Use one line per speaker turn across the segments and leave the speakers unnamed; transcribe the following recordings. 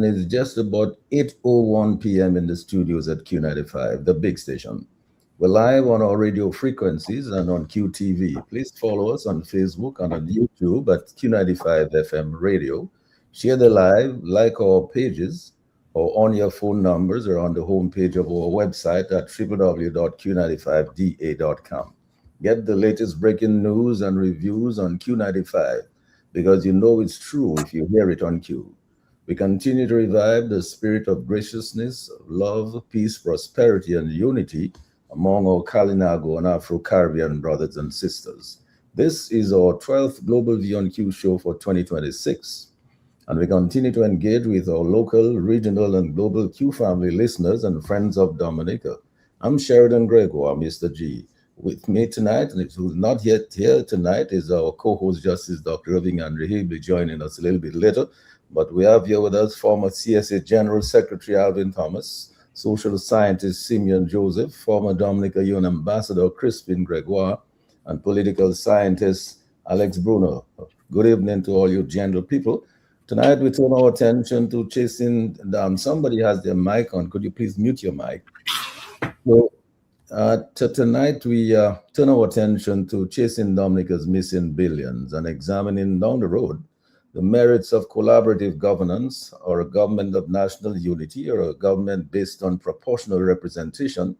It's just about 8:01 p.m. in the studios at Q95, the big station. We're live on our radio frequencies and on QTV. Please follow us on Facebook and on YouTube at Q95 FM Radio. Share the live, like our pages, or on your phone numbers or on the homepage of our website at www.q95da.com. Get the latest breaking news and reviews on Q95 because you know it's true if you hear it on Q. We continue to revive the spirit of graciousness, love, peace, prosperity, and unity among our Kalinago and Afro Caribbean brothers and sisters. This is our 12th Global View on Q show for 2026, and we continue to engage with our local, regional, and global Q family listeners and friends of Dominica. I'm Sheridan Gregoire, Mr. G. With me tonight, and who's not yet here tonight, is our co-host Justice Dr. Irving Andre. He'll be joining us a little bit later. But we have here with us former CSA General Secretary Alvin Thomas, social scientist Simeon Joseph, former Dominica UN Ambassador Crispin Gregoire, and political scientist Alex Bruno. Good evening to all you gentle people. Tonight we turn our attention to chasing down. Somebody has their mic on. Could you please mute your mic? So, tonight we turn our attention to chasing Dominica's missing billions and examining down the road the merits of collaborative governance or a government of national unity or a government based on proportional representation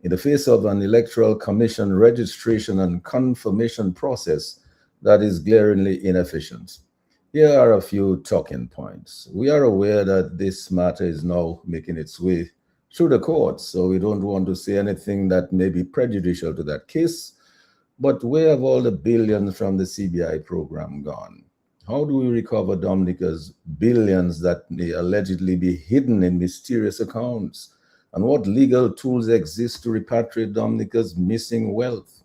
in the face of an electoral commission registration and confirmation process that is glaringly inefficient. Here are a few talking points. We are aware that this matter is now making its way through the courts, so we don't want to say anything that may be prejudicial to that case. But where have all the billions from the CBI program gone? How do we recover Dominica's billions that may allegedly be hidden in mysterious accounts? And what legal tools exist to repatriate Dominica's missing wealth?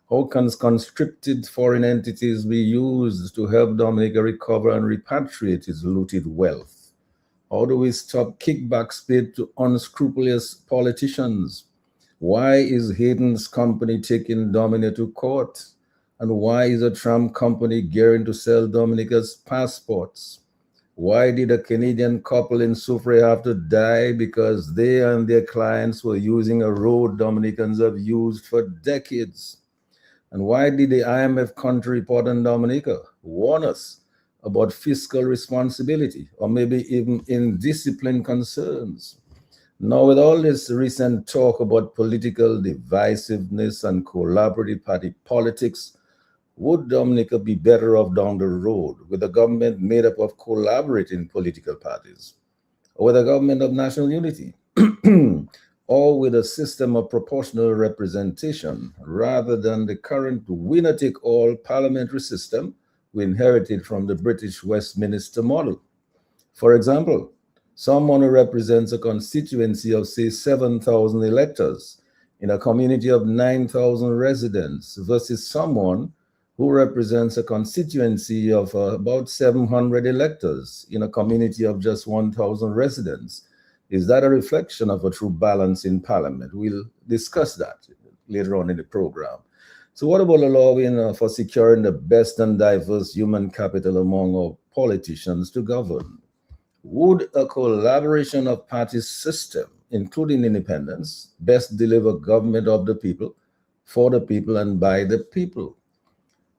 How can conscripted foreign entities be used to help Dominica recover and repatriate its looted wealth? How do we stop kickbacks paid to unscrupulous politicians? Why is Hayden's company taking Dominica to court? And why is a Trump company gearing to sell Dominica's passports? Why did a Canadian couple in Soufrière have to die? Because they and their clients were using a road Dominicans have used for decades. And why did the IMF country report on Dominica warn us about fiscal responsibility or maybe even indiscipline concerns? Now, with all this recent talk about political divisiveness and collaborative party politics, would Dominica be better off down the road with a government made up of collaborating political parties, or with a government of national unity, or with a system of proportional representation rather than the current winner-take-all parliamentary system we inherited from the British Westminster model? For example, someone who represents a constituency of, say, 7,000 electors in a community of 9,000 residents versus someone who represents a constituency of about 700 electors in a community of just 1,000 residents. Is that a reflection of a true balance in Parliament? We'll discuss that later on in the program. So what about allowing for securing the best and diverse human capital among our politicians to govern? Would a collaboration of party system, including independence, best deliver government of the people, for the people, and by the people?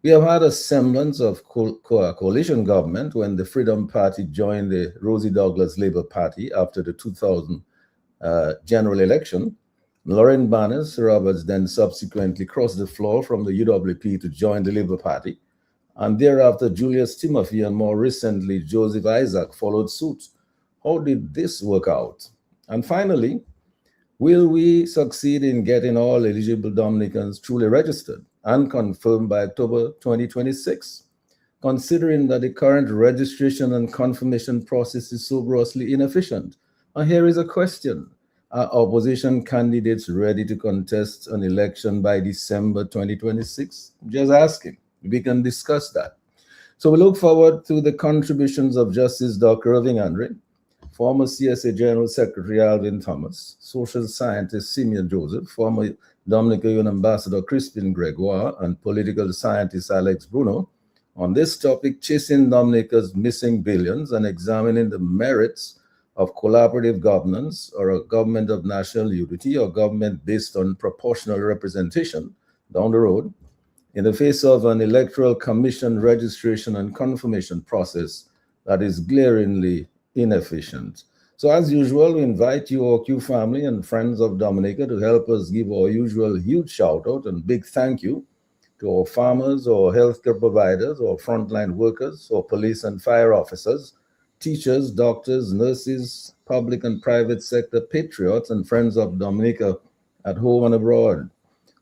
We have had a semblance of coalition government when the Freedom Party joined the Rosie Douglas Labour Party after the 2000 general election. Lauren Barnes Roberts then subsequently crossed the floor from the UWP to join the Labour Party. And thereafter, Julius Timothy and more recently, Joseph Isaac followed suit. How did this work out? And finally, will we succeed in getting all eligible Dominicans truly registered and confirmed by October 2026, considering that the current registration and confirmation process is so grossly inefficient? And here is a question. Are opposition candidates ready to contest an election by December 2026? Just asking. We can discuss that. So we look forward to the contributions of Justice Dr. Irving Andre, former CSA General Secretary Alvin Thomas, social scientist Simeon Joseph, former Dominica UN Ambassador Crispin Gregoire, and political scientist Alex Bruno, on this topic, chasing Dominica's missing billions and examining the merits of collaborative governance or a government of national unity or government based on proportional representation down the road in the face of an electoral commission registration and confirmation process that is glaringly inefficient. So, as usual, we invite you, our Q family and friends of Dominica, to help us give our usual huge shout out and big thank you to our farmers, our healthcare providers, our frontline workers, our police and fire officers, teachers, doctors, nurses, public and private sector patriots, and friends of Dominica at home and abroad.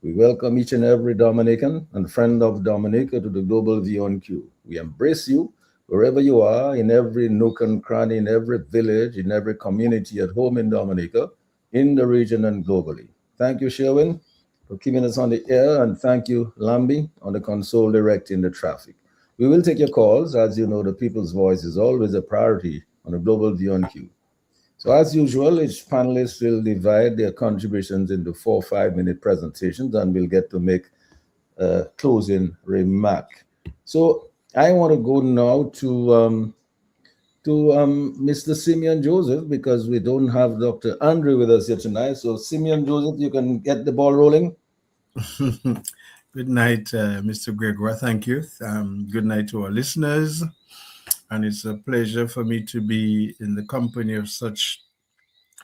We welcome each and every Dominican and friend of Dominica to the Global View on Q. We embrace you wherever you are, in every nook and cranny, in every village, in every community at home in Dominica, in the region and globally. Thank you, Sherwin, for keeping us on the air, and thank you, Lambi, on the console directing the traffic. We will take your calls. As you know, the people's voice is always a priority on the Global View on Q. So as usual, each panelist will divide their contributions into 4 5-minute presentations, and we'll get to make a closing remark. So I want to go now to Mr. Simeon Joseph, because we don't have Dr. Andre with us here tonight. So Simeon Joseph, you can get the ball rolling.
Good night, Mr. Gregoire. Thank you. Good night to our listeners. And it's a pleasure for me to be in the company of such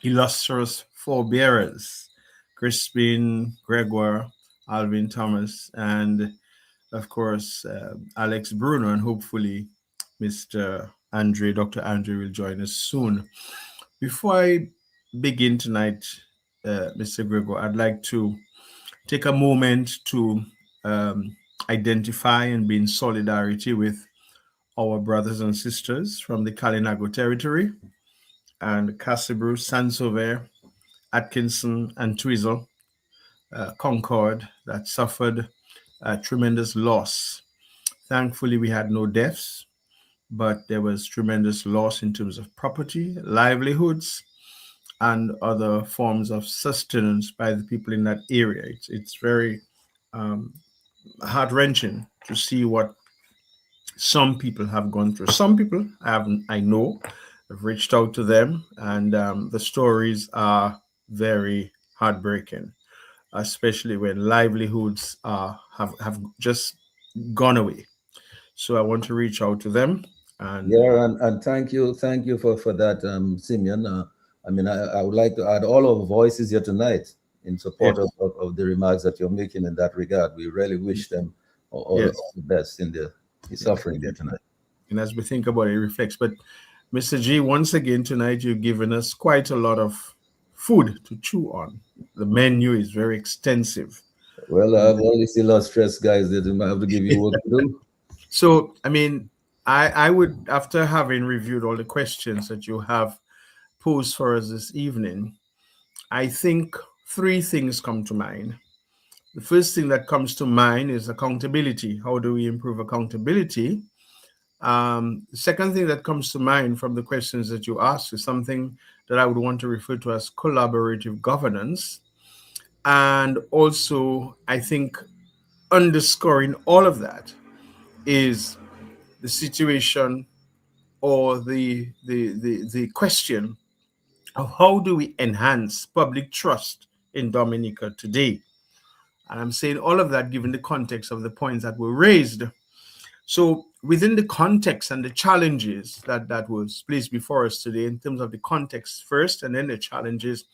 illustrious forebearers, Crispin, Gregoire, Alvin Thomas, and of course, Alex Bruno, and hopefully Mr. Andre, Dr. Andre will join us soon. Before I begin tonight, Mr. Gregoire, I'd like to take a moment to identify and be in solidarity with our brothers and sisters from the Kalinago territory and Cassibru, Saint-Sauveur, Atkinson, and Twizel, Concord, that suffered a tremendous loss. Thankfully, we had no deaths, but there was tremendous loss in terms of property, livelihoods, and other forms of sustenance by the people in that area. It's very heart-wrenching to see what some people have gone through. Some people I know have reached out to them, and the stories are very heartbreaking, especially when livelihoods have just gone away. So I want to reach out to them. And
and thank you for that, Simeon. I would like to add all our voices here tonight in support
yes.
of the remarks that you're making in that regard. We really wish them all the best in the suffering there tonight.
And as we think about it, it reflects. But Mr. G, once again tonight, you've given us quite a lot of food to chew on. The menu is very extensive.
Well, I've always illustrious guys that I have to give you work to do.
So, I would, after having reviewed all the questions that you have posed for us this evening, I think 3 things come to mind. The first thing that comes to mind is accountability. How do we improve accountability? The second thing that comes to mind from the questions that you asked is something that I would want to refer to as collaborative governance. And also, I think underscoring all of that is the situation or the question of how do we enhance public trust in Dominica today? And I'm saying all of that given the context of the points that were raised. So within the context and the challenges that was placed before us today, in terms of the context first and then the challenges,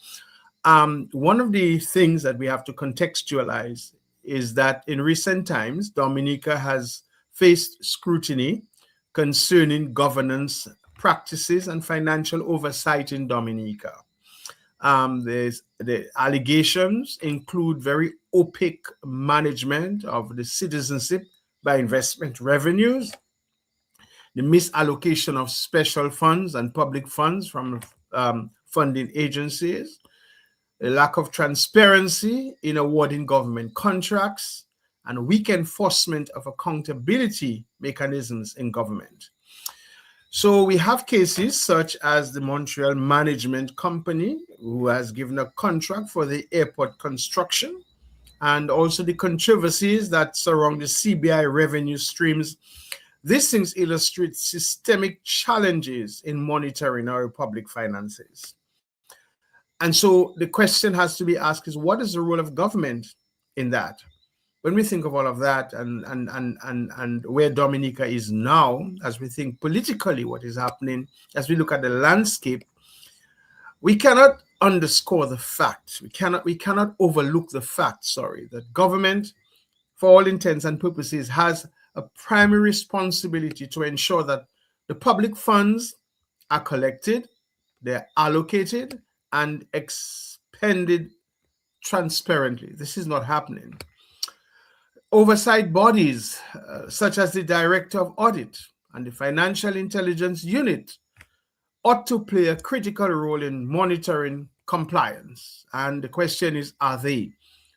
one of the things that we have to contextualize is that in recent times, Dominica has faced scrutiny concerning governance practices and financial oversight in Dominica. The allegations include very opaque management of the citizenship by investment revenues, the misallocation of special funds and public funds from funding agencies, a lack of transparency in awarding government contracts, and weak enforcement of accountability mechanisms in government. So we have cases such as the Montreal Management Company, who has given a contract for the airport construction, and also the controversies that surround the CBI revenue streams These things illustrate systemic challenges in monitoring our public finances. And so the question has to be asked is, what is the role of government in that? When we think of all of that and where Dominica is now, as we think politically what is happening, as we look at the landscape, we cannot underscore the fact, we cannot overlook the fact, that government, for all intents and purposes, has a primary responsibility to ensure that the public funds are collected, they're allocated, and expended transparently. This is not happening. Oversight bodies such as the Director of Audit and the Financial Intelligence Unit ought to play a critical role in monitoring compliance. And the question is, are they?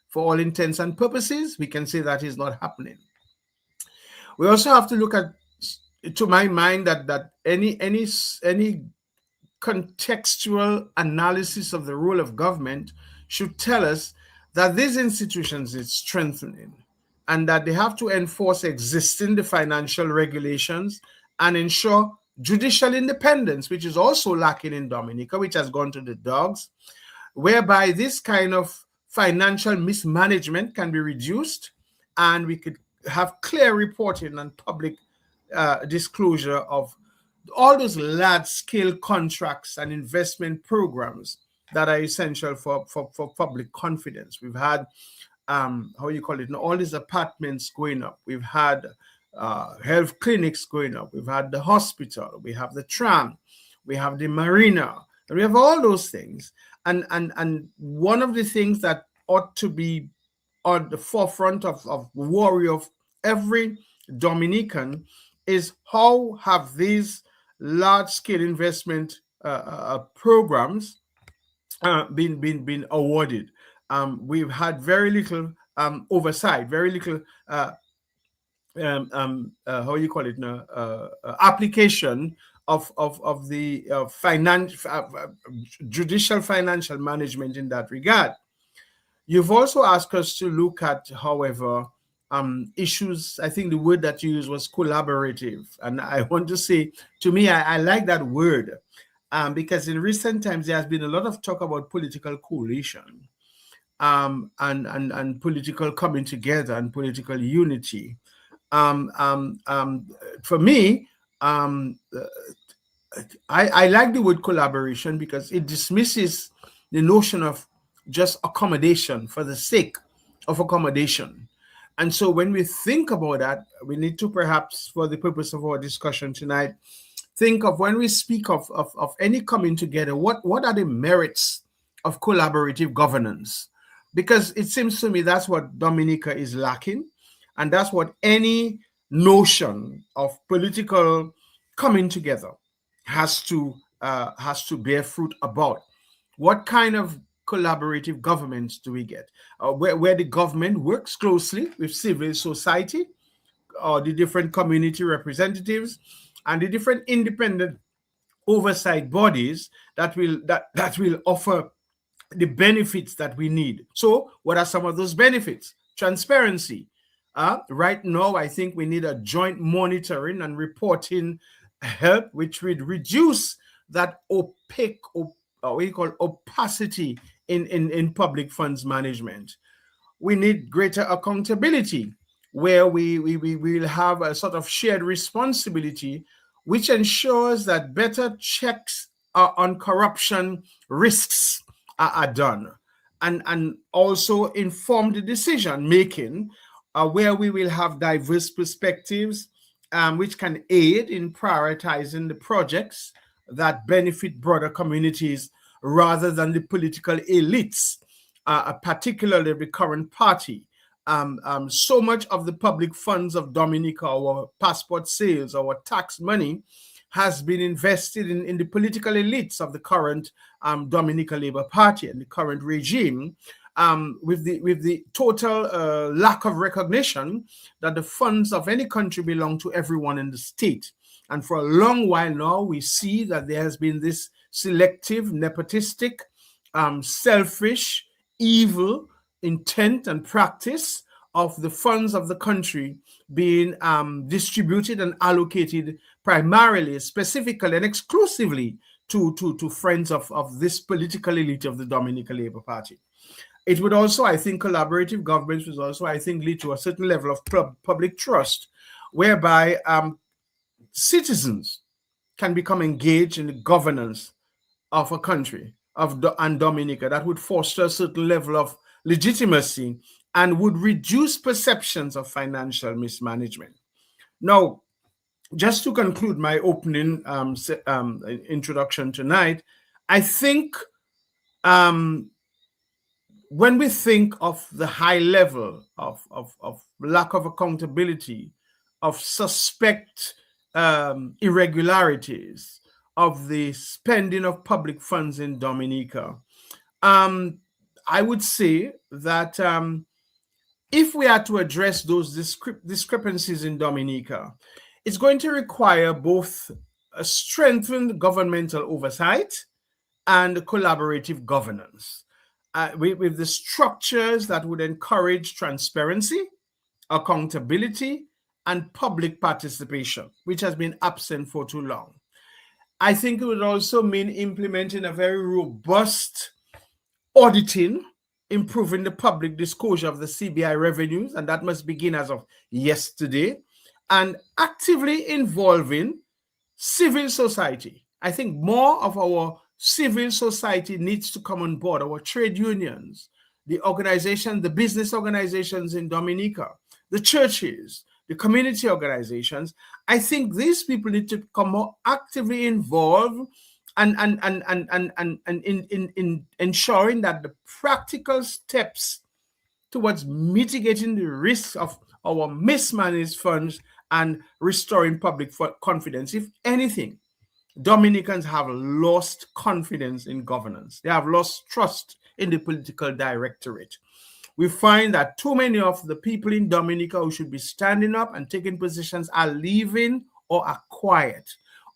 For all intents and purposes, we can say that is not happening. We also have to look at, to my mind, that any contextual analysis of the role of government should tell us that these institutions is strengthening and that they have to enforce existing financial regulations and ensure judicial independence, which is also lacking in Dominica, which has gone to the dogs, whereby this kind of financial mismanagement can be reduced and we could have clear reporting and public disclosure of all those large-scale contracts and investment programs that are essential for public confidence. We've had, all these apartments going up. We've had health clinics going up. We've had the hospital. We have the tram. We have the marina. And we have all those things. And one of the things that ought to be on the forefront of worry of every Dominican is how have these large-scale investment programs been awarded. We've had very little oversight, very little application of the judicial financial management in that regard. You've also asked us to look at, however, issues. I think the word that you used was collaborative. And I want to say, to me, I like that word because in recent times, there has been a lot of talk about political coalition and political coming together and political unity. For me, I like the word collaboration because it dismisses the notion of just accommodation for the sake of accommodation. And so when we think about that, we need to perhaps, for the purpose of our discussion tonight, think of when we speak of any coming together, what are the merits of collaborative governance? Because it seems to me that's what Dominica is lacking. And that's what any notion of political coming together has to bear fruit about. What kind of collaborative governments do we get? Where the government works closely with civil society, or the different community representatives, and the different independent oversight bodies that will offer the benefits that we need. So, what are some of those benefits? Transparency. Right now, I think we need a joint monitoring and reporting help, which would reduce that opacity in public funds management. We need greater accountability, where we will have a sort of shared responsibility, which ensures that better checks on corruption risks are done, and also informed decision making, where we will have diverse perspectives, which can aid in prioritizing the projects that benefit broader communities rather than the political elites, particularly the current party. So much of the public funds of Dominica, our passport sales, our tax money, has been invested in the political elites of the current Dominica Labour Party and the current regime, with the total lack of recognition that the funds of any country belong to everyone in the state. And for a long while now, we see that there has been this selective, nepotistic, selfish, evil intent and practice of the funds of the country being distributed and allocated primarily, specifically, and exclusively to friends of this political elite of the Dominican Labour Party. It would also, I think, collaborative governments would also, I think, lead to a certain level of public trust, whereby citizens can become engaged in the governance of a country and Dominica. That would foster a certain level of legitimacy and would reduce perceptions of financial mismanagement. Now, just to conclude my opening introduction tonight, I think when we think of the high level of lack of accountability, of suspect irregularities, of the spending of public funds in Dominica, I would say that if we are to address those discrepancies in Dominica, it's going to require both a strengthened governmental oversight and collaborative governance with the structures that would encourage transparency, accountability, and public participation, which has been absent for too long. I think it would also mean implementing a very robust auditing, improving the public disclosure of the CBI revenues, and that must begin as of yesterday, and actively involving civil society. I think more of our civil society needs to come on board, our trade unions, the organizations, the business organizations in Dominica, the churches, the community organizations. I think these people need to become more actively involved and in ensuring that the practical steps towards mitigating the risks of our mismanaged funds and restoring public confidence. If anything, Dominicans have lost confidence in governance. They have lost trust in the political directorate. We find that too many of the people in Dominica who should be standing up and taking positions are leaving or are quiet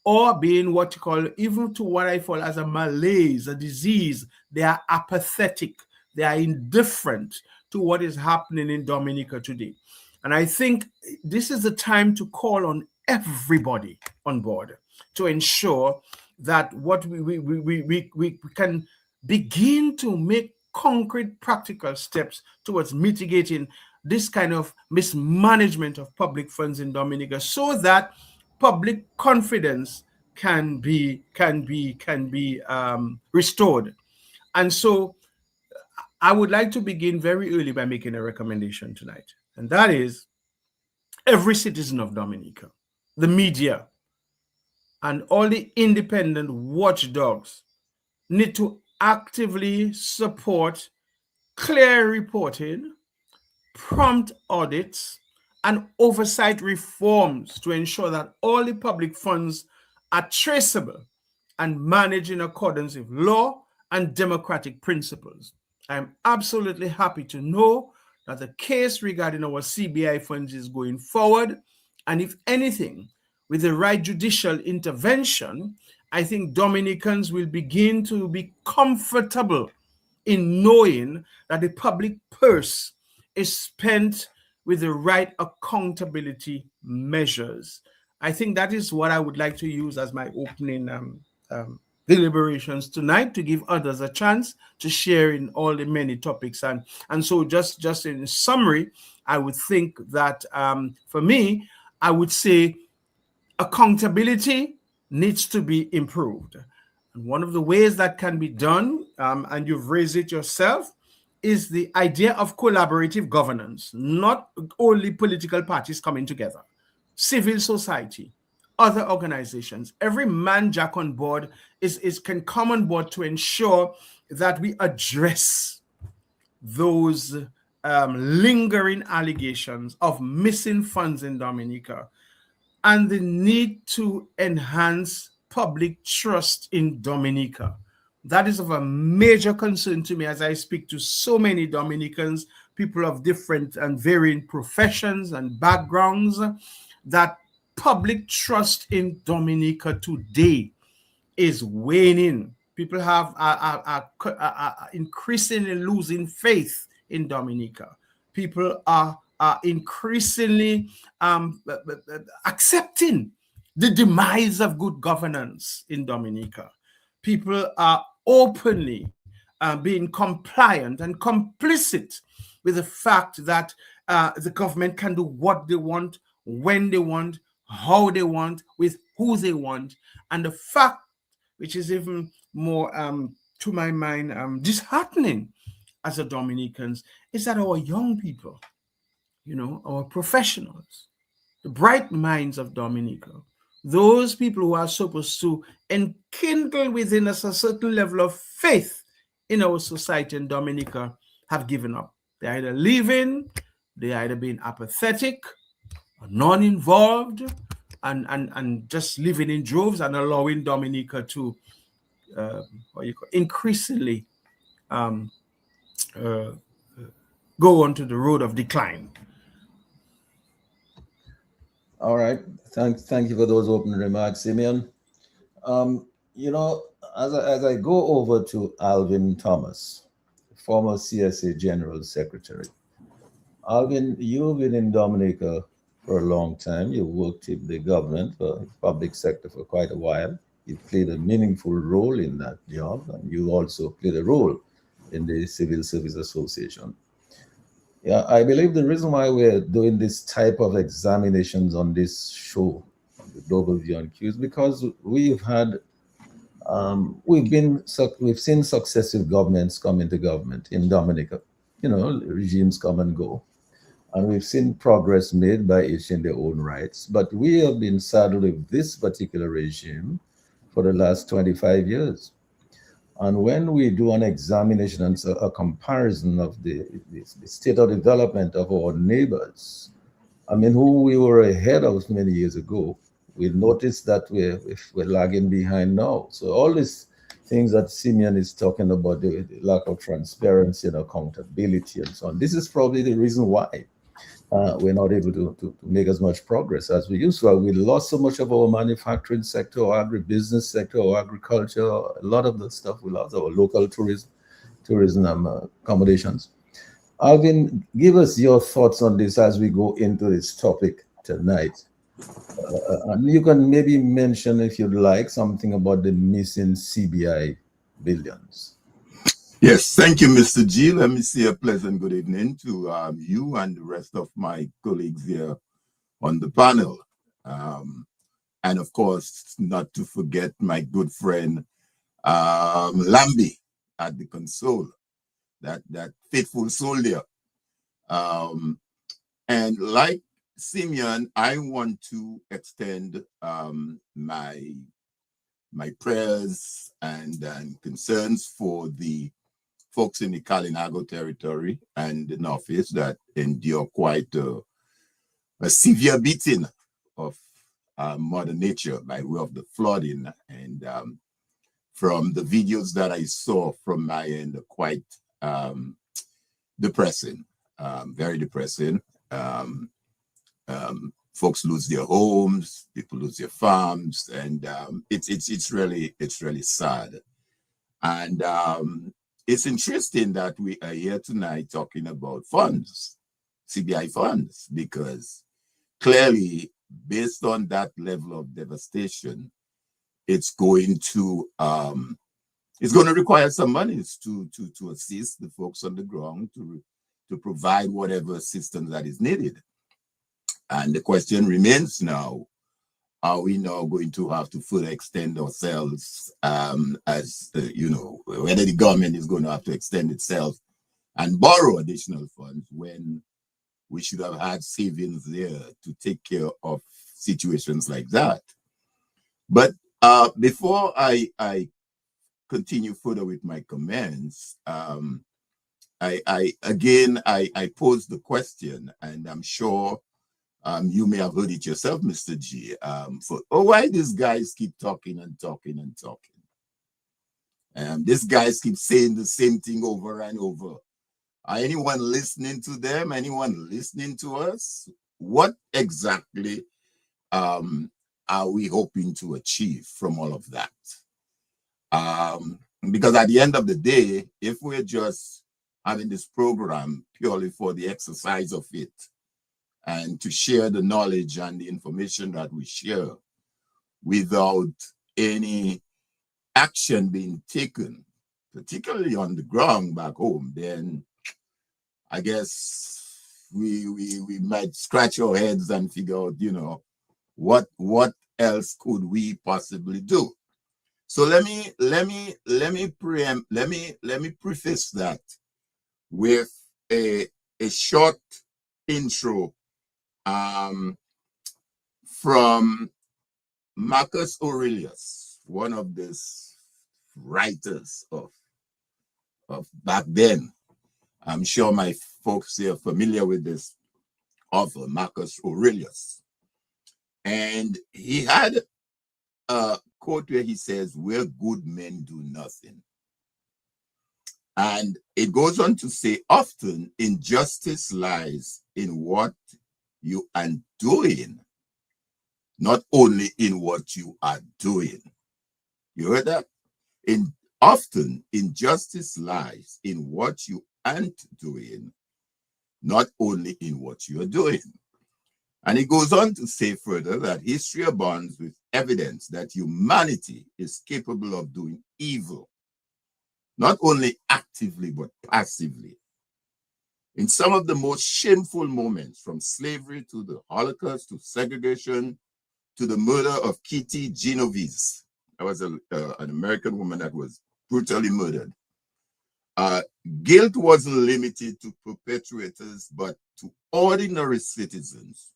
or being what you call, even to what I call as a malaise, a disease. They are apathetic. They are indifferent to what is happening in Dominica today. And I think this is the time to call on everybody on board to ensure that what we can begin to make concrete practical steps towards mitigating this kind of mismanagement of public funds in Dominica, so that public confidence can be restored. And so I would like to begin very early by making a recommendation tonight, and that is every citizen of Dominica, the media, and all the independent watchdogs need to actively support clear reporting, prompt audits, and oversight reforms to ensure that all the public funds are traceable and managed in accordance with law and democratic principles. I am absolutely happy to know that the case regarding our CBI funds is going forward. And if anything, with the right judicial intervention, I think Dominicans will begin to be comfortable in knowing that the public purse is spent with the right accountability measures. I think that is what I would like to use as my opening deliberations tonight, to give others a chance to share in all the many topics. And so just in summary, I would think that for me, I would say accountability needs to be improved. And one of the ways that can be done, and you've raised it yourself, is the idea of collaborative governance, not only political parties coming together, civil society, other organizations. Every man jack on board can come on board to ensure that we address those lingering allegations of missing funds in Dominica and the need to enhance public trust in Dominica. That is of a major concern to me as I speak to so many Dominicans, people of different and varying professions and backgrounds, that public trust in Dominica today is waning. People are increasingly losing faith in Dominica. People are are increasingly accepting the demise of good governance in Dominica. People are openly being compliant and complicit with the fact that the government can do what they want, when they want, how they want, with who they want. And the fact, which is even more, to my mind, disheartening as a Dominicans, is that our young people, our professionals, the bright minds of Dominica, those people who are supposed to enkindle within us a certain level of faith in our society in Dominica, have given up. They're either leaving, they're either being apathetic, or non-involved, and just living in droves and allowing Dominica to increasingly go onto the road of decline.
All right. Thank you for those opening remarks, Simeon. As I go over to Alvin Thomas, former CSA General Secretary. Alvin, you've been in Dominica for a long time. You've worked in the government, for public sector for quite a while. You played a meaningful role in that job, and you also played a role in the Civil Service Association. Yeah, I believe the reason why we're doing this type of examinations on this show, the Global View on Q, is because we've seen successive governments come into government in Dominica. Regimes come and go, and we've seen progress made by each in their own rights. But we have been saddled with this particular regime for the last 25 years. And when we do an examination and a comparison of the state of development of our neighbors, who we were ahead of many years ago, we notice that we're lagging behind now. So all these things that Simeon is talking about, the lack of transparency and accountability and so on, this is probably the reason why we're not able to make as much progress as we used to. We lost so much of our manufacturing sector, our agribusiness sector, our agriculture, a lot of the stuff we lost, our local tourism accommodations. Alvin, give us your thoughts on this as we go into this topic tonight. And you can maybe mention, if you'd like, something about the missing CBI billions.
Yes, thank you, Mr. G. Let me say a pleasant good evening to you and the rest of my colleagues here on the panel. And of course, not to forget my good friend, Lambi at the console, that faithful soldier. And like Simeon, I want to extend my prayers and concerns for the folks in the Kalinago territory and the Northeast that endure quite a severe beating of Mother Nature by way of the flooding. And from the videos that I saw from my end, quite depressing, very depressing. Folks lose their homes, people lose their farms, and it's really sad. And it's interesting that we are here tonight talking about funds, CBI funds, because clearly, based on that level of devastation, it's going to require some monies to assist the folks on the ground to provide whatever assistance that is needed. And the question remains now, are we now going to have to further extend ourselves whether the government is going to have to extend itself and borrow additional funds when we should have had savings there to take care of situations like that. But before I continue further with my comments, I pose the question, and I'm sure you may have heard it yourself, Mr. G. Why these guys keep talking and talking and talking? These guys keep saying the same thing over and over. Are anyone listening to them? Anyone listening to us? What exactly are we hoping to achieve from all of that? Because at the end of the day, if we're just having this program purely for the exercise of it, and to share the knowledge and the information that we share without any action being taken, particularly on the ground back home, then I guess we might scratch our heads and figure out, you know, what else could we possibly do? So let me preface that with a short intro from Marcus Aurelius, one of these writers of back then. I'm sure my folks here are familiar with this author, Marcus Aurelius. And he had a quote where he says, "Where good men do nothing." And it goes on to say, often injustice lies in what you are doing, not only in what you are doing. You heard that? Often injustice lies in what you aren't doing, not only in what you are doing. And it goes on to say further that history abounds with evidence that humanity is capable of doing evil, not only actively, but passively. In some of the most shameful moments, from slavery to the Holocaust to segregation to the murder of Kitty Genovese, that was an American woman that was brutally murdered. Guilt wasn't limited to perpetrators, but to ordinary citizens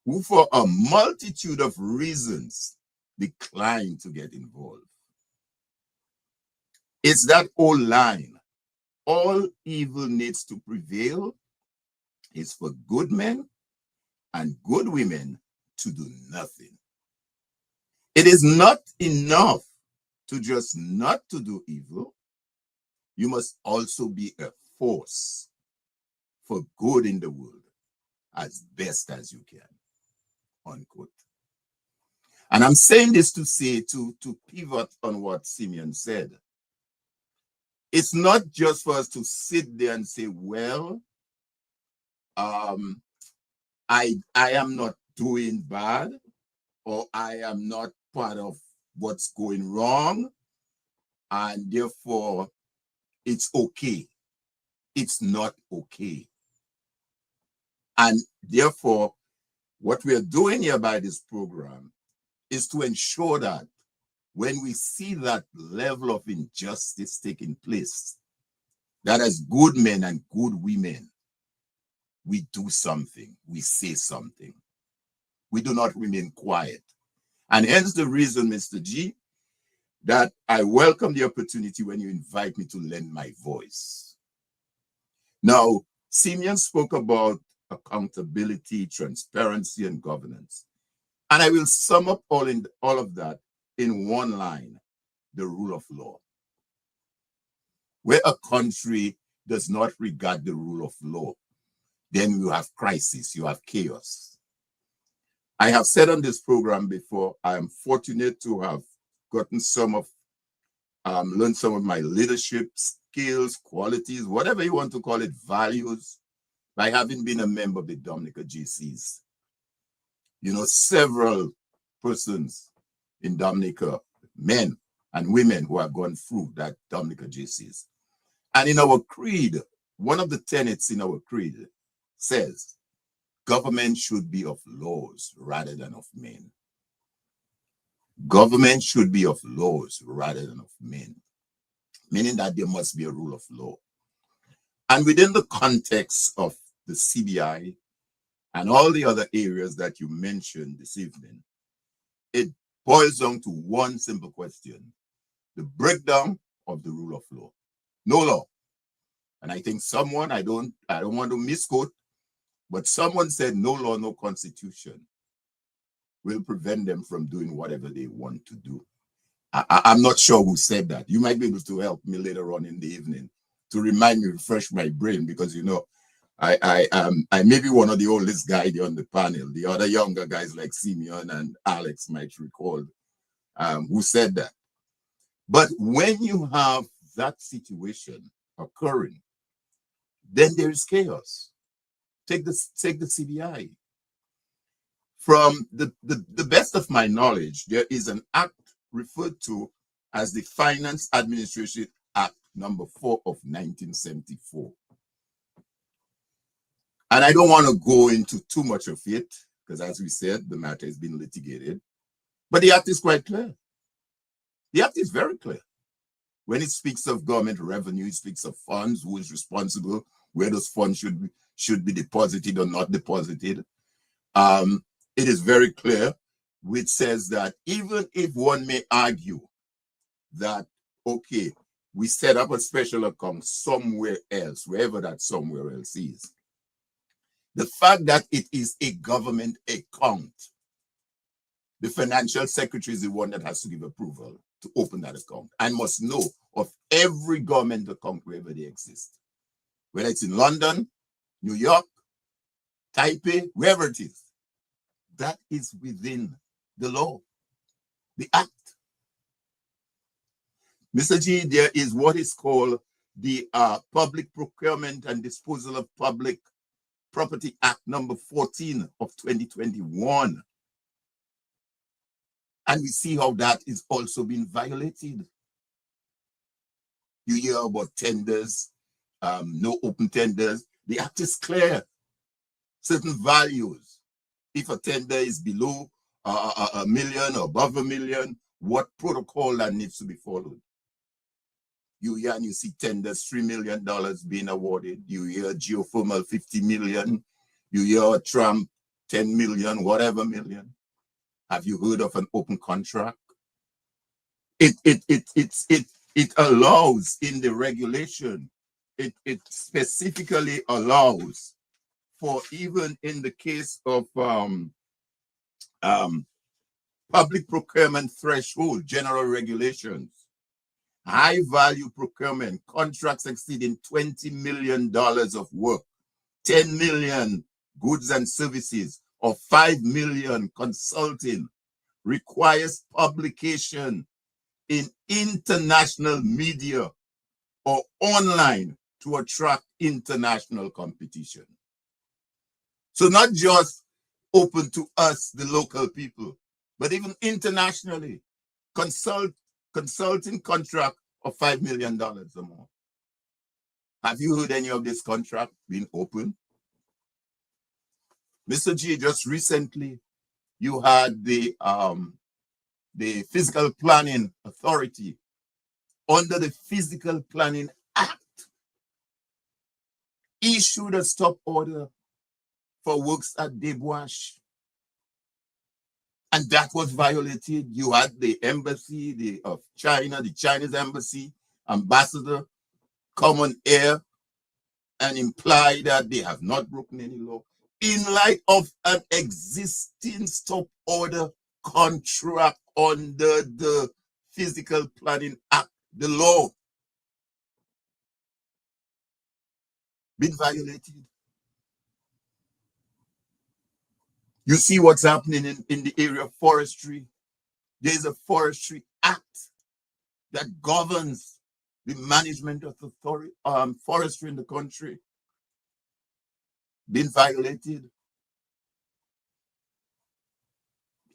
who, for a multitude of reasons, declined to get involved. It's that old line: all evil needs to prevail is for good men and good women to do nothing. It is not enough to just not to do evil. You must also be a force for good in the world as best as you can, unquote. And I'm saying this to say, to pivot on what Simeon said. It's not just for us to sit there and say, well, I am not doing bad, or I am not part of what's going wrong, and therefore it's okay. It's not okay. And therefore, what we are doing here by this program is to ensure that when we see that level of injustice taking place, that as good men and good women, we do something, we say something. We do not remain quiet. And hence the reason, Mr. G, that I welcome the opportunity when you invite me to lend my voice. Now, Simeon spoke about accountability, transparency, and governance. And I will sum up all of that in one line: the rule of law. Where a country does not regard the rule of law, then you have crisis, you have chaos. I have said on this program before, I am fortunate to have gotten learned some of my leadership skills, qualities, whatever you want to call it, values, by having been a member of the Dominica GCs. You know, several persons in Dominica, men and women who have gone through that Dominica GCs. And in our creed, one of the tenets in our creed says, government should be of laws rather than of men. Government should be of laws rather than of men, meaning that there must be a rule of law. And within the context of the CBI and all the other areas that you mentioned this evening, it boils down to one simple question: the breakdown of the rule of law. No law. And I think someone, I don't want to misquote, but someone said no law, no constitution will prevent them from doing whatever they want to do. I'm not sure who said that. You might be able to help me later on in the evening to remind me, refresh my brain, because, you know, I may be one of the oldest guys on the panel. The other younger guys like Simeon and Alex might recall who said that. But when you have that situation occurring, then there is chaos. Take the CBI. From the best of my knowledge, there is an act referred to as the Finance Administration Act number 4 of 1974. And I don't want to go into too much of it, because as we said, the matter has been litigated. But the act is quite clear. The act is very clear. When it speaks of government revenue, it speaks of funds, who is responsible, where those funds should be deposited or not deposited. It is very clear, which says that even if one may argue that, okay, we set up a special account somewhere else, wherever that somewhere else is, the fact that it is a government account, the financial secretary is the one that has to give approval to open that account and must know of every government account wherever they exist, whether it's in London, New York, Taipei, wherever it is. That is within the law, the act. Mr. G, there is what is called the Public Procurement and Disposal of Public Property Act number 14 of 2021. And we see how that is also being violated. You hear about tenders, no open tenders. The act is clear. Certain values. If a tender is below a million or above $1 million, what protocol that needs to be followed? You hear and you see tenders, $3 million being awarded. You hear geothermal, $50 million. You hear Trump, $10 million, whatever million. Have you heard of an open contract? It allows in the regulation. It specifically allows for, even in the case of public procurement threshold, general regulations, high value procurement, contracts exceeding $20 million of work, 10 million goods and services, or 5 million consulting, requires publication in international media or online to attract international competition. So not just open to us, the local people, but even internationally, consulting contract of $5 million or more. Have you heard any of this contract being open? Mr. G, just recently, you had the Physical Planning Authority under the Physical Planning Act issued a stop order for works at Debwash. And that was violated. You had the embassy of China, the Chinese embassy, ambassador, come on air and imply that they have not broken any law in light of an existing stop order contract under the Physical Planning Act, the law, been violated. You see what's happening in the area of forestry. There's a Forestry Act that governs the management of forestry in the country. Been violated.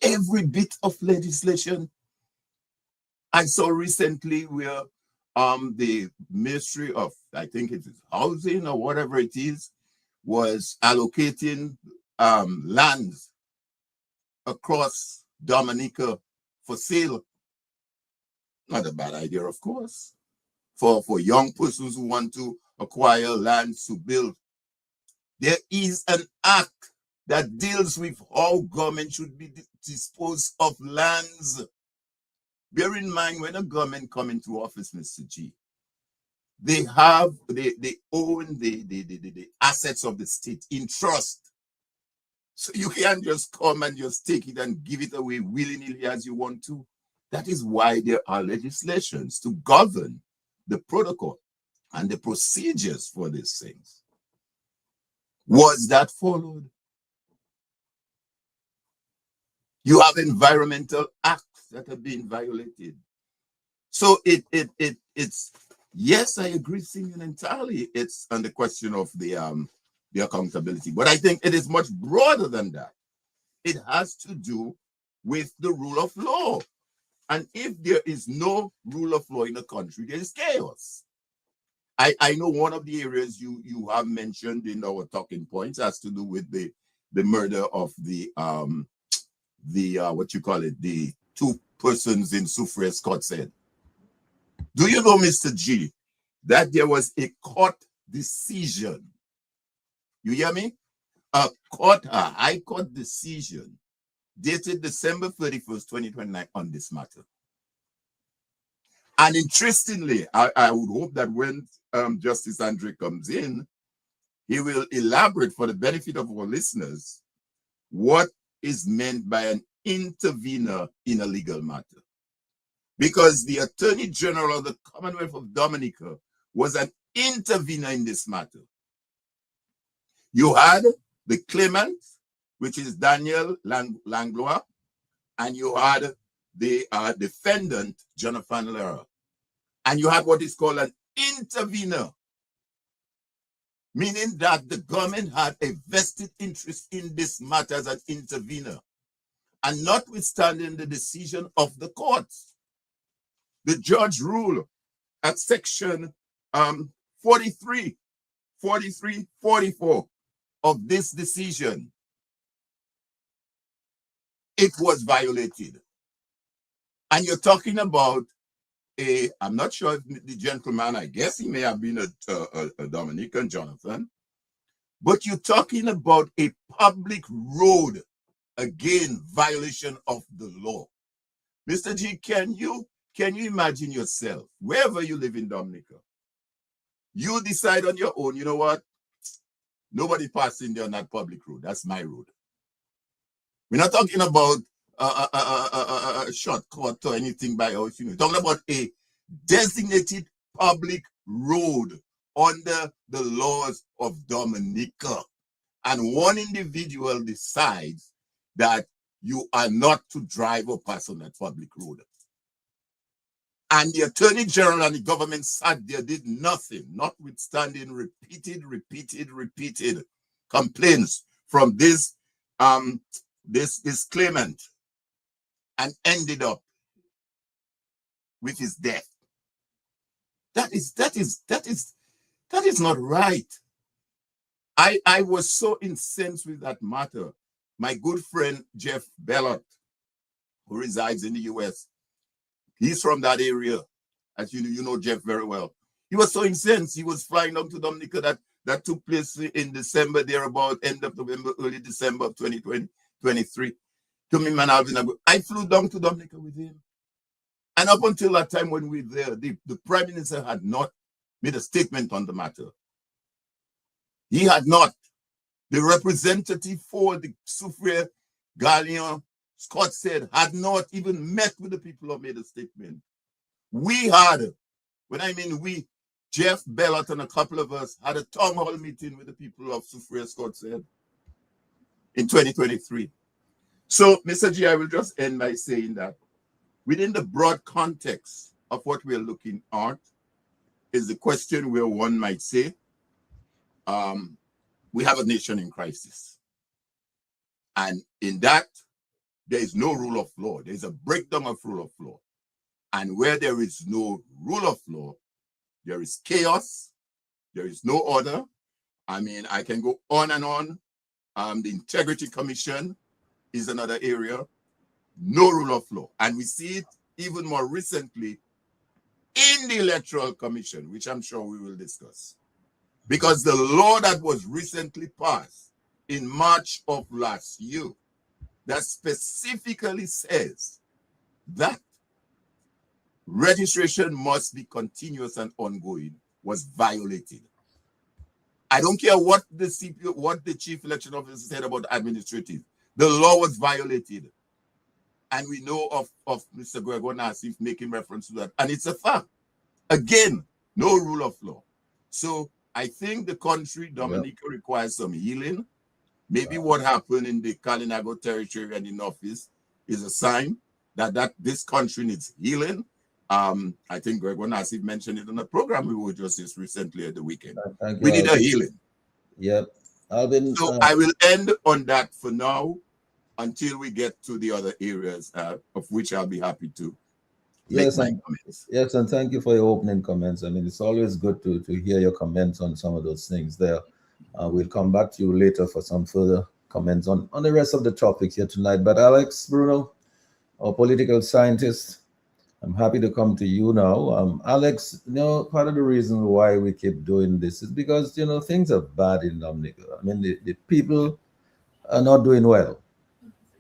Every bit of legislation. I saw recently where the Ministry of, I think it is Housing or whatever it is, was allocating lands across Dominica for sale. Not a bad idea, of course, for young persons who want to acquire lands to build. There is an act that deals with how government should be disposed of lands. Bear in mind, when a government come into office, Mr. G, they own the assets of the state in trust. So you can't just come and just take it and give it away willy-nilly as you want to. That is why there are legislations to govern the protocol and the procedures for these things. Was that followed? You have environmental acts that are being violated. So it's yes, I agree, Simeon, entirely. It's on the question of the the accountability. But I think it is much broader than that. It has to do with the rule of law. And if there is no rule of law in a country, there is chaos. I know one of the areas you have mentioned in our talking points has to do with the murder of the what you call it, the two persons in Soufriere Scott said. Do you know, Mr. G, that there was a court decision? You hear me? A high court decision dated December 31st, 2029 on this matter. And interestingly, I would hope that when Justice Andre comes in, he will elaborate for the benefit of our listeners what is meant by an intervener in a legal matter. Because the Attorney General of the Commonwealth of Dominica was an intervener in this matter. You had the claimant, which is Daniel Langlois, and you had the defendant, Jonathan Lehrer. And you had what is called an intervener, meaning that the government had a vested interest in this matter as an intervener. And notwithstanding the decision of the courts, the judge ruled at section 43, 44 of this decision, it was violated. And you're talking about I'm not sure if the gentleman, I guess he may have been a Dominican, Jonathan, but you're talking about a public road, again, violation of the law. Mr. G, can you imagine yourself, wherever you live in Dominica, you decide on your own, you know what? Nobody passing there on that public road. That's my road. We're not talking about a shortcut or anything by our, we're talking about a designated public road under the laws of Dominica. And one individual decides that you are not to drive or pass on that public road. And the Attorney General and the government sat there, did nothing, notwithstanding repeated complaints from this claimant, and ended up with his death. That is not right. I was so incensed with that matter. My good friend Jeff Bellot, who resides in the US, he's from that area. As you know Jeff very well. He was so incensed. He was flying down to Dominica. That took place in December, thereabout, end of November, early December of 2023. To me, man, I flew down to Dominica with him. And up until that time when we were there, the Prime Minister had not made a statement on the matter. He had not. The representative for the Soufriere, Galion, Scott said, had not even met with the people or made a statement. We had, when I mean we, Jeff Bellot and a couple of us had a town hall meeting with the people of Soufriere, Scott said, in 2023. So, Mr. G, I will just end by saying that within the broad context of what we're looking at is the question where one might say, we have a nation in crisis. And in that, there is no rule of law. There's a breakdown of rule of law. And where there is no rule of law, there is chaos. There is no order. I mean, I can go on and on. The Integrity Commission is another area. No rule of law. And we see it even more recently in the Electoral Commission, which I'm sure we will discuss. Because the law that was recently passed in March of last year that specifically says that registration must be continuous and ongoing was violated. I don't care what the CPO, what the Chief Election Officer said about administrative. The law was violated. And we know of Mr. Gregor Nassif making reference to that. And it's a fact. Again, no rule of law. So I think the country, Dominica, requires some healing. Maybe what happened in the Kalinago territory and in office is a sign that this country needs healing. I think Gregor Nassif mentioned it on a program we were just recently at the weekend. We need a healing.
Yep. Alvin,
So I will end on that for now until we get to the other areas of which I'll be happy to make
yes,
my
and
comments.
yes, and thank you for your opening comments. I mean, it's always good to hear your comments on some of those things there. We'll come back to you later for some further comments on the rest of the topics here tonight. But Alex Bruno, our political scientist, I'm happy to come to you now. Alex, part of the reason why we keep doing this is because, things are bad in Dominica. I mean, the people are not doing well.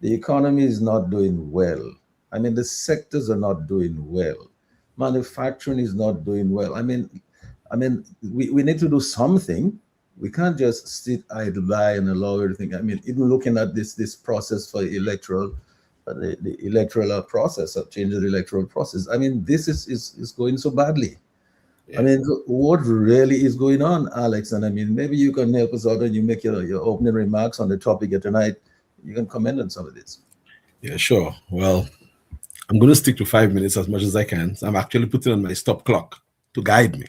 The economy is not doing well. I mean, the sectors are not doing well. Manufacturing is not doing well. We need to do something. We can't just sit idle by and allow everything. I mean, even looking at this process for electoral, the electoral process, of changing the electoral process. I mean, this is going so badly.
Yeah.
I mean, what really is going on, Alex? And I mean, maybe you can help us out and you make your opening remarks on the topic of tonight. You can comment on some of this.
Yeah, sure. Well, I'm going to stick to 5 minutes as much as I can. So I'm actually putting on my stop clock to guide me,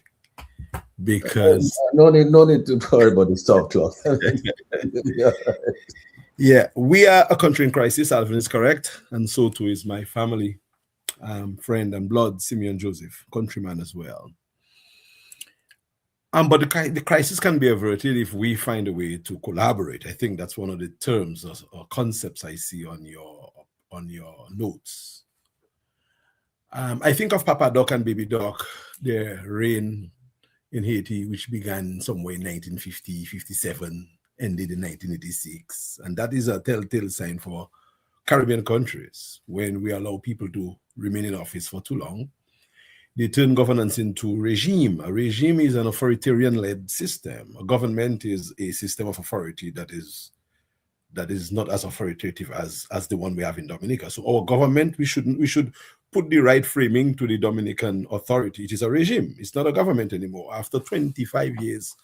because
no need to worry about the stop clock.
yeah, we are a country in crisis. Alvin is correct, and so too is my family, friend and blood, Simeon Joseph, countryman as well. But the crisis can be averted if we find a way to collaborate. I think that's one of the terms or concepts I see on your notes. I think of Papa Doc and Baby Doc, their reign in Haiti, which began somewhere in 1950, 57, ended in 1986. And that is a telltale sign for Caribbean countries. When we allow people to remain in office for too long, they turn governance into regime. A regime is an authoritarian-led system. A government is a system of authority that is not as authoritative as the one we have in Dominica. So our government, we should put the right framing to the Dominican authority. It is a regime. It's not a government anymore. After 25 years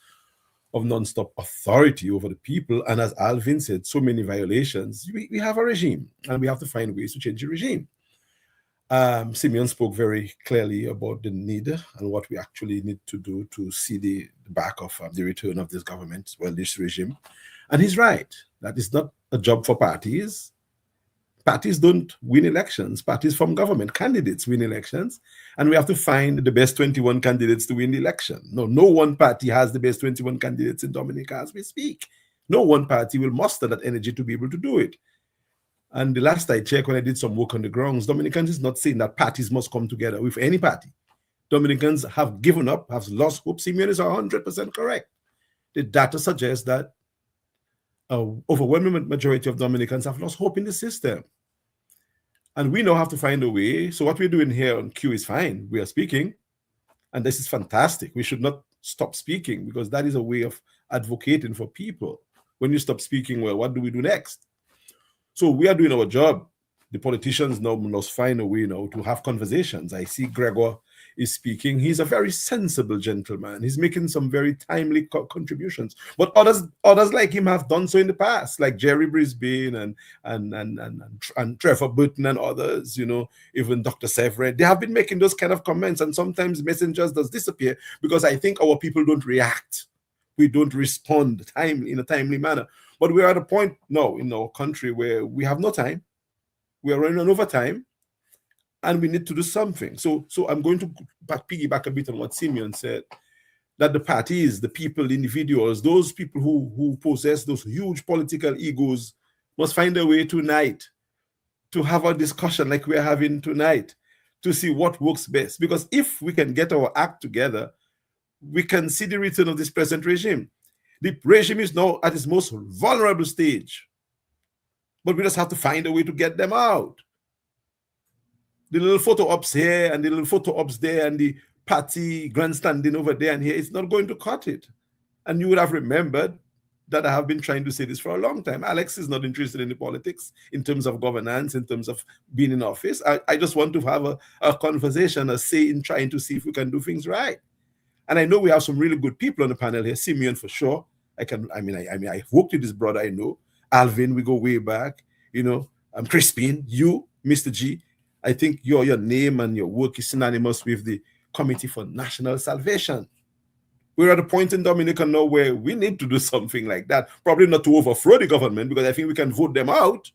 of non-stop authority over the people, and as Alvin said, so many violations, we have a regime, and we have to find ways to change the regime. Simeon spoke very clearly about the need and what we actually need to do to see the back of the return of this government, this regime. And he's right. That is not a job for parties. Parties don't win elections. Parties from government. Candidates win elections. And we have to find the best 21 candidates to win the election. No one party has the best 21 candidates in Dominica as we speak. No one party will muster that energy to be able to do it. And the last I checked, when I did some work on the grounds, Dominicans is not saying that parties must come together with any party. Dominicans have given up, have lost hope. Simeon is 100% correct. The data suggests that an overwhelming majority of Dominicans have lost hope in the system. And we now have to find a way. So what we're doing here on Q is fine. We are speaking, and this is fantastic. We should not stop speaking, because that is a way of advocating for people. When you stop speaking, well, what do we do next? So we are doing our job. The politicians now must find a way now to have conversations. I see Gregor is speaking. He's a very sensible gentleman. He's making some very timely contributions. But others like him have done so in the past, like Jerry Brisbane and Trevor Burton and others, even Dr. Severin. They have been making those kind of comments, and sometimes messengers does disappear because I think our people don't react. We don't respond in a timely manner. But we are at a point now in our country where we have no time. We are running on overtime, and we need to do something. So I'm going to piggyback a bit on what Simeon said, that the parties, the people, the individuals, those people who possess those huge political egos must find a way tonight to have a discussion like we're having tonight to see what works best. Because if we can get our act together, we can see the return of this present regime. The regime is now at its most vulnerable stage, but we just have to find a way to get them out. The little photo ops here and the little photo ops there and the party grandstanding over there and here, it's not going to cut it. And you would have remembered that I have been trying to say this for a long time. Alex is not interested in the politics in terms of governance, in terms of being in office. I just want to have a conversation, a say in trying to see if we can do things right. And I know we have some really good people on the panel here. Simeon, for sure. I've worked with this brother, I know. Alvin, we go way back. Crispin, you, Mr. G. I think your name and your work is synonymous with the Committee for National Salvation. We're at a point in Dominica now where we need to do something like that. Probably not to overthrow the government, because I think we can vote them out.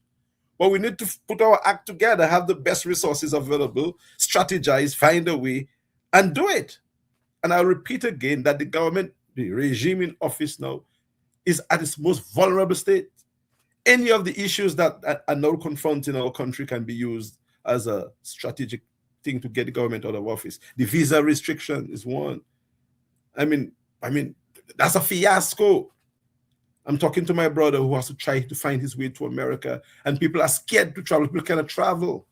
But we need to put our act together, have the best resources available, strategize, find a way, and do it. And I'll repeat again that the government, the regime in office now, is at its most vulnerable state. Any of the issues that are now confronting our country can be used as a strategic thing to get the government out of office. The visa restriction is one. I mean, that's a fiasco. I'm talking to my brother who has to try to find his way to America, and people are scared to travel. People cannot travel.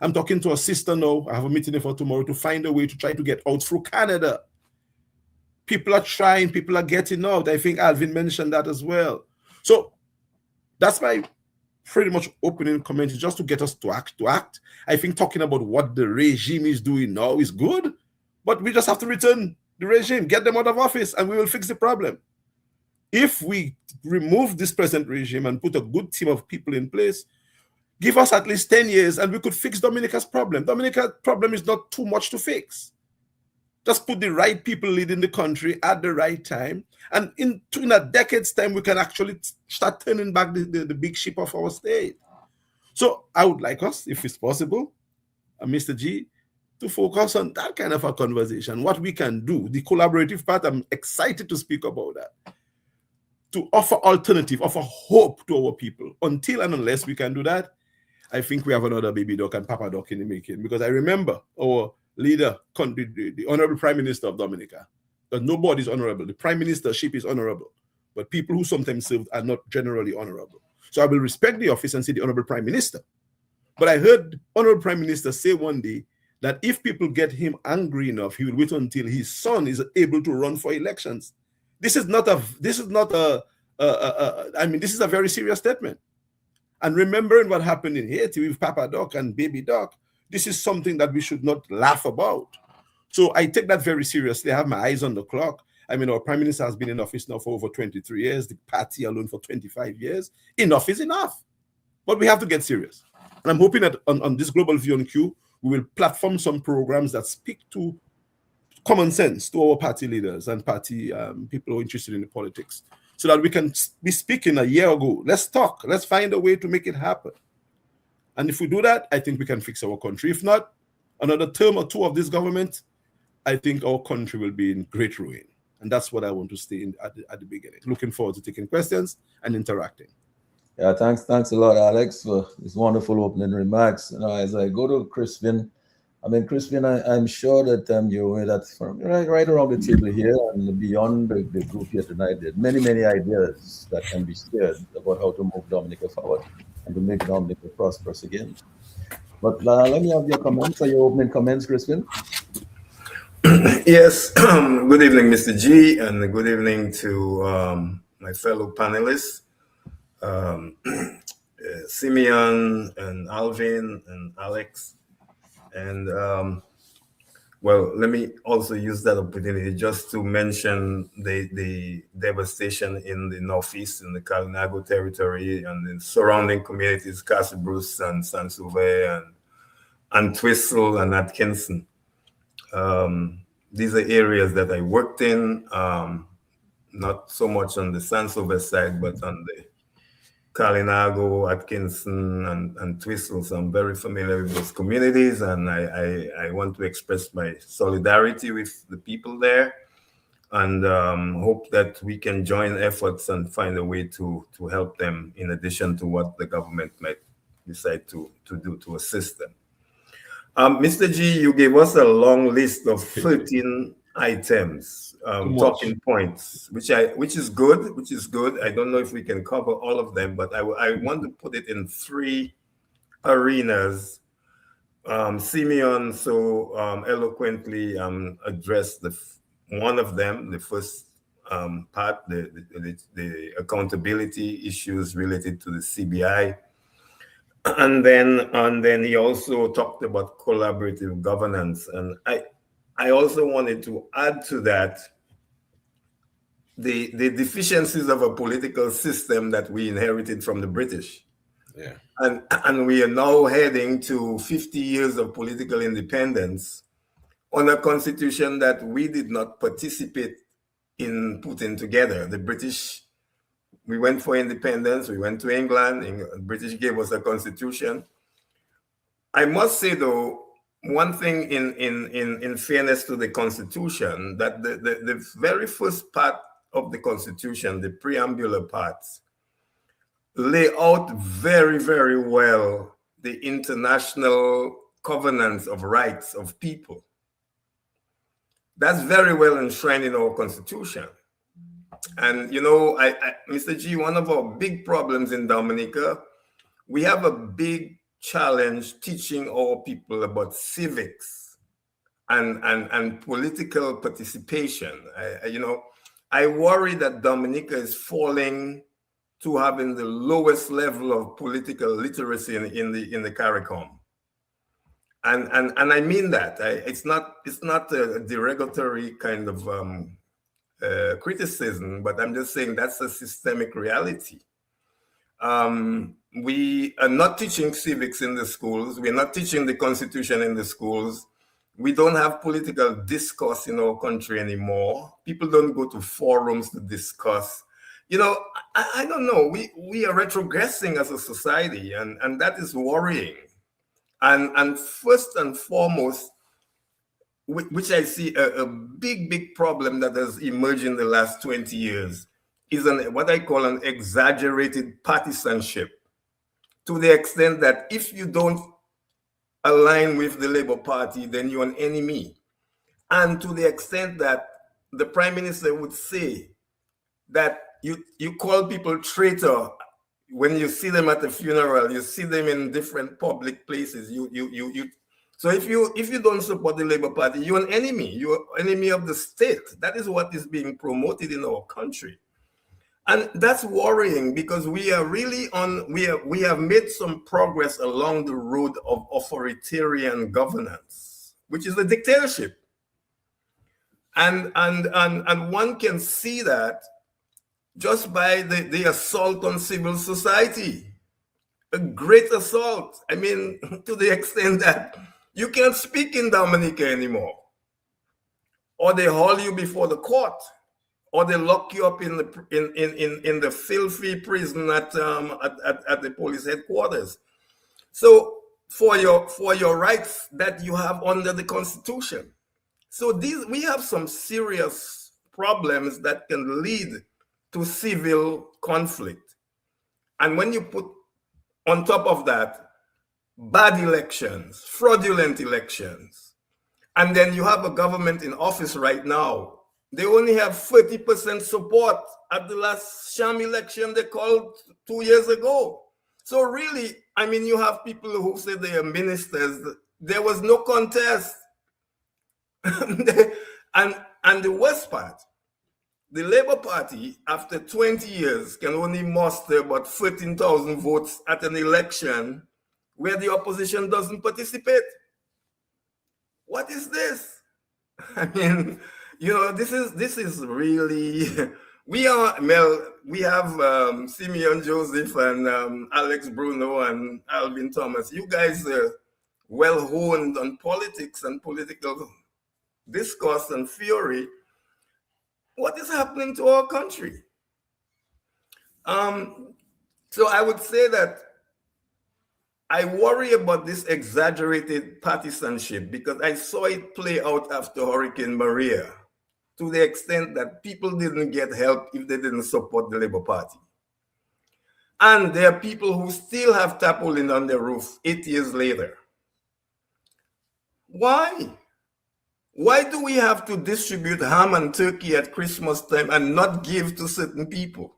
I'm talking to a sister now. I have a meeting for tomorrow to find a way to try to get out through Canada. People are trying. People are getting out. I think Alvin mentioned that as well. So that's my pretty much opening comment, is just to get us to act. I think talking about what the regime is doing now is good, but we just have to return the regime, get them out of office, and we will fix the problem. If we remove this present regime and put a good team of people in place, give us at least 10 years and we could fix Dominica's problem. Dominica's problem is not too much to fix. Just put the right people leading the country at the right time, and in a decade's time, we can actually start turning back the big ship of our state. So I would like us, if it's possible, Mr. G, to focus on that kind of a conversation, what we can do, the collaborative part. I'm excited to speak about that, to offer alternative, offer hope to our people. Until and unless we can do that, I think we have another baby duck and papa duck in the making, because I remember our leader, the Honorable Prime Minister of Dominica, that nobody's honorable. The Prime Ministership is honorable, but people who sometimes serve are not generally honorable. So I will respect the office and say the Honorable Prime Minister. But I heard the Honorable Prime Minister say one day that if people get him angry enough, he will wait until his son is able to run for elections. This is a very serious statement. And remembering what happened in Haiti with Papa Doc and Baby Doc, this is something that we should not laugh about. So I take that very seriously. I have my eyes on the clock. I mean, our Prime Minister has been in office now for over 23 years, the party alone for 25 years. Enough is enough. But we have to get serious. And I'm hoping that on this Global View on Q, we will platform some programs that speak to common sense to our party leaders and party people who are interested in the politics, so that we can be speaking a year ago. Let's talk. Let's find a way to make it happen. And if we do that, I think we can fix our country. If not, another term or two of this government, I think our country will be in great ruin. And that's what I want to stay in at the beginning. Looking forward to taking questions and interacting.
Yeah, thanks a lot, Alex, for this wonderful opening remarks. As I go to Crispin, I'm sure that you're aware that from right around the table here and beyond the group here tonight, there are many ideas that can be shared about how to move Dominica forward and to make Dominica prosperous again. But let me have your comments, or your opening comments, Crispin.
Yes, good evening, Mr. G, and good evening to my fellow panelists, Simeon and Alvin and Alex. And well, let me also use that opportunity just to mention the devastation in the Northeast, in the Kalinago territory and the surrounding communities, Castle Bruce and San Sauvé and Twistle and Atkinson. These are areas that I worked in, not so much on the San Sauvé side, but on the Kalinago, Atkinson, and Twistle. So I'm very familiar with those communities, and I want to express my solidarity with the people there, and hope that we can join efforts and find a way to help them, in addition to what the government might decide to do to assist them. Mr. G, you gave us a long list of 13 items, talking points, which is good. I don't know if we can cover all of them, but I want to put it in 3 arenas. Simeon so eloquently addressed one of them, the first part, the accountability issues related to the CBI. And then he also talked about collaborative governance. And I also wanted to add to that the deficiencies of a political system that we inherited from the British.
Yeah.
And we are now heading to 50 years of political independence on a constitution that we did not participate in putting together. The British, we went for independence, we went to England, the British gave us a constitution. I must say though, one thing in fairness to the constitution, that the very first part of the constitution, the preambular parts, lay out very, very well the international covenants of rights of people. That's very well enshrined in our constitution. And you know, Mr. G, one of our big problems in Dominica, we have a big challenge teaching our people about civics and political participation. You know, I worry that Dominica is falling to having the lowest level of political literacy in the CARICOM. And I mean that. It's not a derogatory kind of criticism, but I'm just saying that's a systemic reality. We are not teaching civics in the schools. We're not teaching the Constitution in the schools. We don't have political discourse in our country anymore. People don't go to forums to discuss. You know, I don't know. We are retrogressing as a society, and that is worrying. And first and foremost, which I see a big problem that has emerged in the last 20 years, is what I call an exaggerated partisanship, to the extent that if you don't align with the Labour Party, then you're an enemy. And to the extent that the Prime Minister would say that you call people traitor when you see them at the funeral, you see them in different public places. So if you don't support the Labour Party, you're an enemy. You're an enemy of the state. That is what is being promoted in our country. And that's worrying, because we are really we have made some progress along the road of authoritarian governance, which is the dictatorship. And one can see that just by the assault on civil society, a great assault. I mean, to the extent that you can't speak in Dominica anymore, or they haul you before the court, or they lock you up in the filthy prison at the police headquarters. So for your rights that you have under the Constitution. So we have some serious problems that can lead to civil conflict. And when you put on top of that bad elections, fraudulent elections, and then you have a government in office right now, they only have 30% support at the last sham election they called 2 years ago. So really, I mean, you have people who say they are ministers. There was no contest. And the worst part, the Labour Party, after 20 years, can only muster about 13,000 votes at an election where the opposition doesn't participate. What is this? I mean, you know, this is really, we have Simeon Joseph and Alex Bruno and Alvin Thomas. You guys are well honed on politics and political discourse and theory. What is happening to our country? So I would say that I worry about this exaggerated partisanship, because I saw it play out after Hurricane Maria, to the extent that people didn't get help if they didn't support the Labour Party. And there are people who still have tarpaulin on their roof 8 years later. Why? Why do we have to distribute ham and turkey at Christmas time and not give to certain people?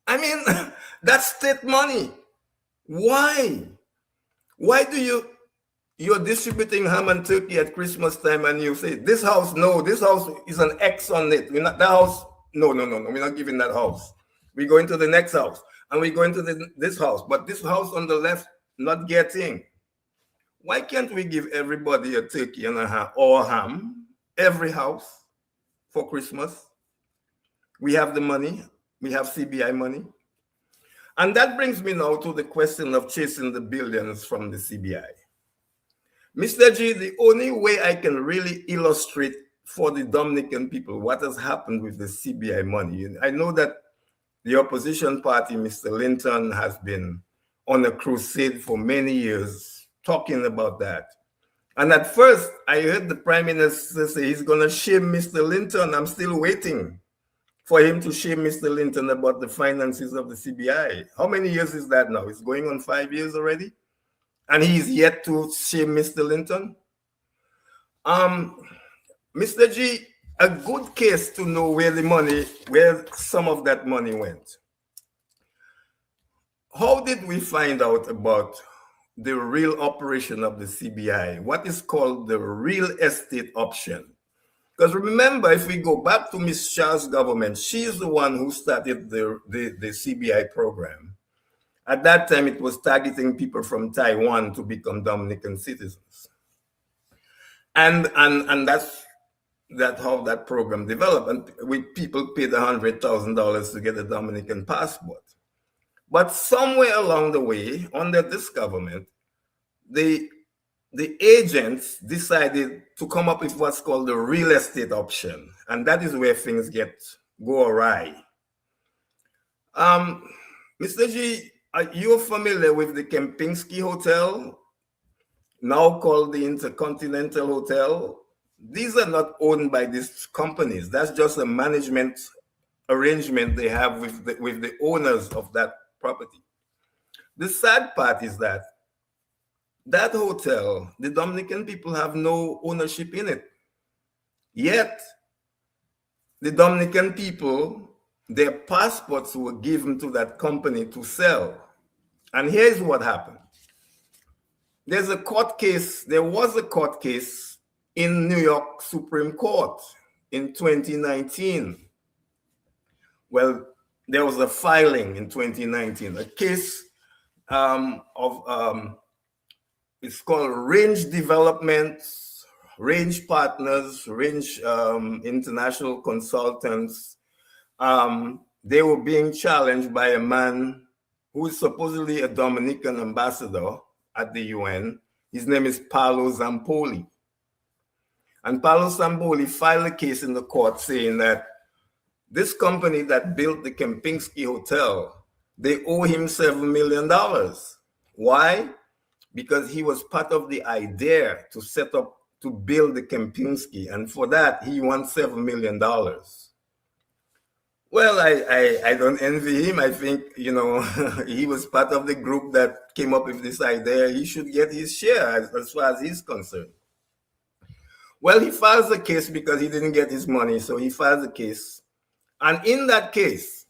I mean, that's state money. Why? Why do you're distributing ham and turkey at Christmas time and you say, this house, no, this house is an X on it. We're not, that house, no, we're not giving that house. We go into the next house and we go into this house, but this house on the left, not getting. Why can't we give everybody a turkey and a ham, or ham, every house for Christmas? We have the money. We have CBI money. And that brings me now to the question of chasing the billions from the CBI. Mr. G, the only way I can really illustrate for the Dominican people, what has happened with the CBI money? I know that the opposition party, Mr. Linton, has been on a crusade for many years talking about that. And at first, I heard the Prime Minister say he's going to shame Mr. Linton. I'm still waiting for him to shame Mr. Linton about the finances of the CBI. How many years is that now? It's going on 5 years already? And he's yet to shame Mr. Linton? Mr. G, a good case to know where some of that money went. How did we find out about the real operation of the CBI? What is called the real estate option? Because remember, if we go back to Ms. Shah's government, she's the one who started the CBI program. At that time, it was targeting people from Taiwan to become Dominican citizens. And that's how that program developed. And people paid $100,000 to get a Dominican passport. But somewhere along the way, under this government, the agents decided to come up with what's called the real estate option. And that is where things go awry. Mr. G, are you familiar with the Kempinski Hotel, now called the Intercontinental Hotel? These are not owned by these companies. That's just a management arrangement they have with the owners of that property. The sad part is that hotel, the Dominican people have no ownership in it. Yet, the Dominican people, their passports were given to that company to sell. And here's what happened. There was a court case in New York Supreme Court in 2019. Well, there was a filing in 2019, a case it's called Range Developments, Range Partners, Range International Consultants. They were being challenged by a man who is supposedly a Dominican ambassador at the UN. His name is Paolo Zampoli. And Paolo Zampoli filed a case in the court saying that this company that built the Kempinski Hotel, they owe him $7 million. Why? Because he was part of the idea to build the Kempinski. And for that, he wants $7 million. Well, I don't envy him. I think, he was part of the group that came up with this idea. He should get his share as far as he's concerned. Well, he files the case because he didn't get his money. So he files the case. And in that case,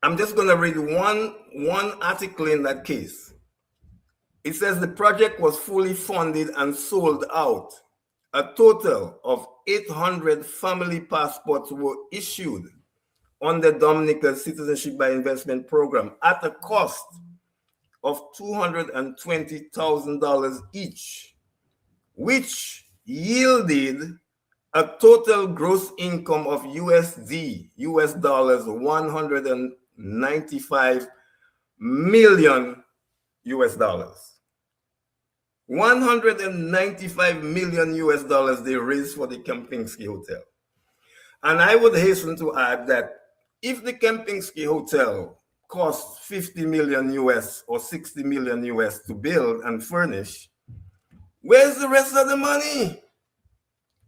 I'm just going to read one article in that case. It says the project was fully funded and sold out. A total of 800 family passports were issued on the Dominican Citizenship by Investment Program at a cost of $220,000 each, which yielded a total gross income of US dollars 195 million US dollars. 195 million US dollars they raised for the Kempinski Hotel. And I would hasten to add that if the Kempinski Hotel costs 50 million US or 60 million US to build and furnish, where's the rest of the money?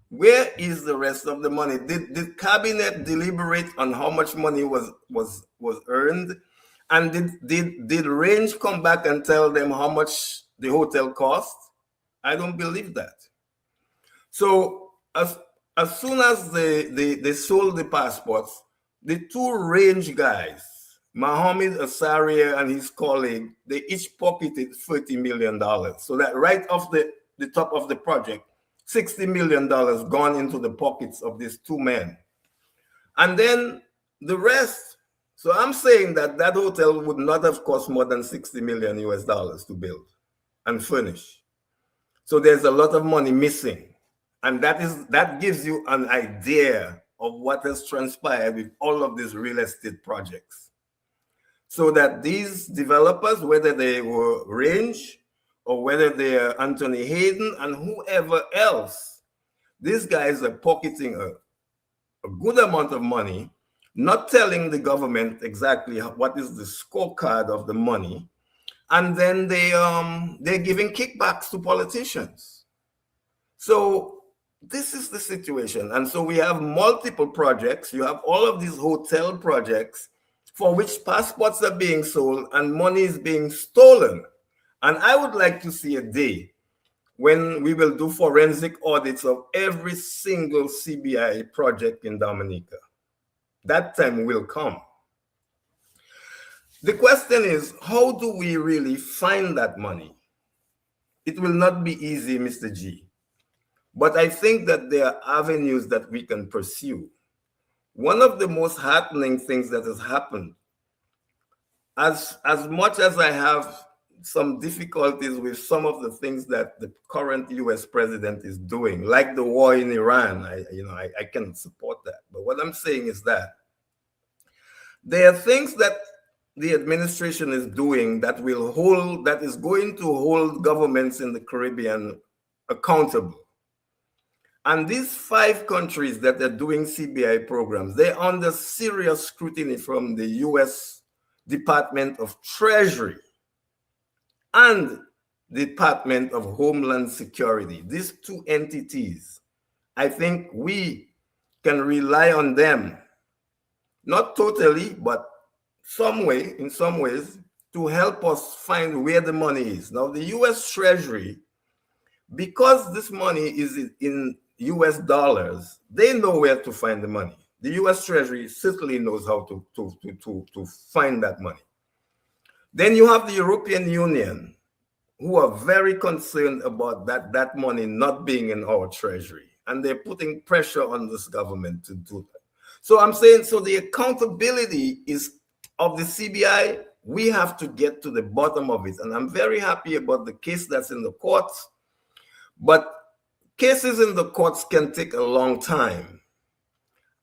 Where is the rest of the money? Did cabinet deliberate on how much money was earned? And did Range come back and tell them how much the hotel cost? I don't believe that. So as soon as they sold the passports, the two Range guys, Mohammed Asaria and his colleague, they each pocketed $30 million. So that right off the top of the project, $60 million gone into the pockets of these two men. And then the rest. So I'm saying that hotel would not have cost more than $60 million US dollars to build and furnish. So there's a lot of money missing. And that gives you an idea of what has transpired with all of these real estate projects. So that these developers, whether they were Range or whether they are Anthony Hayden and whoever else, These guys are pocketing a good amount of money, not telling the government exactly what is the scorecard of the money, and then they're giving kickbacks to politicians. So this is the situation. And so we have multiple projects. You have all of these hotel projects for which passports are being sold and money is being stolen. And I would like to see a day when we will do forensic audits of every single CBI project in Dominica. That time will come. The question is, how do we really find that money? It will not be easy, Mr. G. But I think that there are avenues that we can pursue. One of the most heartening things that has happened, as much as I have some difficulties with some of the things that the current US president is doing, like the war in Iran, I cannot support that. But what I'm saying is that there are things that the administration is doing that is going to hold governments in the Caribbean accountable. And these 5 countries that are doing CBI programs, they're under serious scrutiny from the US Department of Treasury and the Department of Homeland Security. These 2 entities, I think we can rely on them, not totally, but in some ways, to help us find where the money is. Now, the US Treasury, because this money is in US dollars, they know where to find the money. The US Treasury certainly knows how to find that money. Then you have the European Union, who are very concerned about that money not being in our treasury. And they're putting pressure on this government to do that. So I'm saying, so the accountability is of the CBI, we have to get to the bottom of it. And I'm very happy about the case that's in the courts. But cases in the courts can take a long time.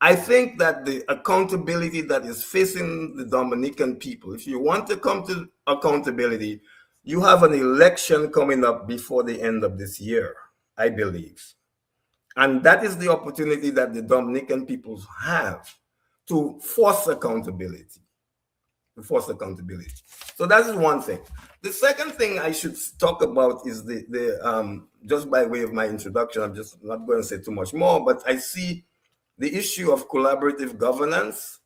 I think that the accountability that is facing the Dominican people, if you want to come to accountability, you have an election coming up before the end of this year, I believe. And that is the opportunity that the Dominican people have to force accountability. So that is one thing. The second thing I should talk about is the just by way of my introduction, I'm just not going to say too much more, but I see the issue of collaborative governance.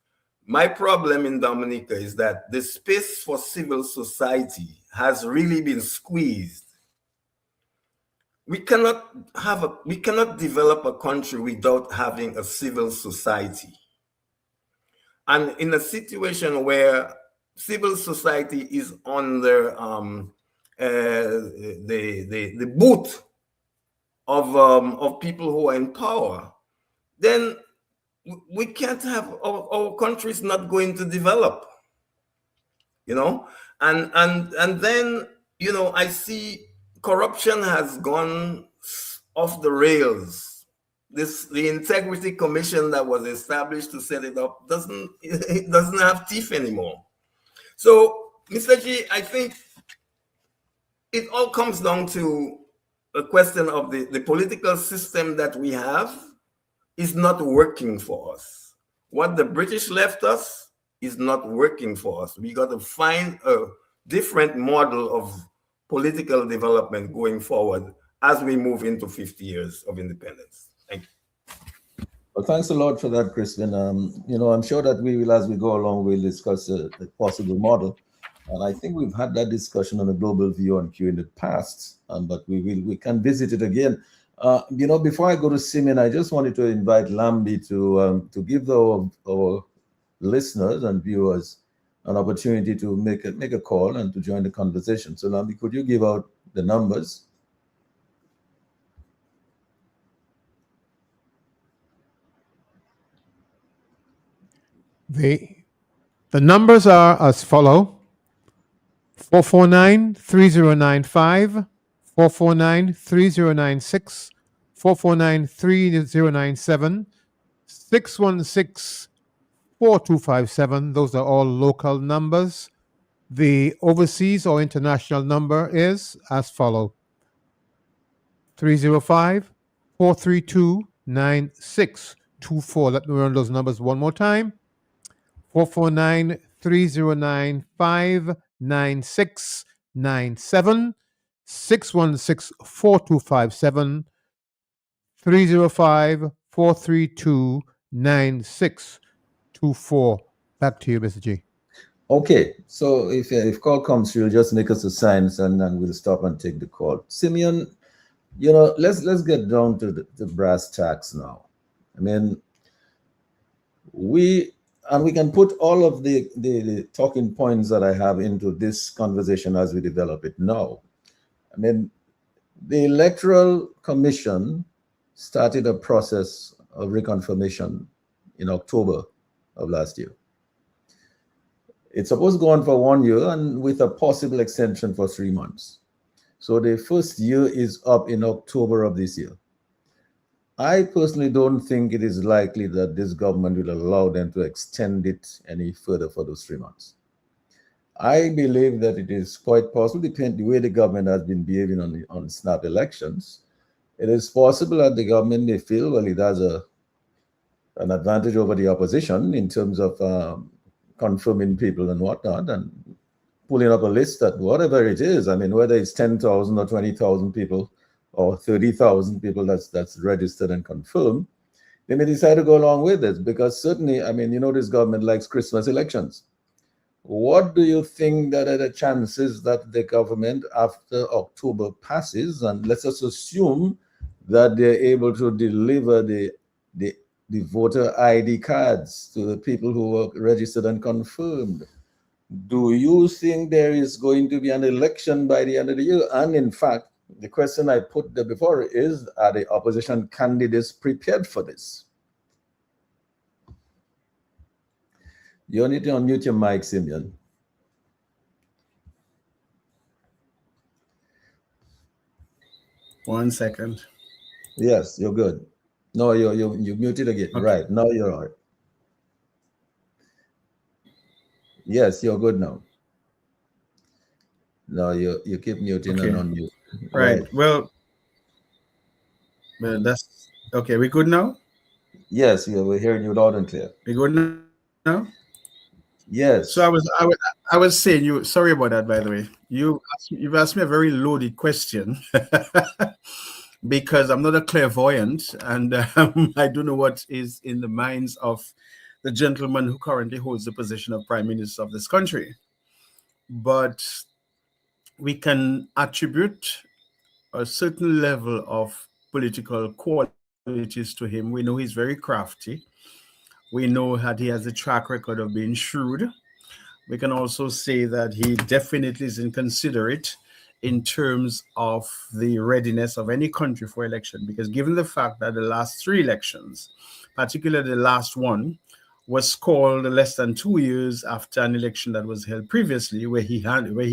My problem in Dominica is that the space for civil society has really been squeezed. We cannot develop a country without having a civil society. And in a situation where civil society is under the boot of people who are in power, then we can't have our country's not going to develop, and then I see corruption has gone off the rails. The integrity commission that was established to set it up doesn't have teeth anymore. So, Mr. G, I think it all comes down to a question of the political system that we have is not working for us. What the British left us is not working for us. We got to find a different model of political development going forward as we move into 50 years of independence. Thank you.
Well, thanks a lot for that, Crispin. I'm sure that we will, as we go along, we'll discuss the possible model. And I think we've had that discussion on a global view on Q in the past, but we can visit it again. Before I go to Simeon, I just wanted to invite Lambi to give our listeners and viewers an opportunity to make a call and to join the conversation. So Lambi, could you give out the numbers?
The numbers are as follow: 449-3095, 449-3096, 449-3097, 616-4257. Those are all local numbers. The overseas or international number is as follow: 305 432-9624. Let me run those numbers one more time. 449-309-59697, 616-4257, 305-432-9624. Back to you, Mr. G.
Okay, so if call comes through, just make us a sign and we'll stop and take the call. Simeon, let's get down to the brass tacks now. I mean, we can put all of the talking points that I have into this conversation as we develop it now. I mean, the Electoral Commission started a process of reconfirmation in October of last year. It's supposed to go on for 1 year and with a possible extension for 3 months. So the first year is up in October of this year. I personally don't think it is likely that this government will allow them to extend it any further for those 3 months. I believe that it is quite possible, depending the way the government has been behaving on snap elections. It is possible that the government may feel, well, it has an advantage over the opposition in terms of confirming people and whatnot, and pulling up a list that whatever it is, I mean, whether it's 10,000 or 20,000 people or 30,000 people that's registered and confirmed, they may decide to go along with it because certainly, I mean, this government likes Christmas elections. What do you think that are the chances that the government after October passes, and let's just assume that they're able to deliver the voter ID cards to the people who were registered and confirmed? Do you think there is going to be an election by the end of the year? And in fact, the question I put there before is, are the opposition candidates prepared for this? You need to unmute your mic, Simeon.
One second.
Yes, you're good. No, you muted again. Okay. Right, now you're all right. Yes, you're good now. No, you keep muting and unmute.
Right. Well, that's okay. We good now?
Yes, we're hearing you loud and clear.
We good now?
Yes.
So I was saying, you, sorry about that, by the way. You've asked me a very loaded question because I'm not a clairvoyant and I don't know what is in the minds of the gentleman who currently holds the position of Prime Minister of this country. But we can attribute a certain level of political qualities to him. We know he's very crafty. We know that he has a track record of being shrewd. We can also say that he definitely is inconsiderate in terms of the readiness of any country for election, because given the fact that the last 3 elections, particularly the last one, was called less than 2 years after an election that was held previously, where he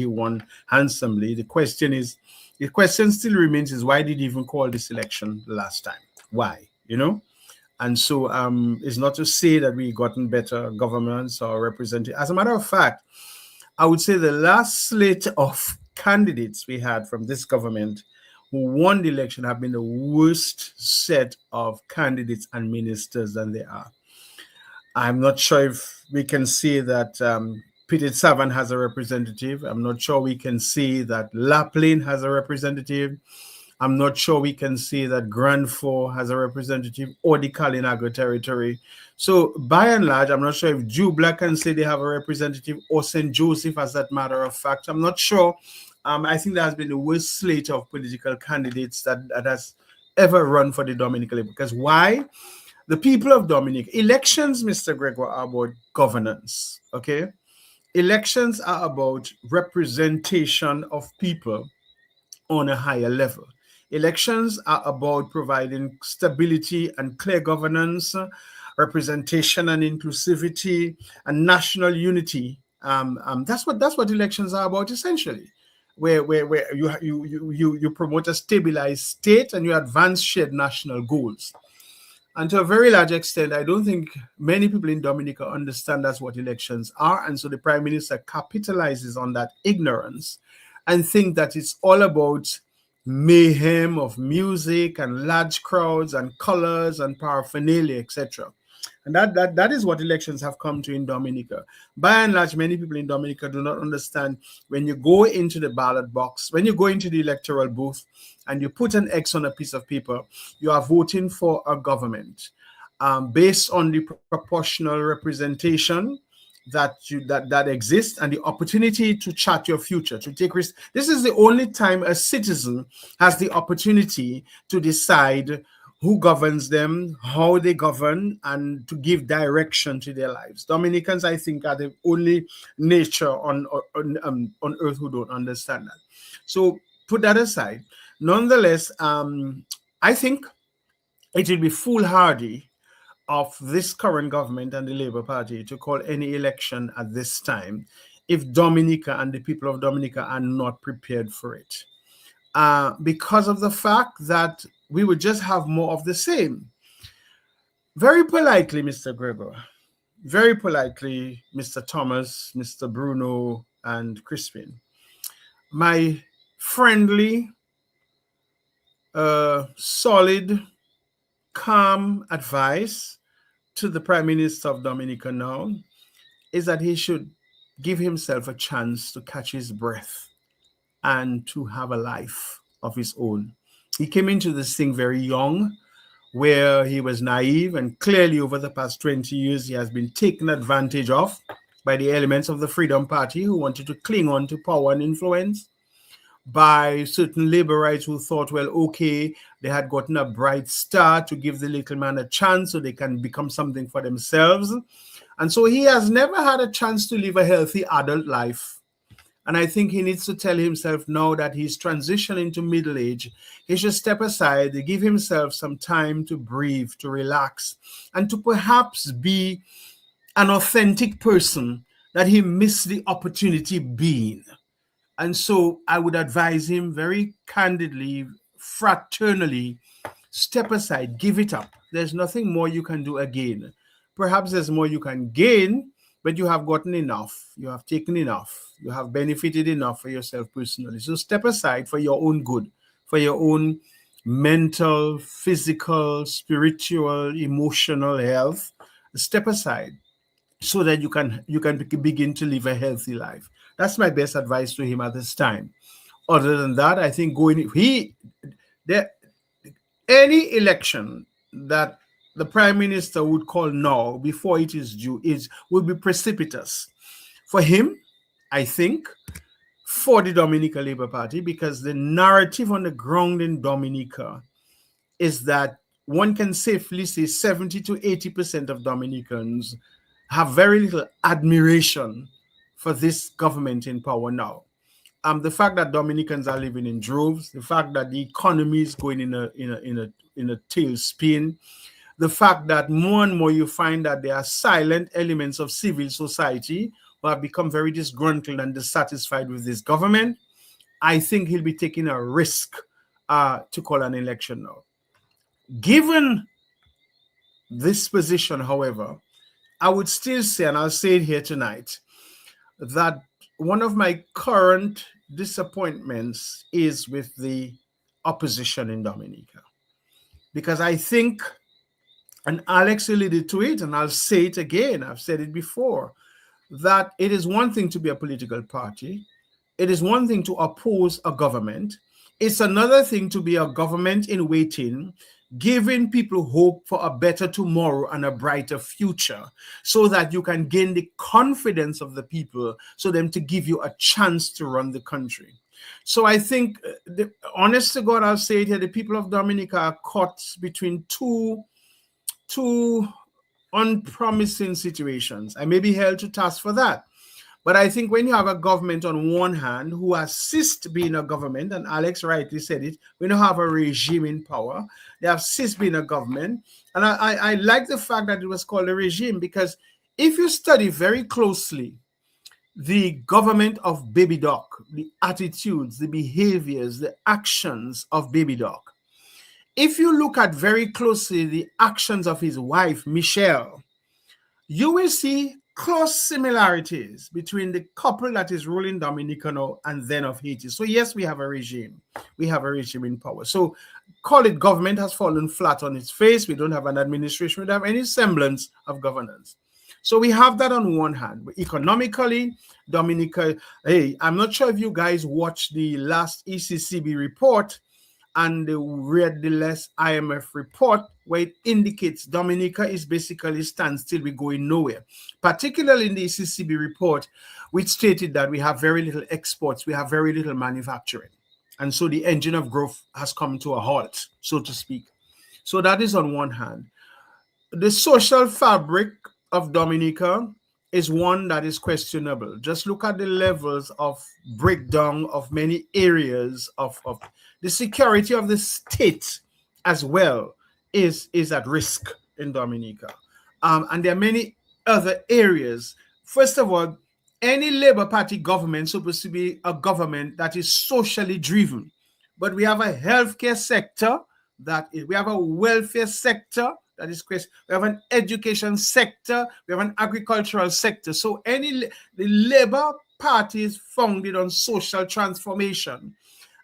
won handsomely. The question still remains is, why did he even call this election the last time? Why? And so it's not to say that we've gotten better governments or representatives. As a matter of fact, I would say the last slate of candidates we had from this government who won the election have been the worst set of candidates and ministers than they are. I'm not sure if we can say that Petit Savan has a representative. I'm not sure we can say that Laplane has a representative. I'm not sure we can say that Grand Fort has a representative, or the Kalinago territory. So by and large, I'm not sure if Jew Black can say they have a representative, or St. Joseph, as that matter of fact. I'm not sure. I think that has been the worst slate of political candidates that has ever run for the Dominican. Because why? The people of Dominica, elections, Mr. Gregoire, are about governance, okay? Elections are about representation of people on a higher level. Elections are about providing stability and clear governance, representation and inclusivity, and national unity. That's what elections are about, essentially, where you promote a stabilized state and you advance shared national goals. And to a very large extent, I don't think many people in Dominica understand that's what elections are. And so the Prime Minister capitalizes on that ignorance and think that it's all about mayhem of music and large crowds and colors and paraphernalia, etc. And that is what elections have come to in Dominica. By and large, many people in Dominica do not understand when you go into the ballot box, when you go into the electoral booth and you put an X on a piece of paper, you are voting for a government based on the proportional representation that exists and the opportunity to chart your future, to take risks. This is the only time a citizen has the opportunity to decide who governs them, how they govern, and to give direction to their lives. Dominicans, I think, are the only nature on earth who don't understand that. So put that aside. Nonetheless, I think it would be foolhardy of this current government and the Labour Party to call any election at this time if Dominica and the people of Dominica are not prepared for it. Because of the fact that we would just have more of the same. Very politely, Mr. Gregor, very politely, Mr. Thomas, Mr. Bruno, and Crispin, my friendly, solid, calm advice to the Prime Minister of Dominica now is that he should give himself a chance to catch his breath and to have a life of his own. He came into this thing very young, where he was naive, and clearly over the past 20 years, he has been taken advantage of by the elements of the Freedom Party who wanted to cling on to power and influence, by certain laborites who thought, well, okay, they had gotten a bright star to give the little man a chance so they can become something for themselves. And so he has never had a chance to live a healthy adult life. And I think he needs to tell himself now that he's transitioning to middle age, he should step aside, give himself some time to breathe, to relax, and to perhaps be an authentic person that he missed the opportunity being. And so I would advise him very candidly, fraternally, step aside, give it up. There's nothing more you can do again. Perhaps there's more you can gain, but you have gotten enough. You have taken enough. You have benefited enough for yourself personally. So step aside for your own good, for your own mental, physical, spiritual, emotional health. Step aside so that you can begin to live a healthy life. That's my best advice to him at this time. Other than that, I think any election that the Prime Minister would call now before it is due would be precipitous for him, I think, for the Dominica Labour Party, because the narrative on the ground in Dominica is that one can safely say 70 to 80% of Dominicans have very little admiration for this government in power now. The fact that Dominicans are living in droves, the fact that the economy is going in a tailspin, the fact that more and more you find that there are silent elements of civil society who have become very disgruntled and dissatisfied with this government, I think he'll be taking a risk to call an election now. Given this position, however, I would still say, and I'll say it here tonight, that one of my current disappointments is with the opposition in Dominica. Because I think, and Alex alluded to it, and I'll say it again, I've said it before, that it is one thing to be a political party. It is one thing to oppose a government. It's another thing to be a government in waiting, giving people hope for a better tomorrow and a brighter future, so that you can gain the confidence of the people, so them to give you a chance to run the country. So I think, honest to God, I'll say it here, the people of Dominica are caught between two unpromising situations. I may be held to task for that. But I think when you have a government on one hand who assists being a government, and Alex rightly said it, when you have a regime in power, they assist being a government. And I like the fact that it was called a regime, because if you study very closely the government of Baby Doc, the attitudes, the behaviors, the actions of Baby Doc, if you look at very closely the actions of his wife, Michelle, you will see close similarities between the couple that is ruling Dominica now and then of Haiti. So yes, we have a regime. We have a regime in power. So call it government has fallen flat on its face. We don't have an administration. We don't have any semblance of governance. So we have that on one hand. But economically, Dominica, hey, I'm not sure if you guys watched the last ECCB report and read the last IMF report where it indicates Dominica is basically standstill, we're going nowhere. Particularly in the ECCB report, which stated that we have very little exports, we have very little manufacturing. And so the engine of growth has come to a halt, so to speak. So that is on one hand. The social fabric of Dominica is one that is questionable. Just look at the levels of breakdown of many areas of the security of the state as well is at risk in Dominica. And there are many other areas. First of all, any Labour Party government is supposed to be a government that is socially driven. But we have a healthcare sector, we have a welfare sector, that is crazy. We have an education sector. We have an agricultural sector. So the Labour Party is founded on social transformation.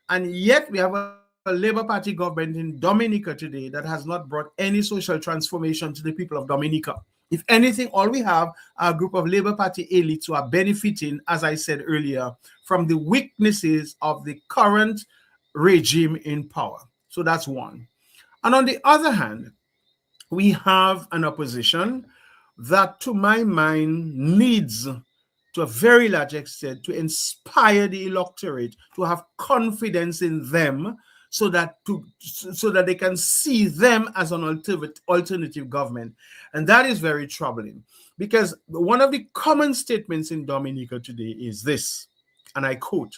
And yet we have a Labour Party government in Dominica today that has not brought any social transformation to the people of Dominica. If anything, all we have are a group of Labour Party elites who are benefiting, as I said earlier, from the weaknesses of the current regime in power. So that's one. And on the other hand, we have an opposition that, to my mind, needs, to a very large extent, to inspire the electorate, to have confidence in them so that they can see them as an alternative government. And that is very troubling, because one of the common statements in Dominica today is this, and I quote,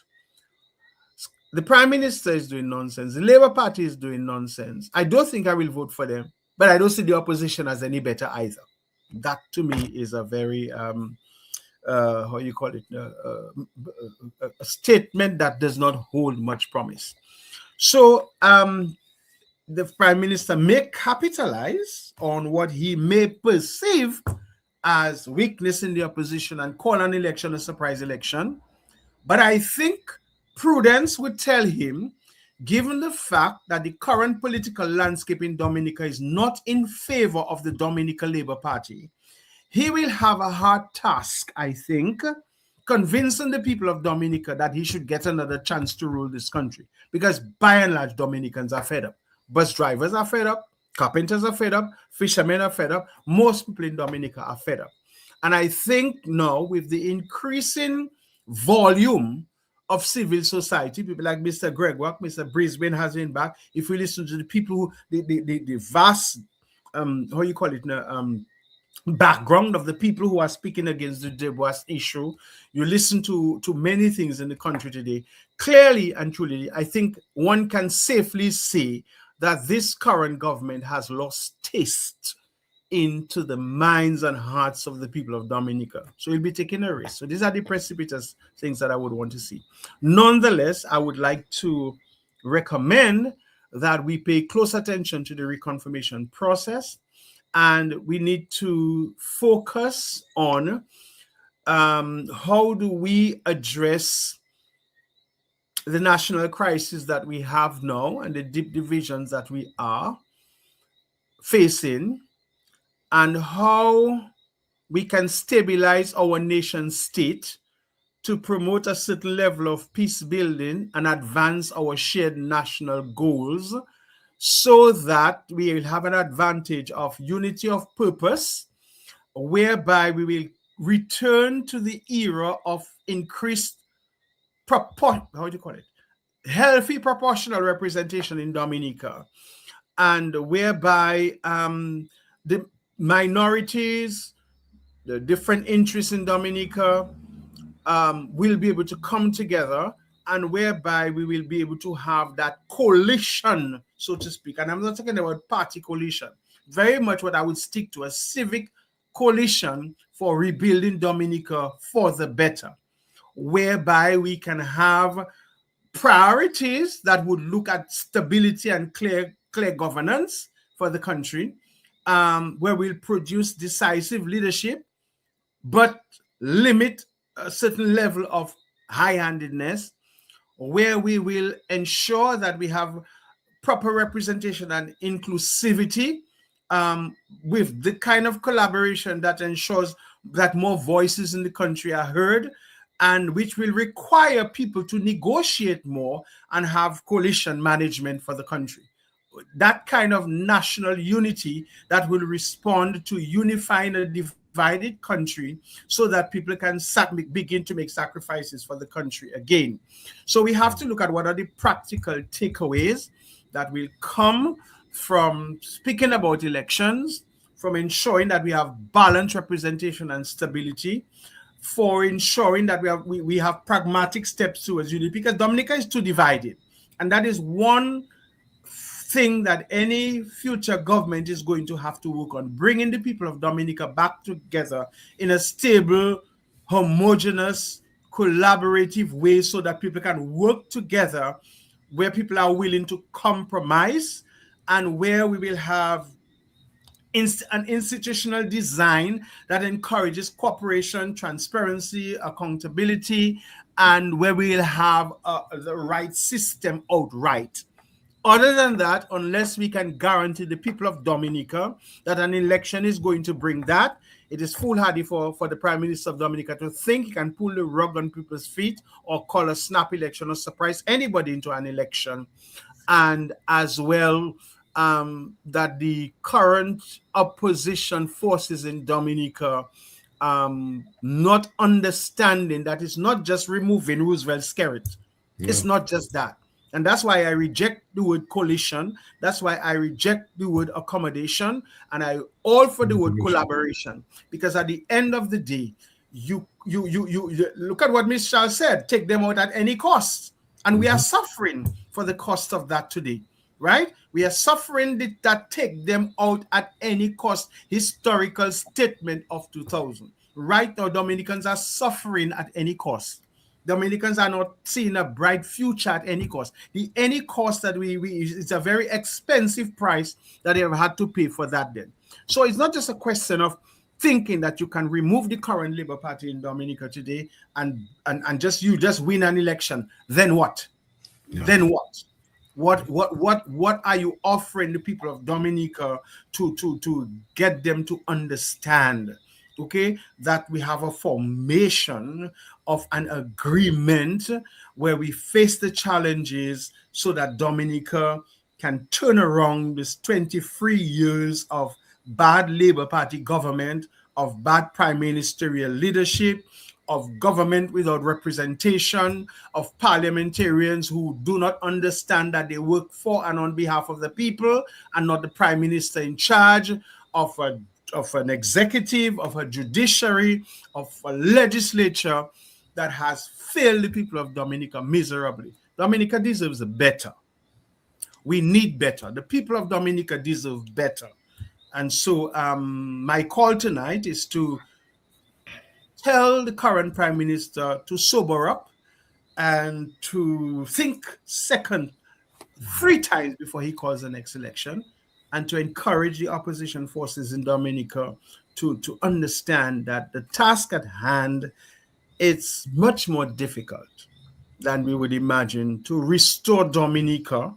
"The Prime Minister is doing nonsense. The Labour Party is doing nonsense. I don't think I will vote for them, but I don't see the opposition as any better either." That to me is a very, how you call it, a statement that does not hold much promise. So the Prime Minister may capitalize on what he may perceive as weakness in the opposition and call an election a surprise election. But I think prudence would tell him, given the fact that the current political landscape in Dominica is not in favor of the Dominica Labour Party, he will have a hard task, I think, convincing the people of Dominica that he should get another chance to rule this country. Because by and large, Dominicans are fed up. Bus drivers are fed up. Carpenters are fed up. Fishermen are fed up. Most people in Dominica are fed up. And I think now, with the increasing volume of civil society, people like Mr. Gregoire, Mr. Brisbane has been back. If we listen to the people who, the vast, how you call it, background of the people who are speaking against the Dubois issue, you listen to many things in the country today. Clearly and truly, I think one can safely say that this current government has lost taste into the minds and hearts of the people of Dominica. So we'll be taking a risk. So these are the precipitous things that I would want to see. Nonetheless, I would like to recommend that we pay close attention to the reconfirmation process, and we need to focus on how do we address the national crisis that we have now and the deep divisions that we are facing, and how we can stabilize our nation state to promote a certain level of peace building and advance our shared national goals, so that we will have an advantage of unity of purpose, whereby we will return to the era of increased healthy proportional representation in Dominica, and whereby the minorities, the different interests in Dominica will be able to come together, and whereby we will be able to have that coalition, so to speak. And I'm not talking about party coalition, very much what I would stick to, a civic coalition for rebuilding Dominica for the better, whereby we can have priorities that would look at stability and clear governance for the country, where we'll produce decisive leadership but limit a certain level of high-handedness, where we will ensure that we have proper representation and inclusivity, with the kind of collaboration that ensures that more voices in the country are heard, and which will require people to negotiate more and have coalition management for the country. That kind of national unity that will respond to unifying a divided country, so that people can begin to make sacrifices for the country again. So we have to look at what are the practical takeaways that will come from speaking about elections, from ensuring that we have balanced representation and stability, for ensuring that we have pragmatic steps towards unity, because Dominica is too divided. And that is one thing that any future government is going to have to work on, bringing the people of Dominica back together in a stable, homogeneous, collaborative way, so that people can work together, where people are willing to compromise, and where we will have an institutional design that encourages cooperation, transparency, accountability, and where we'll have the right system outright. Other than that, unless we can guarantee the people of Dominica that an election is going to bring that, it is foolhardy for the Prime Minister of Dominica to think he can pull the rug on people's feet or call a snap election or surprise anybody into an election. And as well, that the current opposition forces in Dominica, not understanding that it's not just removing Roosevelt's Skerrit. Yeah. It's not just that. And that's why I reject the word coalition. That's why I reject the word accommodation. And I all for the word collaboration. Because at the end of the day, you look at what Ms. Charles said, take them out at any cost. And we are suffering for the cost of that today, right? We are suffering that take them out at any cost historical statement of 2000. Right now, Dominicans are suffering at any cost. Dominicans are not seeing a bright future at any cost. The any cost that it's a very expensive price that they have had to pay for that then. So it's not just a question of thinking that you can remove the current Labour Party in Dominica today and just win an election. Then what? Yeah. Then what? What are you offering the people of Dominica to get them to understand? Okay, that we have a formation of an agreement where we face the challenges, so that Dominica can turn around this 23 years of bad Labour Party government, of bad prime ministerial leadership, of government without representation, of parliamentarians who do not understand that they work for and on behalf of the people and not the prime minister in charge, of an executive, of a judiciary, of a legislature that has failed the people of Dominica miserably. Dominica deserves better. We need better. The people of Dominica deserve better. And so my call tonight is to tell the current Prime Minister to sober up and to think second 3 times before he calls the next election, and to encourage the opposition forces in Dominica to understand that the task at hand, it's much more difficult than we would imagine to restore Dominica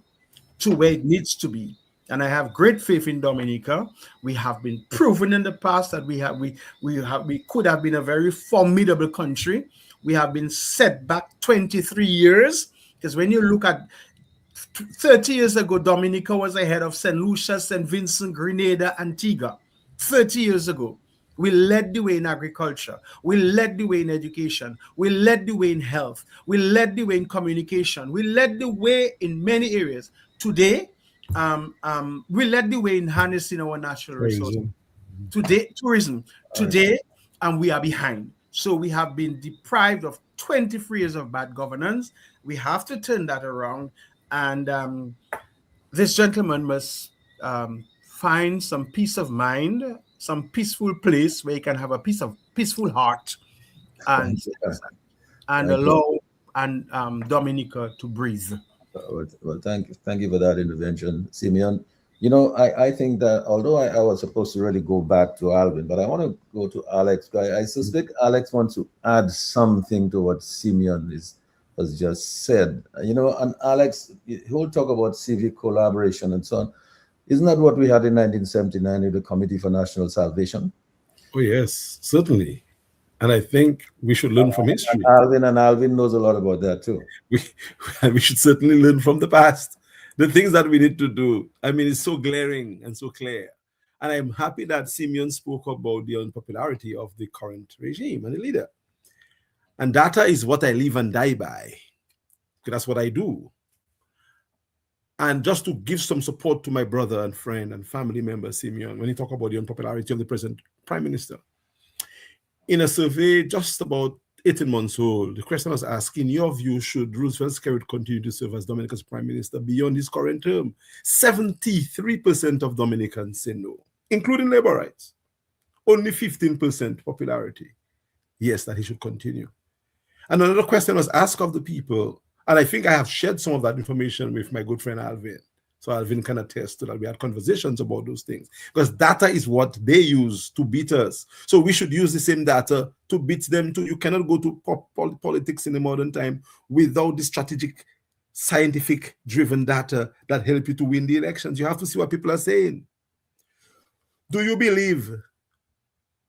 to where it needs to be. And I have great faith in Dominica. We have been proven in the past that we could have been a very formidable country. We have been set back 23 years, because when you look at 30 years ago, Dominica was ahead of St. Lucia, St. Vincent, Grenada, Antigua. 30 years ago, we led the way in agriculture. We led the way in education. We led the way in health. We led the way in communication. We led the way in many areas. Today, we led the way in harnessing our natural resources. Today, tourism. Today, we are behind. So we have been deprived of 23 years of bad governance. We have to turn that around. And this gentleman must find some peace of mind, some peaceful place where he can have a peaceful heart, and allow Dominica to breathe.
Well, thank you for that intervention, Simeon. You know, I think that although I was supposed to really go back to Alvin, but I want to go to Alex. I suspect Alex wants to add something to what Simeon has just said. You know, and Alex, he'll talk about civic collaboration and so on. Isn't that what we had in 1979 with the Committee for National Salvation?
Oh, yes, certainly. And I think we should learn from history.
Alvin knows a lot about that too.
We should certainly learn from the past. The things that we need to do, I mean, it's so glaring and so clear. And I'm happy that Simeon spoke about the unpopularity of the current regime and the leader. And data is what I live and die by. That's what I do. And just to give some support to my brother and friend and family member, Simeon, when he talked about the unpopularity of the present prime minister. In a survey just about 18 months old, the question was asked, in your view, should Roosevelt Skerrit continue to serve as Dominica's prime minister beyond his current term? 73% of Dominicans say no, including labor rights. Only 15% popularity. Yes, that he should continue. And another question was asked of the people, and I think I have shared some of that information with my good friend Alvin. So Alvin can attest to that. We had conversations about those things because data is what they use to beat us. So we should use the same data to beat them too. You cannot go to politics in the modern time without the strategic, scientific driven data that help you to win the elections. You have to see what people are saying. Do you believe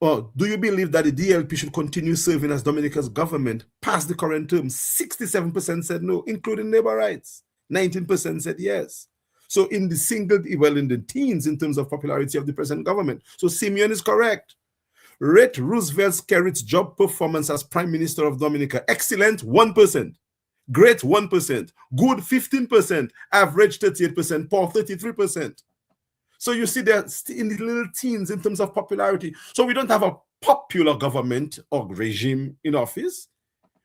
that the DLP should continue serving as Dominica's government past the current term? 67% said no, including labor rights. 19% said yes. So in the teens in terms of popularity of the present government. So Simeon is correct. Rate Roosevelt Skerrit's job performance as Prime Minister of Dominica. Excellent, 1%. Great, 1%. Good, 15%. Average, 38%. Poor, 33%. So you see they're in the little teens in terms of popularity. So we don't have a popular government or regime in office.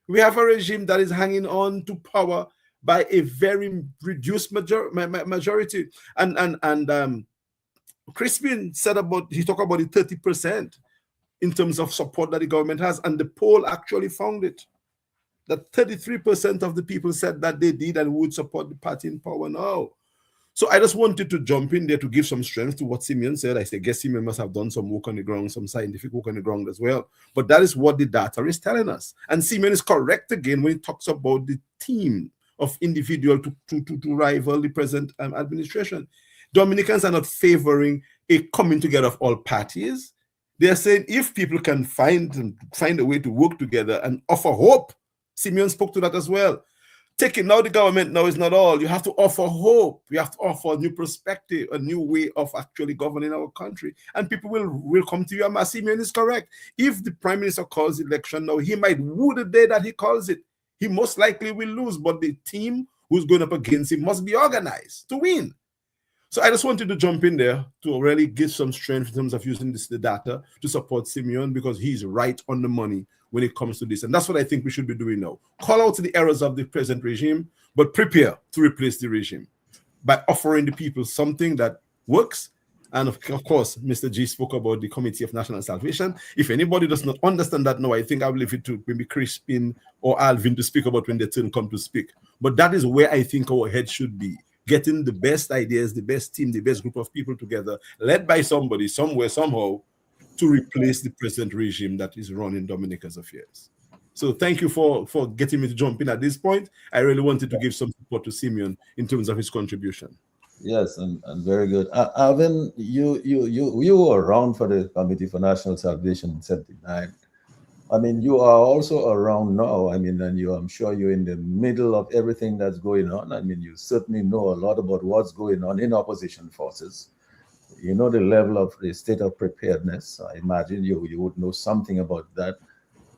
We have a regime that is hanging on to power by a very reduced majority. And Crispin said he talked about the 30% in terms of support that the government has, and the poll actually found it. That 33% of the people said that they did and would support the party in power now. So I just wanted to jump in there to give some strength to what Simeon said. I guess Simeon must have done some work on the ground, some scientific work on the ground as well. But that is what the data is telling us. And Simeon is correct again when he talks about the team of individual to rival the present administration. Dominicans are not favoring a coming together of all parties. They are saying if people can find a way to work together and offer hope. Simeon spoke to that as well. Taking now the government now is not all. You have to offer hope. You have to offer a new perspective, a new way of actually governing our country. And people will come to you. And Simeon is correct. If the prime minister calls the election now, he might woo the day that he calls it. He most likely will lose, but the team who's going up against him must be organized to win. So I just wanted to jump in there to really give some strength in terms of using the data to support Simeon, because he's right on the money when it comes to this. And that's what I think we should be doing now. Call out the errors of the present regime, but prepare to replace the regime by offering the people something that works. And of course, Mr. G spoke about the Committee of National Salvation. If anybody does not understand that now, I think I will leave it to maybe Crispin or Alvin to speak about when their turn come to speak. But that is where I think our head should be. Getting the best ideas, the best team, the best group of people together, led by somebody, somewhere, somehow, to replace the present regime that is running Dominica's affairs. So thank you for getting me to jump in at this point. I really wanted to give some support to Simeon in terms of his contribution.
Yes, and very good. Alvin, you were around for the Committee for National Salvation in 79. I mean, you are also around now. I mean, and I'm sure you're in the middle of everything that's going on. I mean, you certainly know a lot about what's going on in opposition forces. You know the level of the state of preparedness. I imagine you would know something about that.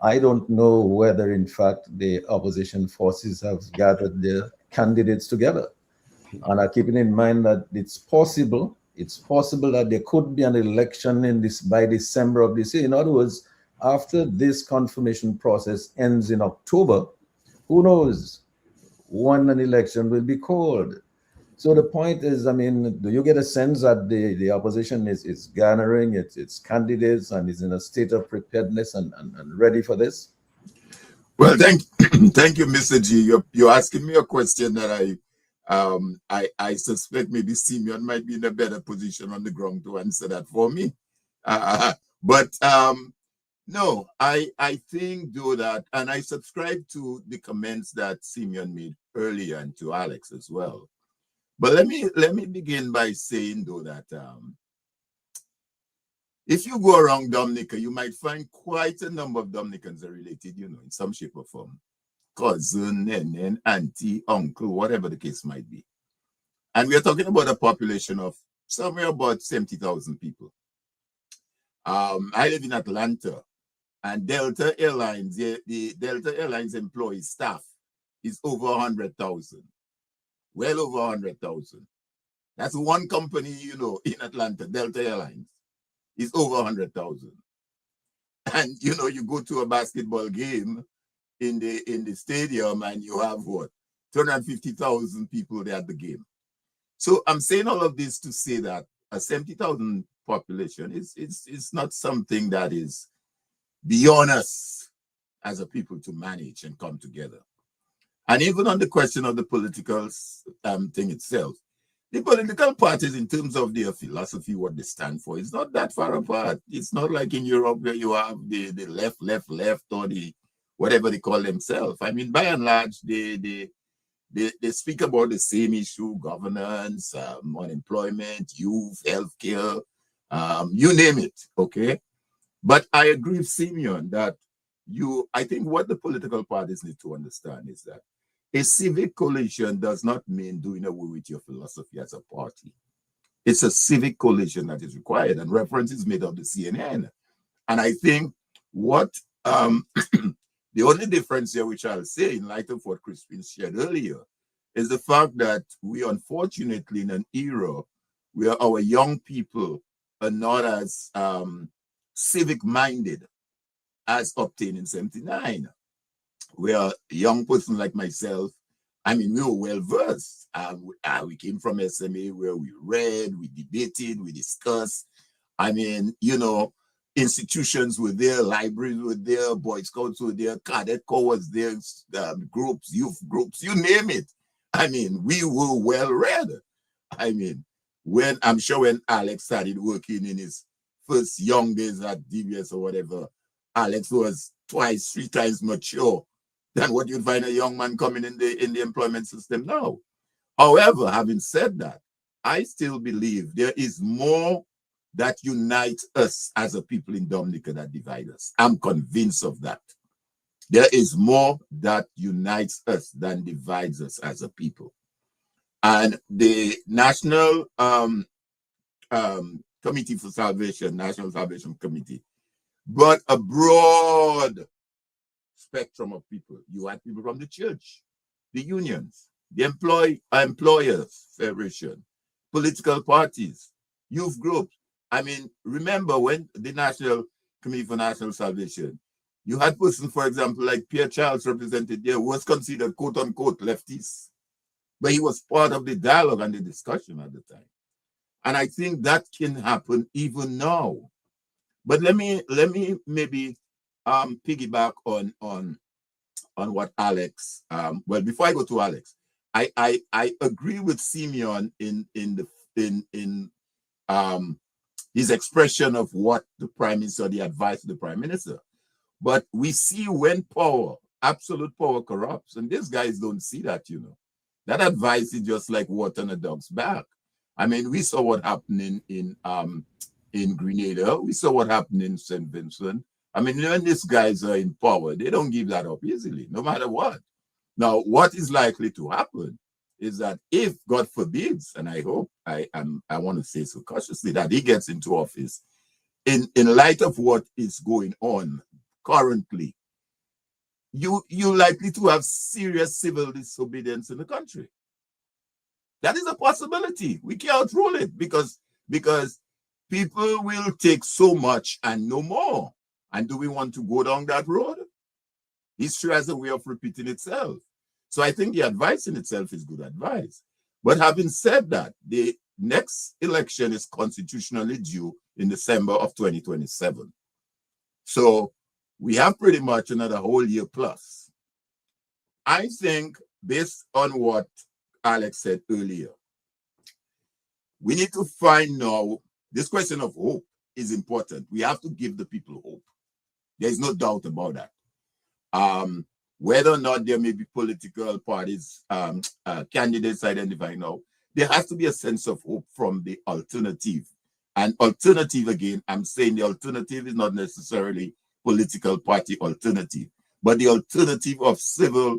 I don't know whether, in fact, the opposition forces have gathered their candidates together. And I'm keeping in mind that it's possible that there could be an election by December of this year. In other words, after this confirmation process ends in October, who knows when an election will be called. So the point is, I mean, do you get a sense that the opposition is garnering its candidates and is in a state of preparedness and ready for this? Well,
thank you, Mr. G. You're asking me a question that I suspect maybe Simeon might be in a better position on the ground to answer that for me. But no, I think though that, and I subscribe to the comments that Simeon made earlier and to Alex as well. But let me begin by saying though that if you go around Dominica, you might find quite a number of Dominicans are related, you know, in some shape or form. Cousin, nene, auntie, uncle, whatever the case might be. And we are talking about a population of somewhere about 70,000 people. I live in Atlanta, and Delta Airlines, the Delta Airlines employee staff is over 100,000. Well over 100,000. That's one company, you know, in Atlanta, Delta Airlines, is over 100,000. And, you know, you go to a basketball game in the stadium and you have what? 250,000 people there at the game. So I'm saying all of this to say that a 70,000 population is not something that is beyond us as a people to manage and come together. And even on the question of the political thing itself, the political parties in terms of their philosophy, what they stand for, is not that far apart. It's not like in Europe where you have the left, or the whatever they call themselves. I mean, by and large, they speak about the same issue: governance, unemployment, youth, healthcare, you name it, okay? But I agree with Simeon that I think what the political parties need to understand is that a civic coalition does not mean doing away with your philosophy as a party. It's a civic coalition that is required, and reference is made of the CNN. And I think what the only difference here, which I'll say in light of what Crispin shared earlier, is the fact that we unfortunately in an era where our young people are not as civic-minded as obtained in 79. Where a young person like myself, I mean, we were well-versed. We came from SMA where we read, we debated, we discussed. I mean, you know, institutions were there, libraries were there, Boy Scouts were there, Cadet Corps was there, groups, youth groups, you name it. I mean, we were well-read. I mean, when Alex started working in his first young days at DBS or whatever, Alex was 2-3 times mature than what you'd find a young man coming in the employment system now. However, having said that, I still believe there is more that unites us as a people in Dominica that divide us. I'm convinced of that. There is more that unites us than divides us as a people. And the National Committee for Salvation, National Salvation Committee, brought a broad spectrum of people. You had people from the church, the unions, the employers federation, political parties, youth groups. I mean, remember when the National Committee for National Salvation, you had persons, for example, like Pierre Charles represented there, who was considered quote unquote leftists, but he was part of the dialogue and the discussion at the time. And I think that can happen even now. But let me maybe piggyback on what Alex. Well, before I go to Alex, I agree with Simeon in his expression of what the Prime Minister, the advice of the Prime Minister. But we see when power, absolute power, corrupts, and these guys don't see that, you know. That advice is just like water on a dog's back. I mean, we saw what happened in Grenada. We saw what happened in St. Vincent. I mean, when these guys are in power, they don't give that up easily, no matter what. Now, what is likely to happen is that if, God forbids, and I hope, I want to say so cautiously, that he gets into office, in light of what is going on currently, you're likely to have serious civil disobedience in the country. That is a possibility. We can't rule it because people will take so much and no more. And do we want to go down that road? History has a way of repeating itself. So I think the advice in itself is good advice. But having said that, the next election is constitutionally due in December of 2027. So we have pretty much another whole year plus. I think based on what Alex said earlier. We need to find now, this question of hope is important. We have to give the people hope. There is no doubt about that. Whether or not there may be political parties, candidates identifying now, there has to be a sense of hope from the alternative. And alternative, again, I'm saying the alternative is not necessarily political party alternative, but the alternative of civil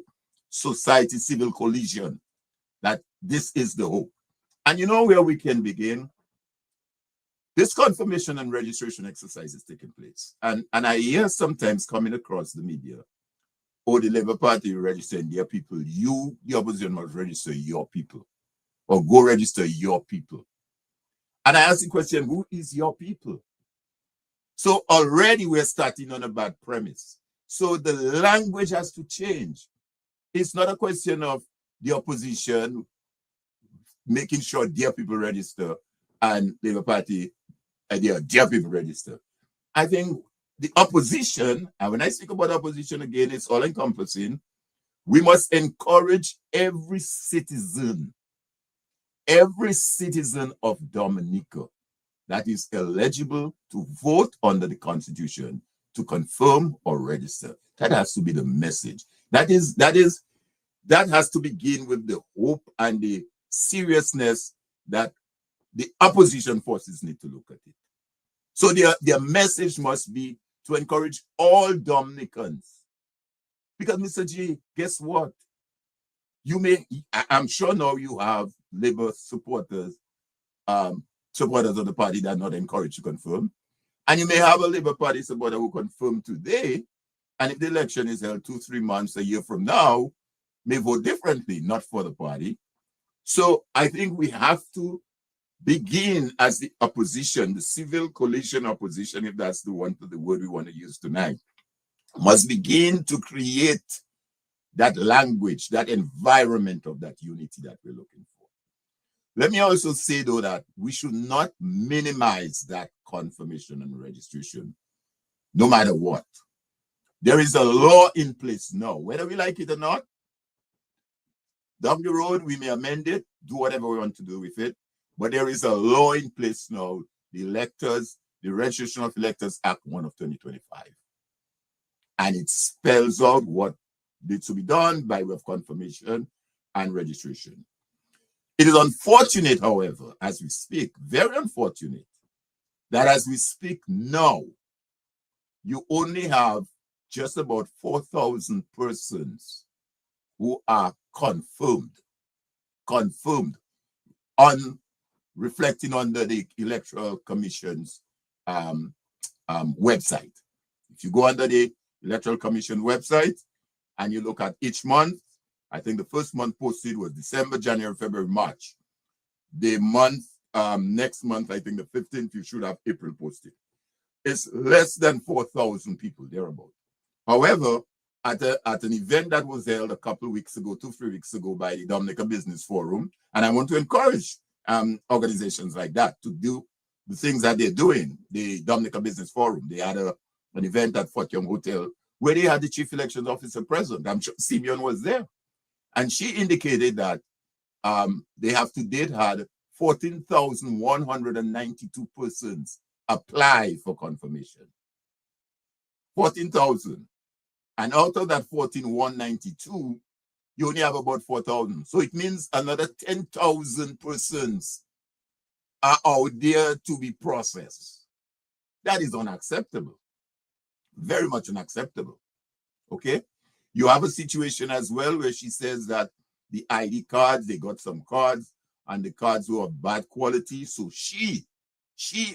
society, civil coalition, that this is the hope. And you know where we can begin? This confirmation and registration exercise is taking place. And I hear sometimes coming across the media, oh, the Labour Party registering their people. You, the opposition, must register your people. Or go register your people. And I ask the question, who is your people? So already we're starting on a bad premise. So the language has to change. It's not a question of the opposition making sure their people register and Labour Party, their people register. I think the opposition, and when I speak about opposition again, it's all encompassing. We must encourage every citizen of Dominica that is eligible to vote under the Constitution to confirm or register. That has to be the message. That has to begin with the hope and the seriousness that the opposition forces need to look at it. So their message must be to encourage all Dominicans. Because Mr. G, guess what? I'm sure now you have Labour supporters of the party that are not encouraged to confirm. And you may have a Labour Party supporter who confirmed today, and if the election is held 2-3 months, a year from now, may vote differently, not for the party. So I think we have to begin as the opposition, the civil coalition opposition, if that's the word we want to use tonight, must begin to create that language, that environment of that unity that we're looking for. Let me also say, though, that we should not minimize that confirmation and registration, no matter what. There is a law in place now, whether we like it or not. Down the road, we may amend it, do whatever we want to do with it, but there is a law in place now, the Registration of Electors Act 1 of 2025. And it spells out what needs to be done by way of confirmation and registration. It is unfortunate, however, as we speak, very unfortunate, that as we speak now, you only have just about 4,000 persons who are confirmed on reflecting under the Electoral Commission's website. If you go under the Electoral Commission website and you look at each month, I think the first month posted was December, January, February, March. The month, next month, I think the 15th, you should have April posted. It's less than 4,000 people, thereabout. However, at an event that was held a couple of weeks ago, 2-3 weeks ago, by the Dominica Business Forum, and I want to encourage organizations like that to do the things that they're doing. The Dominica Business Forum, they had an event at Fort Young Hotel where they had the chief elections officer present. I'm sure Simeon was there. And she indicated that they have to date had 14,192 persons apply for confirmation. 14,000. And out of that 14,192, you only have about 4,000. So it means another 10,000 persons are out there to be processed. That is unacceptable. Very much unacceptable. Okay? You have a situation as well where she says that the ID cards, they got some cards, and the cards were of bad quality. So she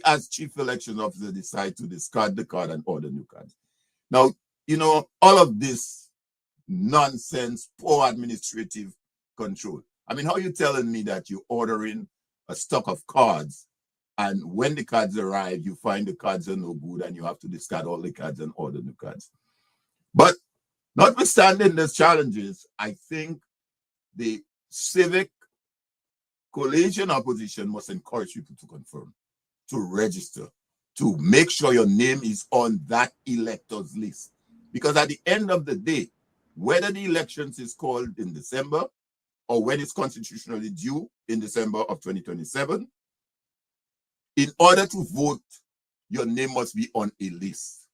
as chief election officer, decided to discard the card and order new cards. Now, you know, all of this nonsense, poor administrative control. I mean, how are you telling me that you're ordering a stock of cards, and when the cards arrive, you find the cards are no good and you have to discard all the cards and order new cards? But notwithstanding these challenges, I think the civic coalition opposition must encourage people to confirm, to register, to make sure your name is on that electors list. Because at the end of the day, whether the elections is called in December or when it's constitutionally due in December of 2027, in order to vote, your name must be on a list.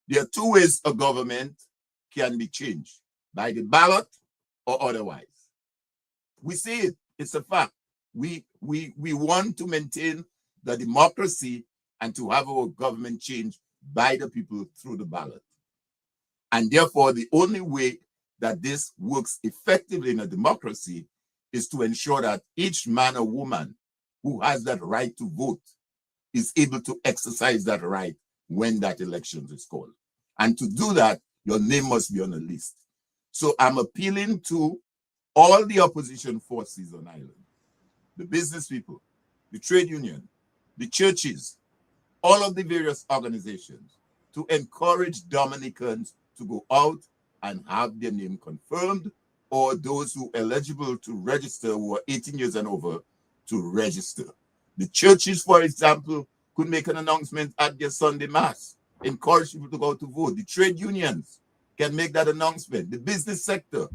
There are two ways a government can be changed, by the ballot or otherwise. We see it, it's a fact. We want to maintain the democracy and to have our government changed by the people through the ballot. And therefore, the only way that this works effectively in a democracy is to ensure that each man or woman who has that right to vote is able to exercise that right when that election is called. And to do that, your name must be on a list. So I'm appealing to all the opposition forces on island, the business people, the trade union, the churches, all of the various organizations, to encourage Dominicans to go out and have their name confirmed, or those who are eligible to register who are 18 years and over to register. The churches, for example, could make an announcement at their Sunday Mass, encourage people to go to vote. The trade unions can make that announcement. The business sector,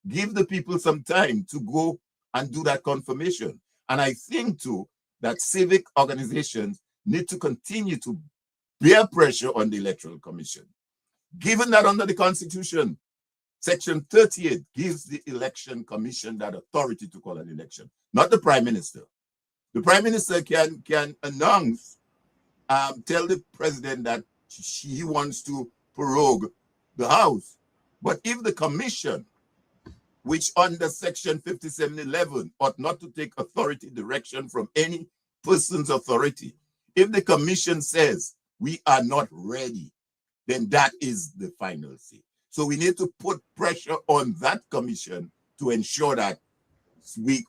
give the people some time to go and do that confirmation. And I think too that civic organizations need to continue to bear pressure on the Electoral Commission. Given that under the Constitution, Section 38 gives the Election Commission that authority to call an election, not the Prime Minister. The Prime Minister can announce, tell the President that he wants to prorogue the House. But if the Commission, which under Section 5711 ought not to take authority direction from any person's authority, if the Commission says we are not ready, then that is the final say. So we need to put pressure on that commission to ensure that we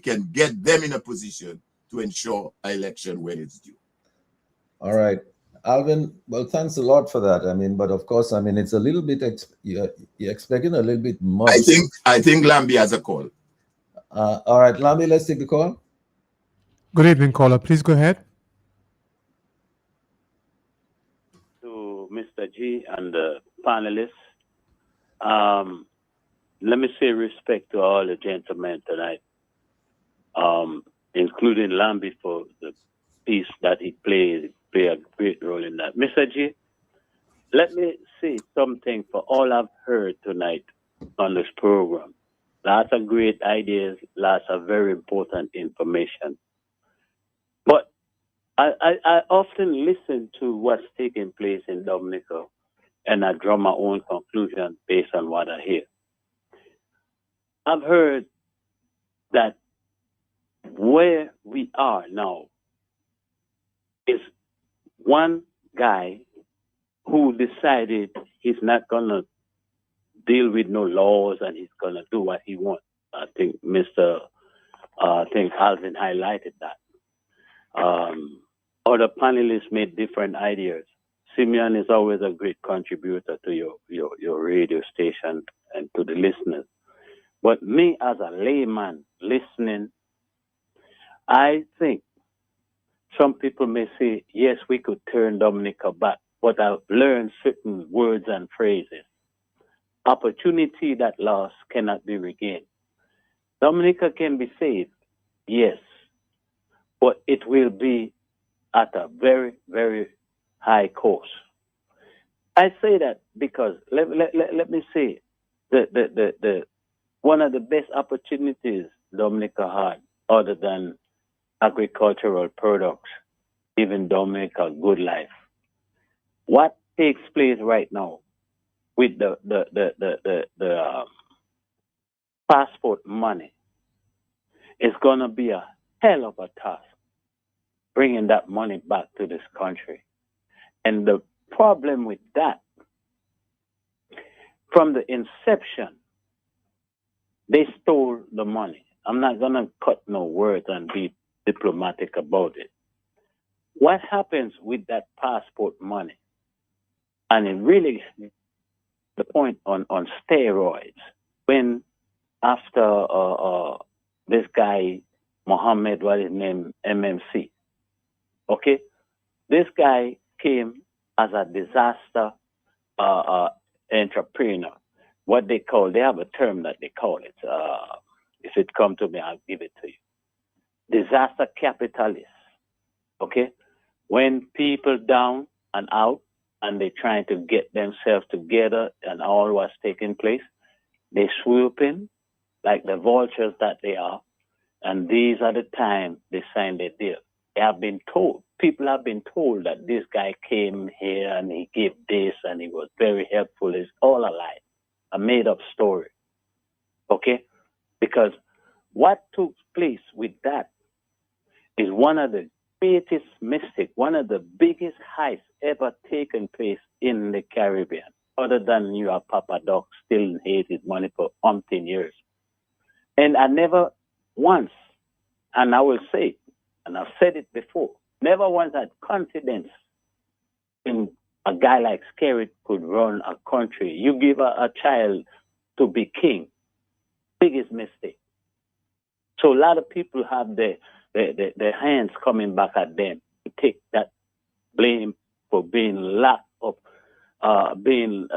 can get them in a position to ensure an election when it's due.
All right. Alvin, well, thanks a lot for that. I mean, but of course, I mean, it's a little bit, you're expecting a little bit more.
I think Lambie has a call.
All right, Lambie, let's take the call.
Good evening, caller. Please go ahead.
To Mr. G and the panelists, let me say respect to all the gentlemen tonight, including Lambie for the piece that he play a great role in that. Mr. G, let me say something for all I've heard tonight on this program. Lots of great ideas, lots of very important information. But I often listen to what's taking place in Dominica, and I draw my own conclusion based on what I hear. I've heard that where we are now is one guy who decided he's not going to deal with no laws and he's going to do what he wants. I think Alvin highlighted that. Other panelists made different ideas. Simeon is always a great contributor to your radio station and to the listeners. But me as a layman listening, I think some people may say, yes, we could turn Dominica back, but I've learned certain words and phrases. Opportunity that lost cannot be regained. Dominica can be saved, yes, but it will be at a very, very high cost. I say that because let me say the one of the best opportunities Dominica had, other than agricultural products, even Dominica good life. What takes place right now with the passport money is going to be a hell of a task, bringing that money back to this country. And the problem with that, from the inception, they stole the money. I'm not going to cut no words and be diplomatic about it. What happens with that passport money? And it really, the point on steroids, when after this guy, Mohammed, what his name, MMC, okay? This guy came as a disaster entrepreneur. What they have a term that they call it, If it come to me, I'll give it to you. Disaster capitalists. Okay? When people down and out and they're trying to get themselves together and all what's taking place, they swoop in like the vultures that they are. And these are the time they sign their deal. They have been told, people have been told that this guy came here and he gave this and he was very helpful. It's all a lie, a made up story. Okay? Because what took place with that is one of the greatest mistakes, one of the biggest heists ever taken place in the Caribbean, other than your Papa Doc still hated money for umpteen years. And I never once, and I will say, and I've said it before, never once had confidence in a guy like Skerrit could run a country. You give a child to be king, biggest mistake. So a lot of people have their hands coming back at them to take that blame for being lack of being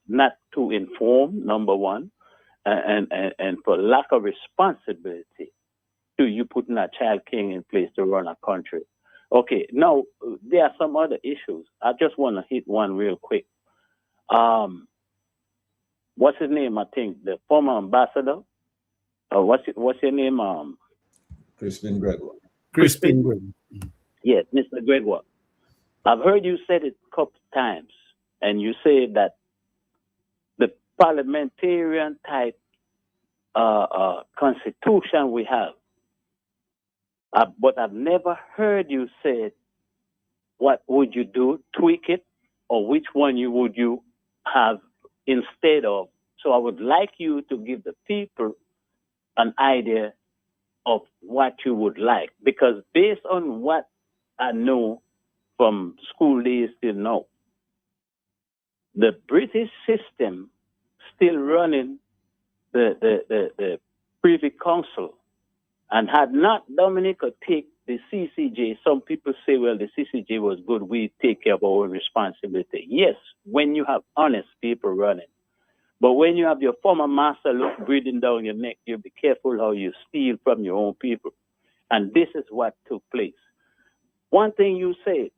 not too informed, number one, and for lack of responsibility to you putting a child king in place to run a country. Okay, now there are some other issues. I just want to hit one real quick. What's his name? I think the former ambassador. What's your name?
Crispin Gregoire.
Crispin Gregoire.
Yes, Mr. Gregoire. I've heard you said it a couple times, and you say that the parliamentarian type constitution we have, but I've never heard you say what would you do, tweak it, or which one would you have instead of. So I would like you to give the people an idea of what you would like, because based on what I know from school days till now, the British system still running the Privy Council, and had not Dominica take the CCJ, some people say, well, the CCJ was good, we take care of our own responsibility. Yes, when you have honest people running. But when you have your former master look breathing down your neck, you be careful how you steal from your own people. And this is what took place. One thing you said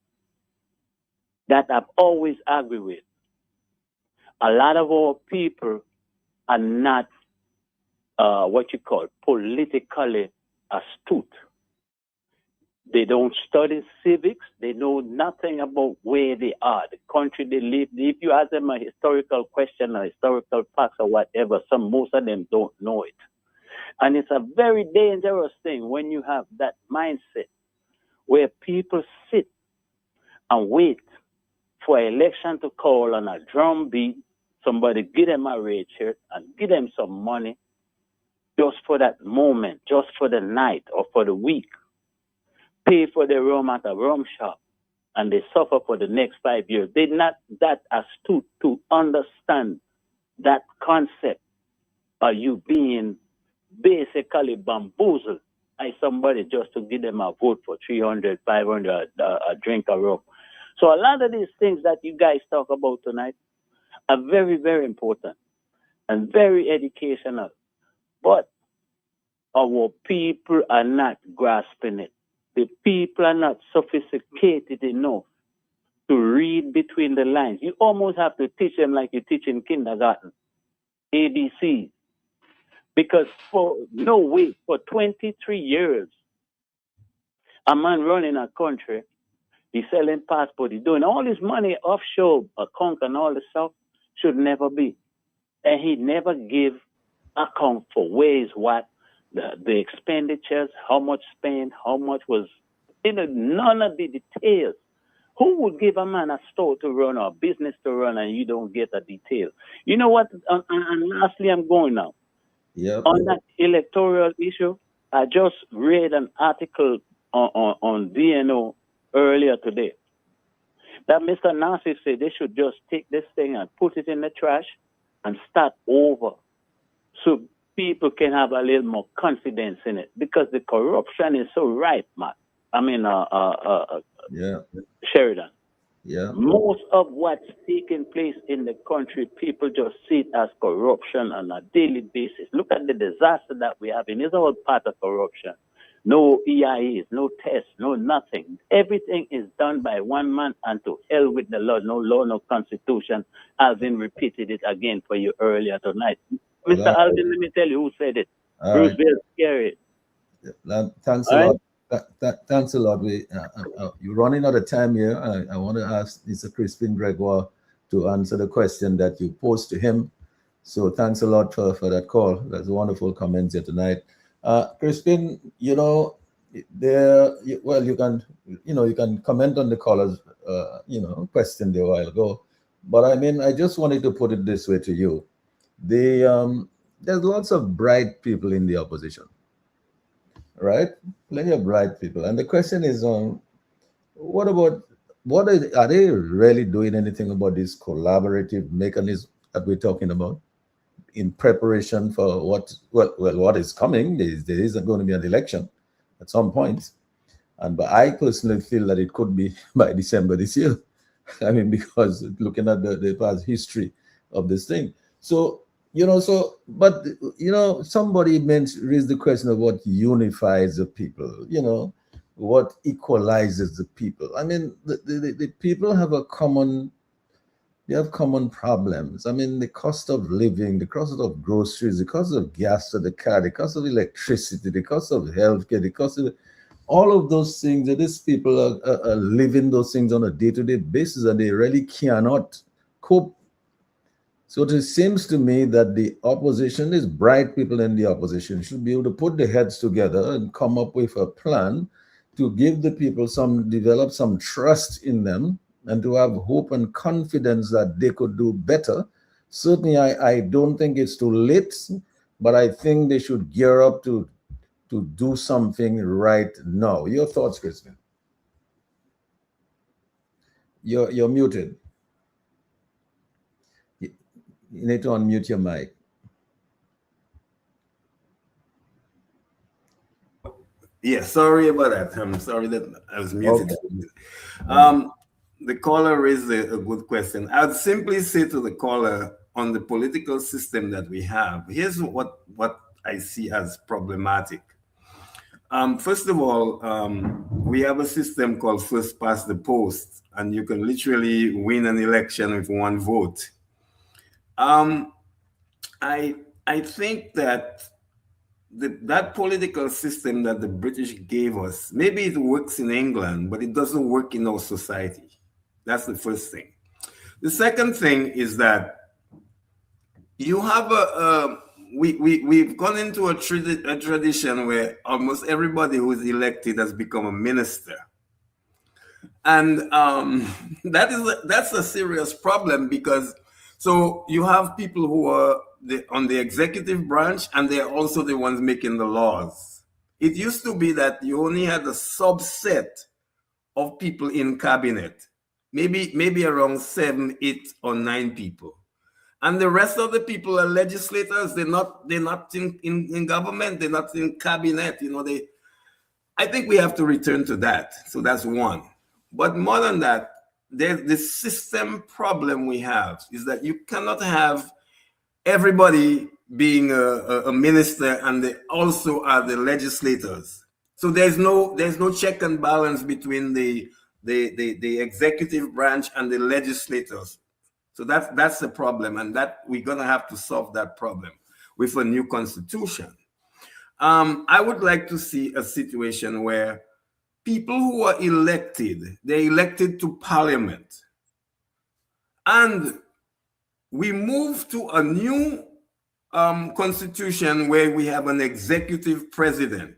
that I've always argued with, a lot of our people are not what you call politically astute. They don't study civics. They know nothing about where they are, the country they live. If you ask them a historical question or historical facts or whatever, most of them don't know it. And it's a very dangerous thing when you have that mindset where people sit and wait for an election to call on a drum beat, somebody give them a red shirt and give them some money just for that moment, just for the night or for the week. Pay for the rum at a rum shop, and they suffer for the next 5 years. They're not that astute to understand that concept of you being basically bamboozled by somebody just to give them a vote for 300, 500, a drink of rum. So a lot of these things that you guys talk about tonight are very, very important and very educational. But our people are not grasping it. The people are not sophisticated enough to read between the lines. You almost have to teach them like you teach in kindergarten, ABC. Because for 23 years, a man running a country, he's selling passports, he's doing all his money offshore, account and all the stuff, should never be. And he never give account for where is what, the expenditures, how much spent, how much was, none of the details. Who would give a man a store to run or a business to run and you don't get a detail? You know what? And lastly, I'm going now.
Yep.
On that electoral issue, I just read an article on DNO earlier today that Mr. Nassif said they should just take this thing and put it in the trash and start over so people can have a little more confidence in it, because the corruption is so ripe, Matt. I mean,
Yeah.
Sheridan.
Yeah.
Most of what's taking place in the country, people just see it as corruption on a daily basis. Look at the disaster that we have, and it's all part of corruption. No EIAs, no tests, no nothing. Everything is done by one man, and to hell with the law, no constitution. Alvin repeated it again for you earlier tonight. Mr.
Well,
Alvin, let me tell you who said it.
all
Bruce
right.
Bell Scary.
Thanks
All
a
right?
lot. Thanks a lot. You're running out of time here. I want to ask Mr. Crispin Gregoire to answer the question that you posed to him. So thanks a lot for that call. That's wonderful comments here tonight. Crispin, you can comment on the caller's question there a while ago, but I mean, I just wanted to put it this way to you: there's lots of bright people in the opposition, right? Plenty of bright people, and the question is, are they really doing anything about this collaborative mechanism that we're talking about in preparation for what is coming? There is going to be an election at some point, but I personally feel that it could be by December this year. I mean, because looking at the past history of this thing, somebody raised the question of what unifies the people, what equalizes the people. I mean, the people have common problems. I mean, the cost of living, the cost of groceries, the cost of gas for the car, the cost of electricity, the cost of healthcare, the cost of all of those things, that these people are living those things on a day-to-day basis, and they really cannot cope. So it seems to me that the opposition, these bright people in the opposition, should be able to put their heads together and come up with a plan to give the people develop some trust in them, and to have hope and confidence that they could do better. Certainly, I don't think it's too late, but I think they should gear up to do something right now. Your thoughts, Crispin? You're muted. You need to unmute your mic.
Yeah, sorry about that. I'm sorry that I was muted. Okay. The caller raised a good question. I'd simply say to the caller, on the political system that we have, here's what I see as problematic. First of all, we have a system called first past the post, and you can literally win an election with one vote. I think that that political system that the British gave us, maybe it works in England, but it doesn't work in our society. That's the first thing. The second thing is that you have we've gone into a tradition where almost everybody who is elected has become a minister, and that's a serious problem, because so you have people who are on the executive branch, and they're also the ones making the laws. It used to be that you only had a subset of people in cabinet, maybe around 7, 8, or 9 people. And the rest of the people are legislators. They're not in government. They're not in cabinet. I think we have to return to that. So that's one. But more than that, the system problem we have is that you cannot have everybody being a minister and they also are the legislators. So there's no check and balance between the executive branch and the legislators. So that's the problem, and that we're gonna have to solve that problem with a new constitution. I would like to see a situation where people who are elected, they're elected to parliament, and we move to a new constitution where we have an executive president,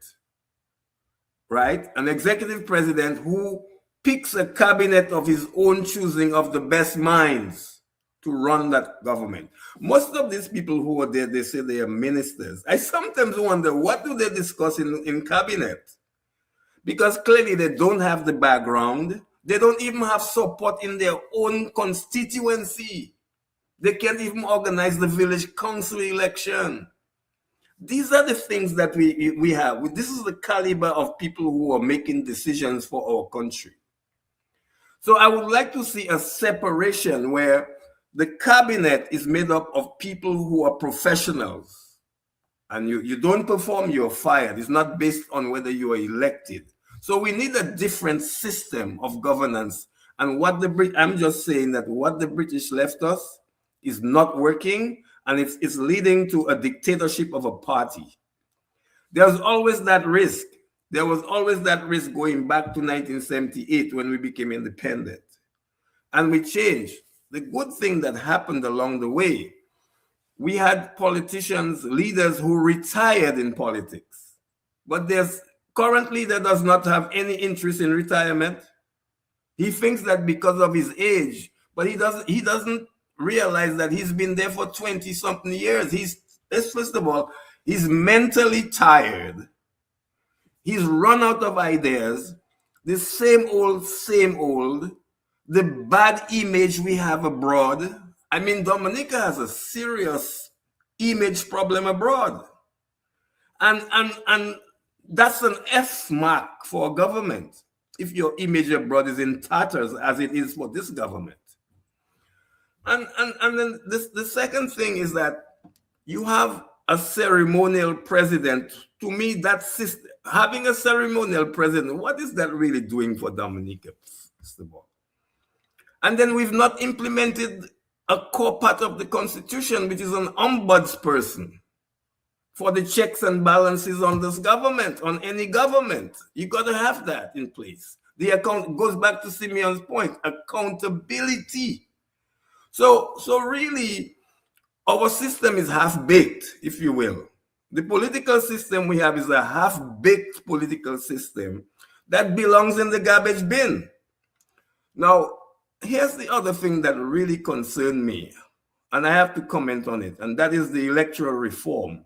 right? An executive president who picks a cabinet of his own choosing of the best minds to run that government. Most of these people who are there, they say they are ministers. I sometimes wonder, what do they discuss in cabinet? Because clearly they don't have the background. They don't even have support in their own constituency. They can't even organize the village council election. These are the things that we have. This is the caliber of people who are making decisions for our country. So I would like to see a separation where the cabinet is made up of people who are professionals, and you don't perform, you're fired. It's not based on whether you are elected. So we need a different system of governance. And I'm just saying that what the British left us is not working, and it's leading to a dictatorship of a party. There's always that risk. There was always that risk going back to 1978 when we became independent. And we changed. The good thing that happened along the way, we had politicians, leaders who retired in politics. But there's current leader does not have any interest in retirement. He thinks that because of his age, but he doesn't realize that he's been there for 20-something years. First of all, he's mentally tired. He's run out of ideas. The same old, the bad image we have abroad. I mean, Dominica has a serious image problem abroad. And that's an F mark for a government if your image abroad is in tatters, as it is for this government. And then the second thing is that you have a ceremonial president. To me, that system, having a ceremonial president, what is that really doing for Dominica, first of all? And then we've not implemented a core part of the Constitution, which is an ombudsperson for the checks and balances on this government, on any government. You got to have that in place. The account goes back to Simeon's point, accountability. So really, our system is half-baked, if you will. The political system we have is a half-baked political system that belongs in the garbage bin. Now, here's the other thing that really concerned me, and I have to comment on it, and that is the electoral reform.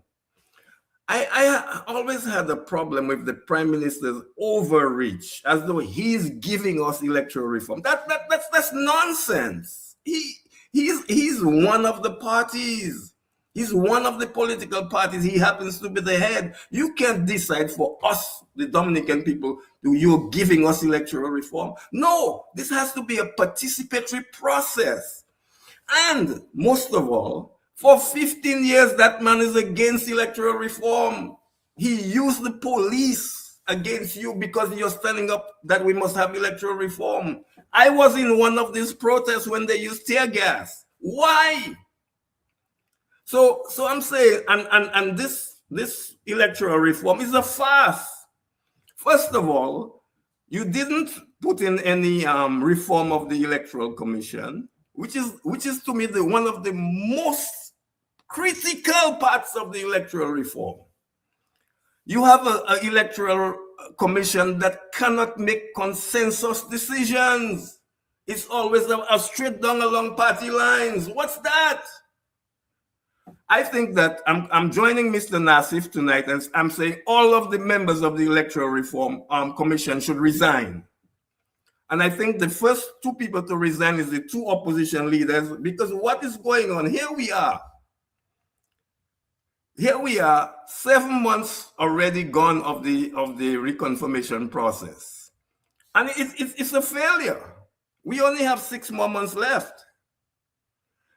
I always had a problem with the Prime Minister's overreach, as though he's giving us electoral reform. That's nonsense. He's one of the parties. He's one of the political parties. He happens to be the head. You can't decide for us, the Dominican people, you're giving us electoral reform. No, this has to be a participatory process. And most of all, for 15 years, that man is against electoral reform. He used the police against you because you're standing up that we must have electoral reform. I was in one of these protests when they used tear gas. Why? So I'm saying, and this electoral reform is a farce. First of all, you didn't put in any reform of the Electoral Commission, which is to me one of the most critical parts of the electoral reform. You have an electoral commission that cannot make consensus decisions. It's always a straight down along party lines. What's that? I think that I'm joining Mr. Nassif tonight, and I'm saying all of the members of the Electoral Reform Commission should resign. And I think the first two people to resign is the two opposition leaders, because what is going on? Here we are, 7 months already gone of the reconfirmation process. And it's a failure. We only have 6 more months left.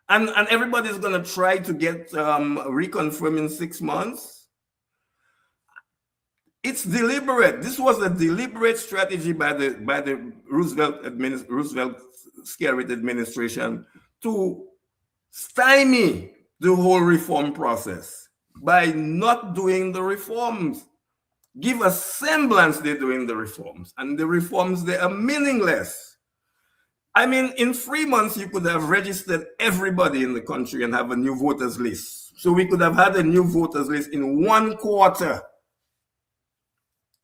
And everybody's going to try to get reconfirmed in 6 months. It's deliberate. This was a deliberate strategy by the Roosevelt Skerrit administration to stymie the whole reform process by not doing the reforms. Give a semblance they're doing the reforms, and the reforms, they are meaningless. I mean, in 3 months, you could have registered everybody in the country and have a new voters list. So we could have had a new voters list in 1 quarter.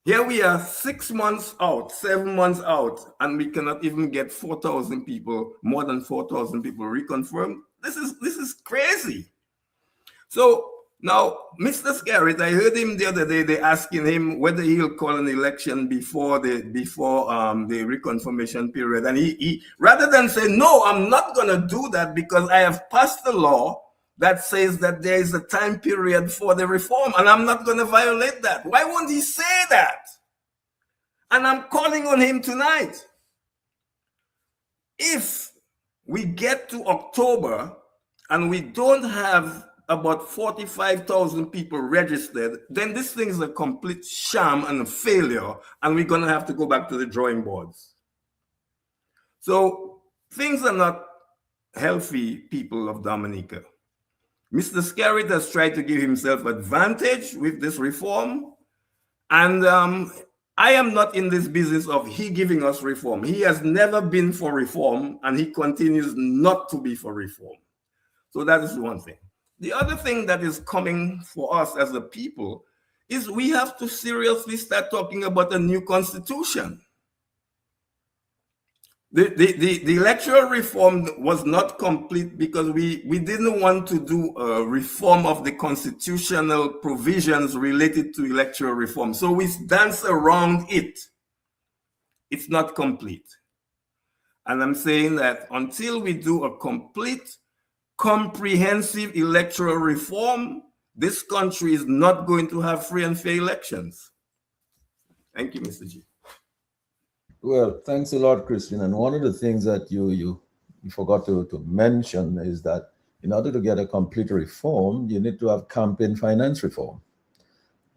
Here we are 6 months out, 7 months out, and we cannot even get 4,000 people, more than 4,000 people reconfirmed. This is crazy. So now, Mr. Skerrit, I heard him the other day, they asking him whether he'll call an election before the reconfirmation period. And he rather than say, no, I'm not going to do that because I have passed a law that says that there is a time period for the reform, and I'm not going to violate that. Why won't he say that? And I'm calling on him tonight. if we get to October and we don't have about 45,000 people registered, then this thing is a complete sham and a failure, and we're going to have to go back to the drawing boards. So things are not healthy, people of Dominica. Mr. Skerritt has tried to give himself advantage with this reform, and I am not in this business of he giving us reform. He has never been for reform, and he continues not to be for reform. So that is one thing. The other thing that is coming for us as a people is we have to seriously start talking about a new constitution. The electoral reform was not complete because we didn't want to do a reform of the constitutional provisions related to electoral reform. So we dance around it. It's not complete. And I'm saying that until we do a complete, comprehensive electoral reform, this country is not going to have free and fair elections. Thank you, Mr. G.
Well, thanks a lot, Christian. And one of the things that you forgot to mention is that in order to get a complete reform, you need to have campaign finance reform.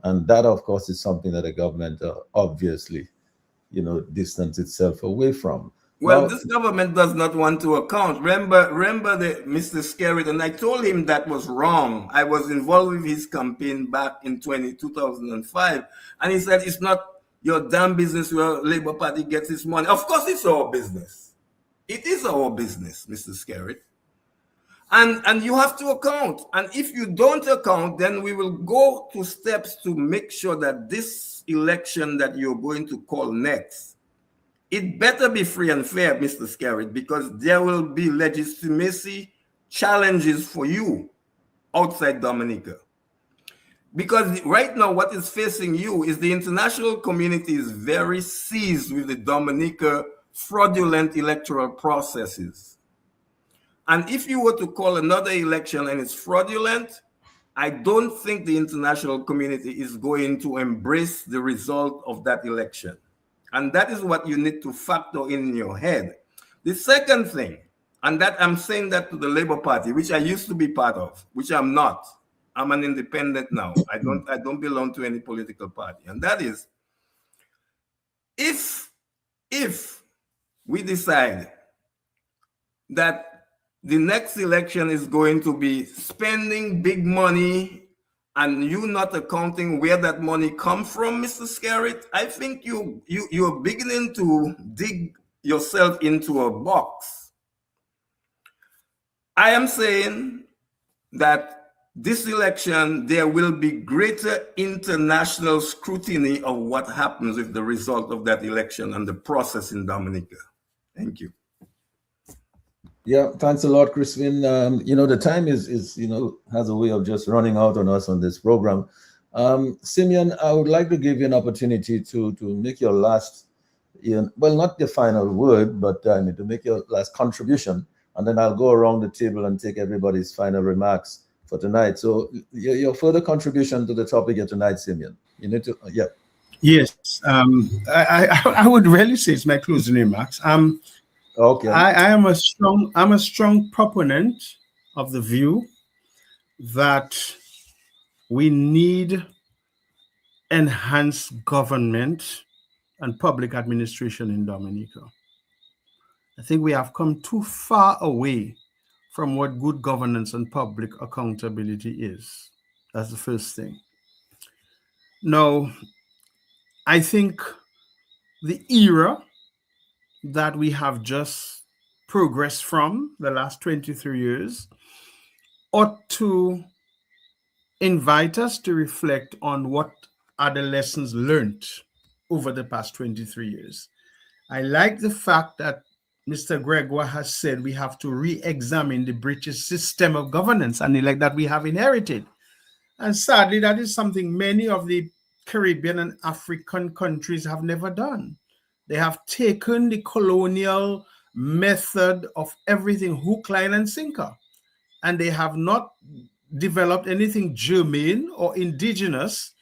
And that, of course, is something that the government obviously, distance itself away from.
Well,
now,
this government does not want to account. Remember Mr. Skerritt, and I told him that was wrong. I was involved with his campaign back in 2005, and he said, it's not your damn business where Labour Party gets its money. Of course, it's our business. It is our business, Mr. Skerritt. And you have to account. And if you don't account, then we will go to steps to make sure that this election that you're going to call next, it better be free and fair, Mr. Skerritt, because there will be legitimacy challenges for you outside Dominica. Because right now, what is facing you is the international community is very seized with the Dominica fraudulent electoral processes. And if you were to call another election and it's fraudulent, I don't think the international community is going to embrace the result of that election. And that is what you need to factor in your head. The second thing, and that I'm saying that to the Labour Party, which I used to be part of, which I'm not. I'm an independent now. I don't belong to any political party. And that is, if we decide that the next election is going to be spending big money and you not accounting where that money comes from, Mr. Skerritt, I think you're beginning to dig yourself into a box. I am saying that this election, there will be greater international scrutiny of what happens with the result of that election and the process in Dominica. Thank you.
Yeah, thanks a lot, Crispin. The time is has a way of just running out on us on this program. Simeon, I would like to give you an opportunity to make your last, well, not the final word, but to make your last contribution, and then I'll go around the table and take everybody's final remarks for tonight. So your further contribution to the topic of tonight, Simeon. You need to, yeah.
Yes, I would really say it's my closing remarks.
Okay.
I'm a strong proponent of the view that we need enhanced government and public administration in Dominica. I think we have come too far away from what good governance and public accountability is. That's the first thing. Now, I think the era that we have just progressed from the last 23 years ought to invite us to reflect on what are the lessons learned over the past 23 years. I like the fact that Mr. Gregoire has said we have to re-examine the British system of governance and elect that we have inherited. And sadly, that is something many of the Caribbean and African countries have never done. They have taken the colonial method of everything hook, line, and sinker, and they have not developed anything germane or indigenous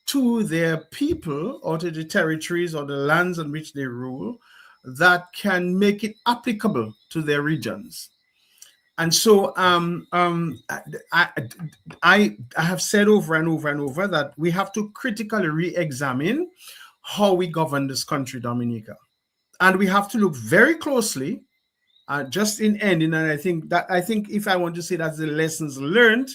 to their people or to the territories or the lands on which they rule, that can make it applicable to their regions. And so I have said over and over and over that we have to critically re-examine how we govern this country, Dominica. And we have to look very closely, just in ending, and I think if I want to say that's the lessons learned,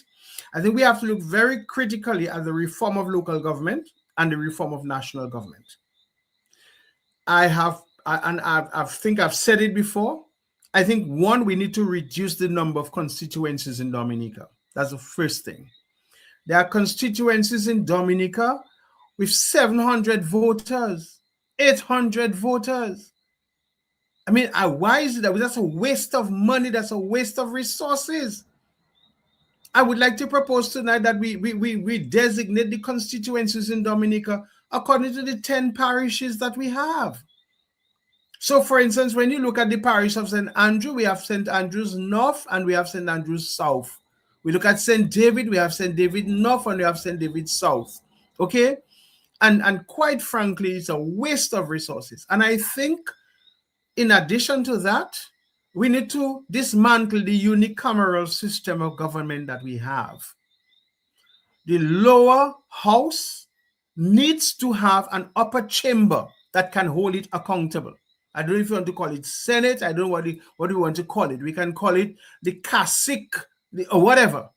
I think we have to look very critically at the reform of local government and the reform of national government. I think I've said it before. I think, one, we need to reduce the number of constituencies in Dominica. That's the first thing. There are constituencies in Dominica with 700 voters, 800 voters. I mean, why is it that that's a waste of money? That's a waste of resources. I would like to propose tonight that we designate the constituencies in Dominica according to the 10 parishes that we have. So, for instance, when you look at the parish of St. Andrew, we have St. Andrews North and we have St. Andrews South. We look at St. David, we have St. David North and we have St. David South. Okay? And quite frankly, it's a waste of resources. And I think, in addition to that, we need to dismantle the unicameral system of government that we have. The lower house needs to have an upper chamber that can hold it accountable. I don't know if you want to call it Senate. I don't know what we want to call it. We can call it the CASIC, or whatever,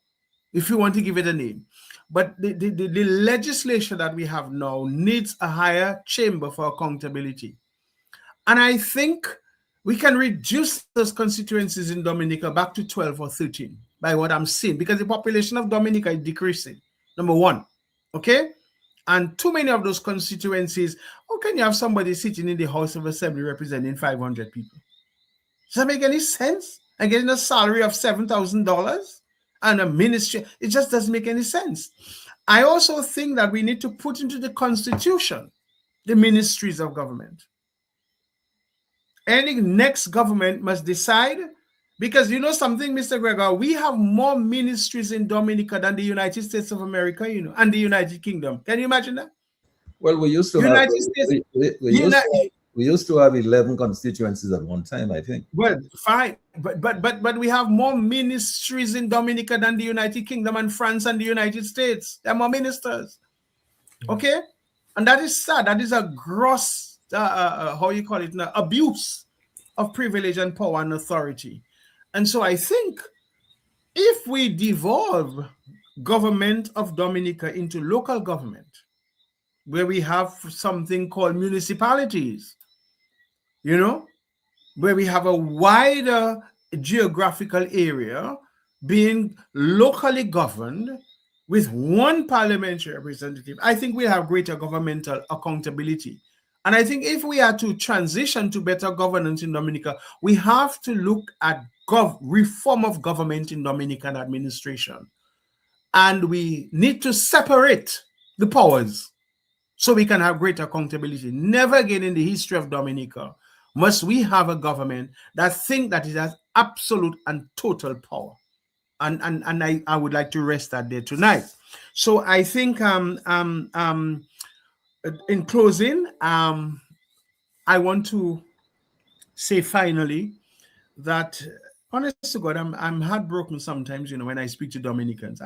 if you want to give it a name. But the legislation that we have now needs a higher chamber for accountability. And I think we can reduce those constituencies in Dominica back to 12 or 13 by what I'm seeing, because the population of Dominica is decreasing, number one. Okay? And too many of those constituencies, how can you have somebody sitting in the House of Assembly representing 500 people? Does that make any sense? And getting a salary of $7,000 and a ministry, it just doesn't make any sense. I also think that we need to put into the Constitution the ministries of government. Any next government must decide, because you know something, Mr. Gregor, we have more ministries in Dominica than the United States of America, you know, and the United Kingdom. Can you imagine that?
Well, we used to have we used to have 11 constituencies at one time, I think.
Well, fine, but we have more ministries in Dominica than the United Kingdom and France and the United States. There are more ministers. Okay, and that is sad. That is a gross how you call it now, abuse of privilege and power and authority. And so I think if we devolve government of Dominica into local government, where we have something called municipalities, you know, where we have a wider geographical area being locally governed with one parliamentary representative, I think we have greater governmental accountability. And I think if we are to transition to better governance in Dominica, we have to look at reform of government in Dominican administration. And we need to separate the powers so we can have greater accountability. Never again in the history of Dominica must we have a government that think that it has absolute and total power. And I would like to rest that there tonight. So I think in closing, I want to say finally that, honest to God, I'm heartbroken sometimes, you know, when I speak to Dominicans.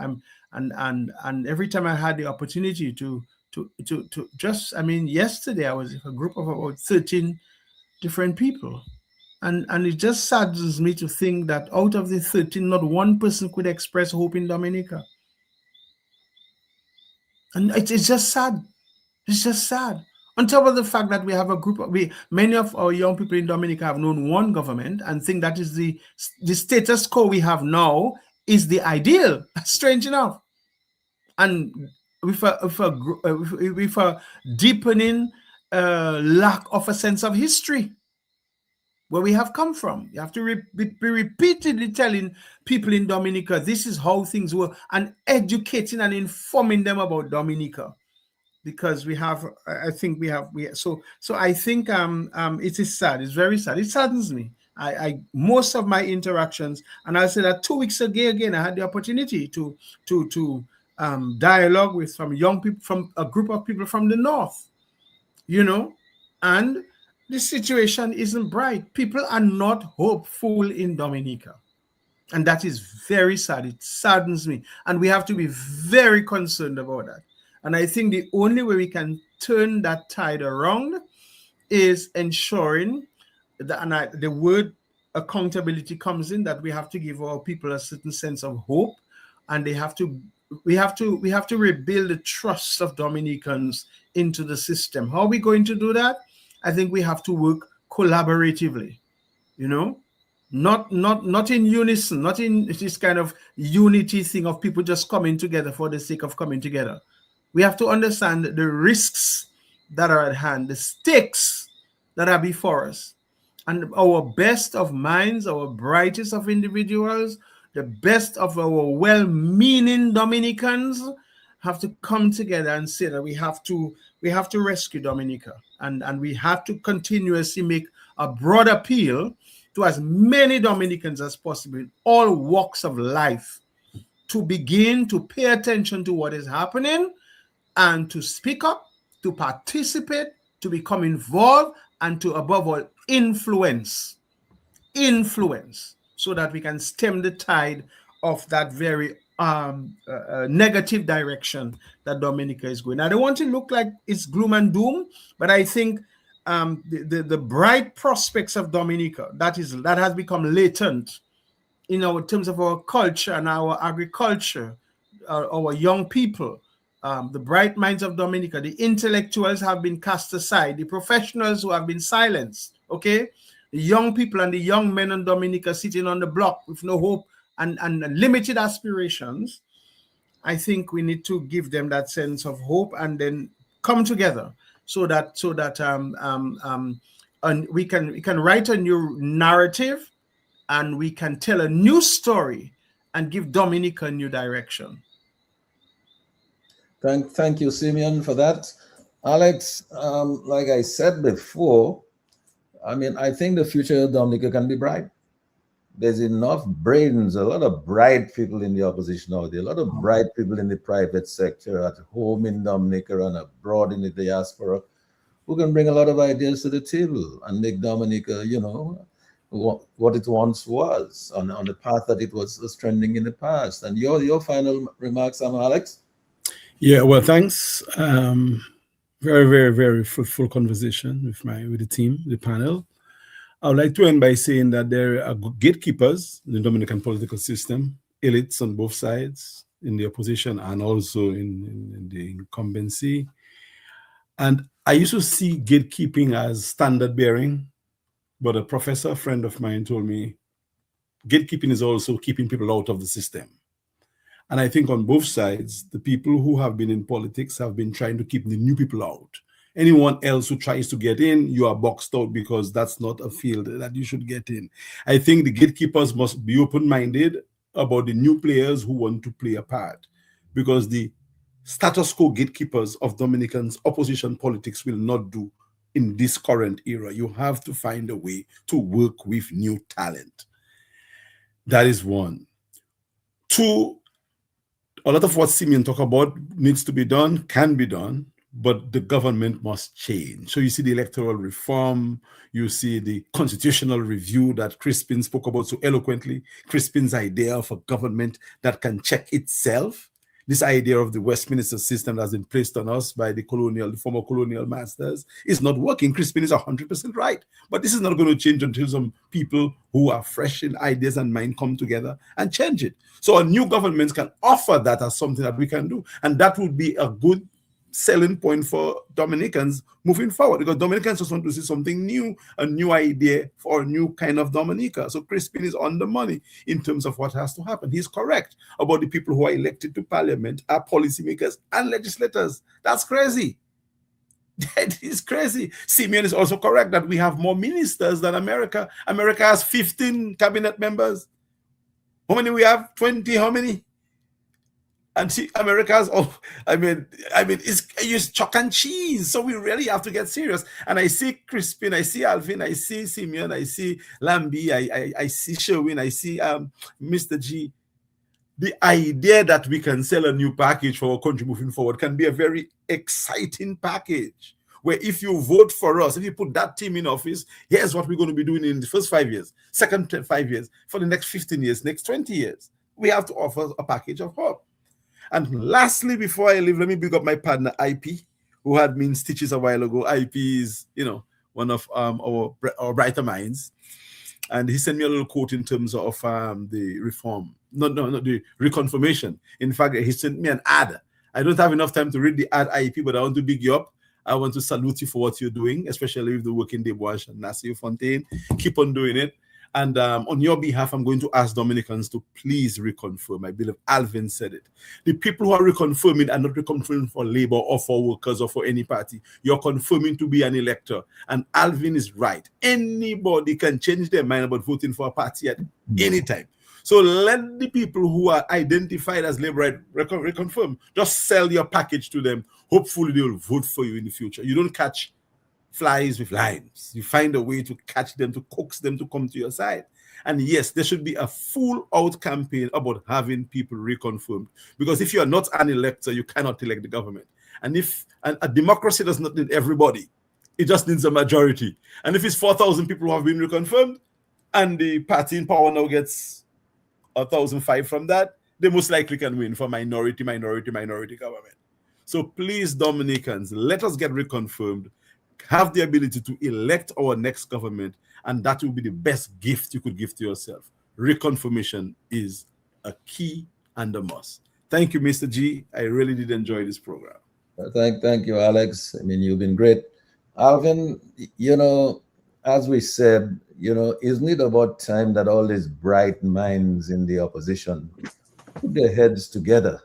And every time I had the opportunity to just, I mean, yesterday I was with a group of about 13 different people, and it just saddens me to think that out of the 13, not one person could express hope in Dominica, and it's just sad. It's just sad. On top of the fact that we have a group of, many of our young people in Dominica have known one government and think that is the status quo we have now is the ideal. Strange enough. And with a deepening lack of a sense of history, where we have come from. You have to be repeatedly telling people in Dominica, this is how things were, and educating and informing them about Dominica. Because we have, I think so I think it is sad. It's very sad. It saddens me. I most of my interactions, and I'll say that 2 weeks ago again, I had the opportunity to dialogue with some young people from a group of people from the north, you know, and this situation isn't bright. People are not hopeful in Dominica. And that is very sad. It saddens me. And we have to be very concerned about that. And I think the only way we can turn that tide around is ensuring that, and the word accountability comes in, that we have to give our people a certain sense of hope, and we have to rebuild the trust of Dominicans into the system. How are we going to do that? I think we have to work collaboratively, not in unison, not in this kind of unity thing of people just coming together for the sake of coming together. We have to understand the risks that are at hand, the stakes that are before us. And our best of minds, our brightest of individuals, the best of our well-meaning Dominicans have to come together and say that we have to rescue Dominica, and we have to continuously make a broad appeal to as many Dominicans as possible in all walks of life to begin to pay attention to what is happening and to speak up, to participate, to become involved, and to, above all, influence, so that we can stem the tide of that very negative direction that Dominica is going. I don't want to look like it's gloom and doom, but I think the bright prospects of Dominica, that has become latent in terms of our culture and our agriculture, our young people. The bright minds of Dominica, the intellectuals have been cast aside, the professionals who have been silenced, okay? The young people and the young men in Dominica sitting on the block with no hope and limited aspirations. I think we need to give them that sense of hope and then come together so that and we can write a new narrative, and we can tell a new story and give Dominica a new direction.
Thank you, Simeon, for that. Alex, like I said before, I think the future of Dominica can be bright. There's enough brains, a lot of bright people in the opposition out there, a lot of bright people in the private sector, at home in Dominica and abroad in the diaspora, who can bring a lot of ideas to the table and make Dominica, what it once was, on the path that it was trending in the past. And your final remarks, Alex?
Yeah, well, thanks. Very, very, very fruitful conversation with the team, the panel. I would like to end by saying that there are gatekeepers in the Dominican political system, elites on both sides, in the opposition and also in the incumbency. And I used to see gatekeeping as standard bearing, but a professor friend of mine told me gatekeeping is also keeping people out of the system. And I think on both sides, the people who have been in politics have been trying to keep the new people out. Anyone else who tries to get in, you are boxed out because that's not a field that you should get in. I think the gatekeepers must be open-minded about the new players who want to play a part, because the status quo gatekeepers of Dominican's opposition politics will not do in this current era. You have to find a way to work with new talent. That is one. Two, a lot of what Simeon talked about needs to be done, can be done, but the government must change. So you see the electoral reform, you see the constitutional review that Crispin spoke about so eloquently, Crispin's idea of a government that can check itself. This idea of the Westminster system that has been placed on us by the former colonial masters is not working. Crispin is 100% right. But this is not going to change until some people who are fresh in ideas and mind come together and change it. So a new government can offer that as something that we can do. And that would be a good selling point for Dominicans moving forward, because Dominicans just want to see something new, a new idea for a new kind of Dominica. So Crispin is on the money in terms of what has to happen. He's correct about the people who are elected to parliament are policymakers and legislators. That's crazy. That is crazy. Simeon is also correct that we have more ministers than America. America has 15 cabinet members. How many we have? 20, how many? And see, America's, it's chalk and cheese. So we really have to get serious. And I see Crispin, I see Alvin, I see Simeon, I see Lambi, I see Sherwin, I see Mr. G. The idea that we can sell a new package for our country moving forward can be a very exciting package. where if you vote for us, if you put that team in office, here's what we're going to be doing in the first 5 years, second 5 years, for the next 15 years, next 20 years. We have to offer a package of hope. And lastly, before I leave, let me big up my partner, IP, who had me in stitches a while ago. IP is, one of our brighter minds. And he sent me a little quote in terms of the reform. No, the reconfirmation. In fact, he sent me an ad. I don't have enough time to read the ad, IP, but I want to big you up. I want to salute you for what you're doing, especially with the work in Desbois and Nasir Fontaine. Keep on doing it. And on your behalf, I'm going to ask Dominicans to please reconfirm. I believe Alvin said it. The people who are reconfirming are not reconfirming for Labour or for workers or for any party. You're confirming to be an elector. And Alvin is right. Anybody can change their mind about voting for a party at any time. So let the people who are identified as Labour reconfirm. Just sell your package to them. Hopefully they will vote for you in the future. You don't catch flies with lines. You find a way to catch them, to coax them to come to your side. And yes, there should be a full-out campaign about having people reconfirmed. Because if you are not an elector, you cannot elect the government. And if a democracy does not need everybody, it just needs a majority. And if it's 4,000 people who have been reconfirmed, and the party in power now gets 1,005 from that, they most likely can win for minority government. So please, Dominicans, let us get reconfirmed, have the ability to elect our next government, and that will be the best gift you could give to yourself. Reconfirmation is a key and a must. Thank you, Mr. G. I really did enjoy this program.
Thank you, Alex. I mean, you've been great. Alvin, as we said, isn't it about time that all these bright minds in the opposition put their heads together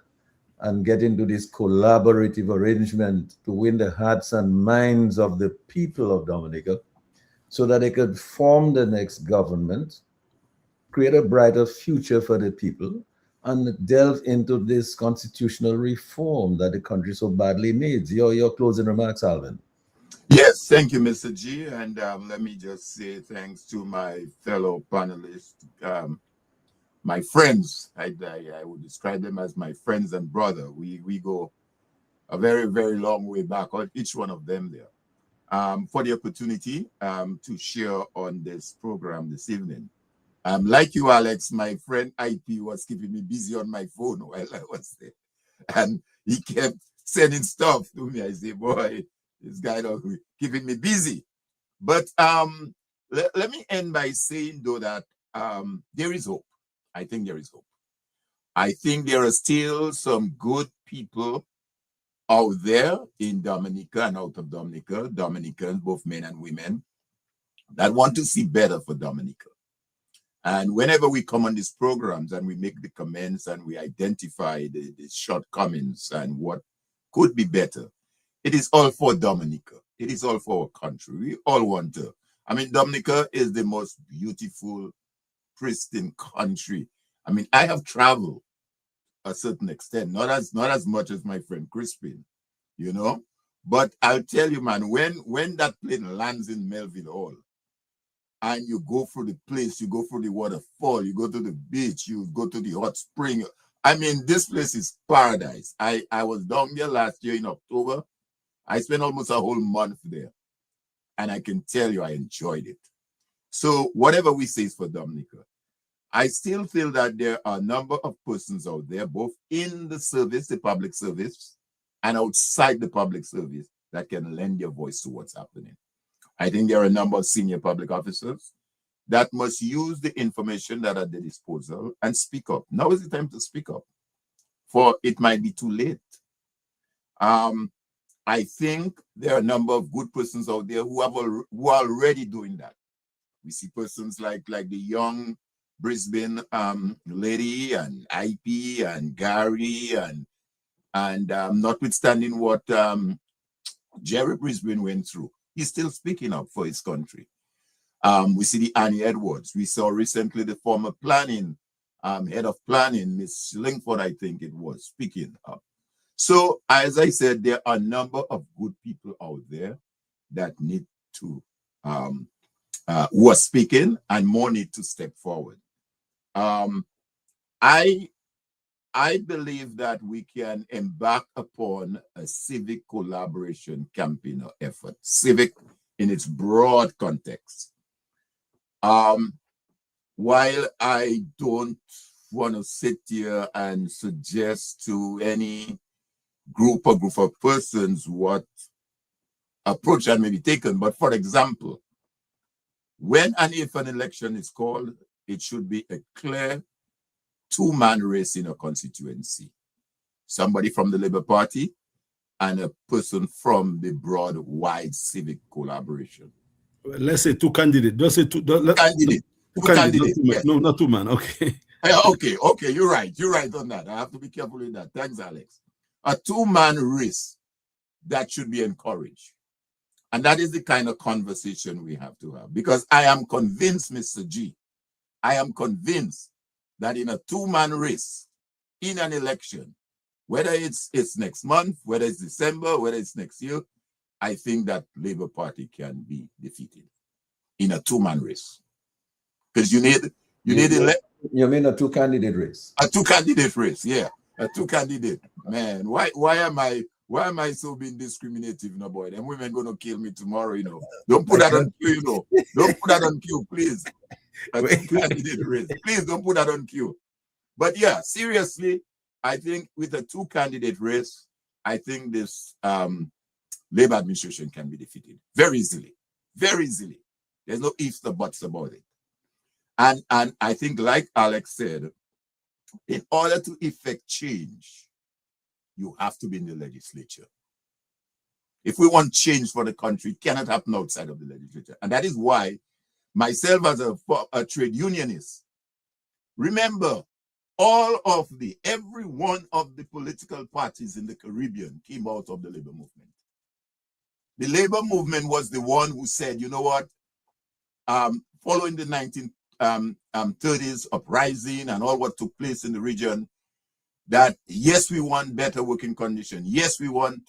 and get into this collaborative arrangement to win the hearts and minds of the people of Dominica so that they could form the next government, create a brighter future for the people, and delve into this constitutional reform that the country so badly needs. Your closing remarks, Alvin.
Yes, thank you, Mr. G. And let me just say thanks to my fellow panelists, my friends. I would describe them as my friends and brother. We go a very, very long way back, on each one of them there, for the opportunity to share on this program this evening. Like you, Alex, my friend IP was keeping me busy on my phone while I was there. And he kept sending stuff to me. I say, boy, this guy is keeping me busy. But let me end by saying, though, that there is hope. I think there is hope. I think there are still some good people out there in Dominica and out of Dominica, Dominicans, both men and women, that want to see better for Dominica. And whenever we come on these programs and we make the comments and we identify the shortcomings and what could be better, it is all for Dominica. It is all for our country. We all want to. I mean, Dominica is the most beautiful, pristine country. I mean, I have traveled a certain extent, not as much as my friend Crispin, But I'll tell you, man, when that plane lands in Melville Hall, and you go through the place, you go through the waterfall, you go to the beach, you go to the hot spring. I mean, this place is paradise. I was down there last year in October. I spent almost a whole month there. And I can tell you I enjoyed it. So whatever we say is for Dominica. I still feel that there are a number of persons out there, both in the service, the public service, and outside the public service, that can lend their voice to what's happening. I think there are a number of senior public officers that must use the information that are at their disposal and speak up. Now is the time to speak up, for it might be too late. I think there are a number of good persons out there who are already doing that. We see persons like the young Brisbane lady and IP and Gary and notwithstanding what Jerry Brisbane went through, he's still speaking up for his country. We see the Annie Edwards. We saw recently the former planning, head of planning, Miss Lingford, I think it was, speaking up. So, as I said, there are a number of good people out there that need to, who are speaking, and more need to step forward. I I believe that we can embark upon a civic collaboration campaign or effort, civic in its broad context. While I don't want to sit here and suggest to any group of persons what approach that may be taken, but for example, when and if an election is called, it should be a clear two-man race in a constituency. Somebody from the Labour Party and a person from the broad, wide civic collaboration.
Let's say two candidates. Let's say two
candidates.
Yes. No, not two man. Okay.
Okay. You're right on that. I have to be careful with that. Thanks, Alex. A two-man race that should be encouraged. And that is the kind of conversation we have to have. Because I am convinced, Mr. G, I am convinced that in a two-man race, in an election, whether it's next month, whether it's December, whether it's next year, I think that Labour Party can be defeated in a two-man race. Because you need
you mean a two-candidate race?
A two-candidate race, yeah. A two-candidate. Man, why am I so being discriminative, boy? Them women gonna kill me tomorrow, Don't put that on cue, Don't put that on cue, please. A two-candidate race. Please don't put that on cue. But yeah, seriously, I think with a two-candidate race, I think this Labour administration can be defeated very easily. Very easily. There's no ifs or buts about it. And I think, like Alex said, in order to effect change, you have to be in the legislature. If we want change for the country, it cannot happen outside of the legislature. And that is why myself as a trade unionist, remember, every one of the political parties in the Caribbean came out of the labor movement. The labor movement was the one who said, you know what, following the 1930s uprising and all what took place in the region, that yes, we want better working conditions. Yes, we want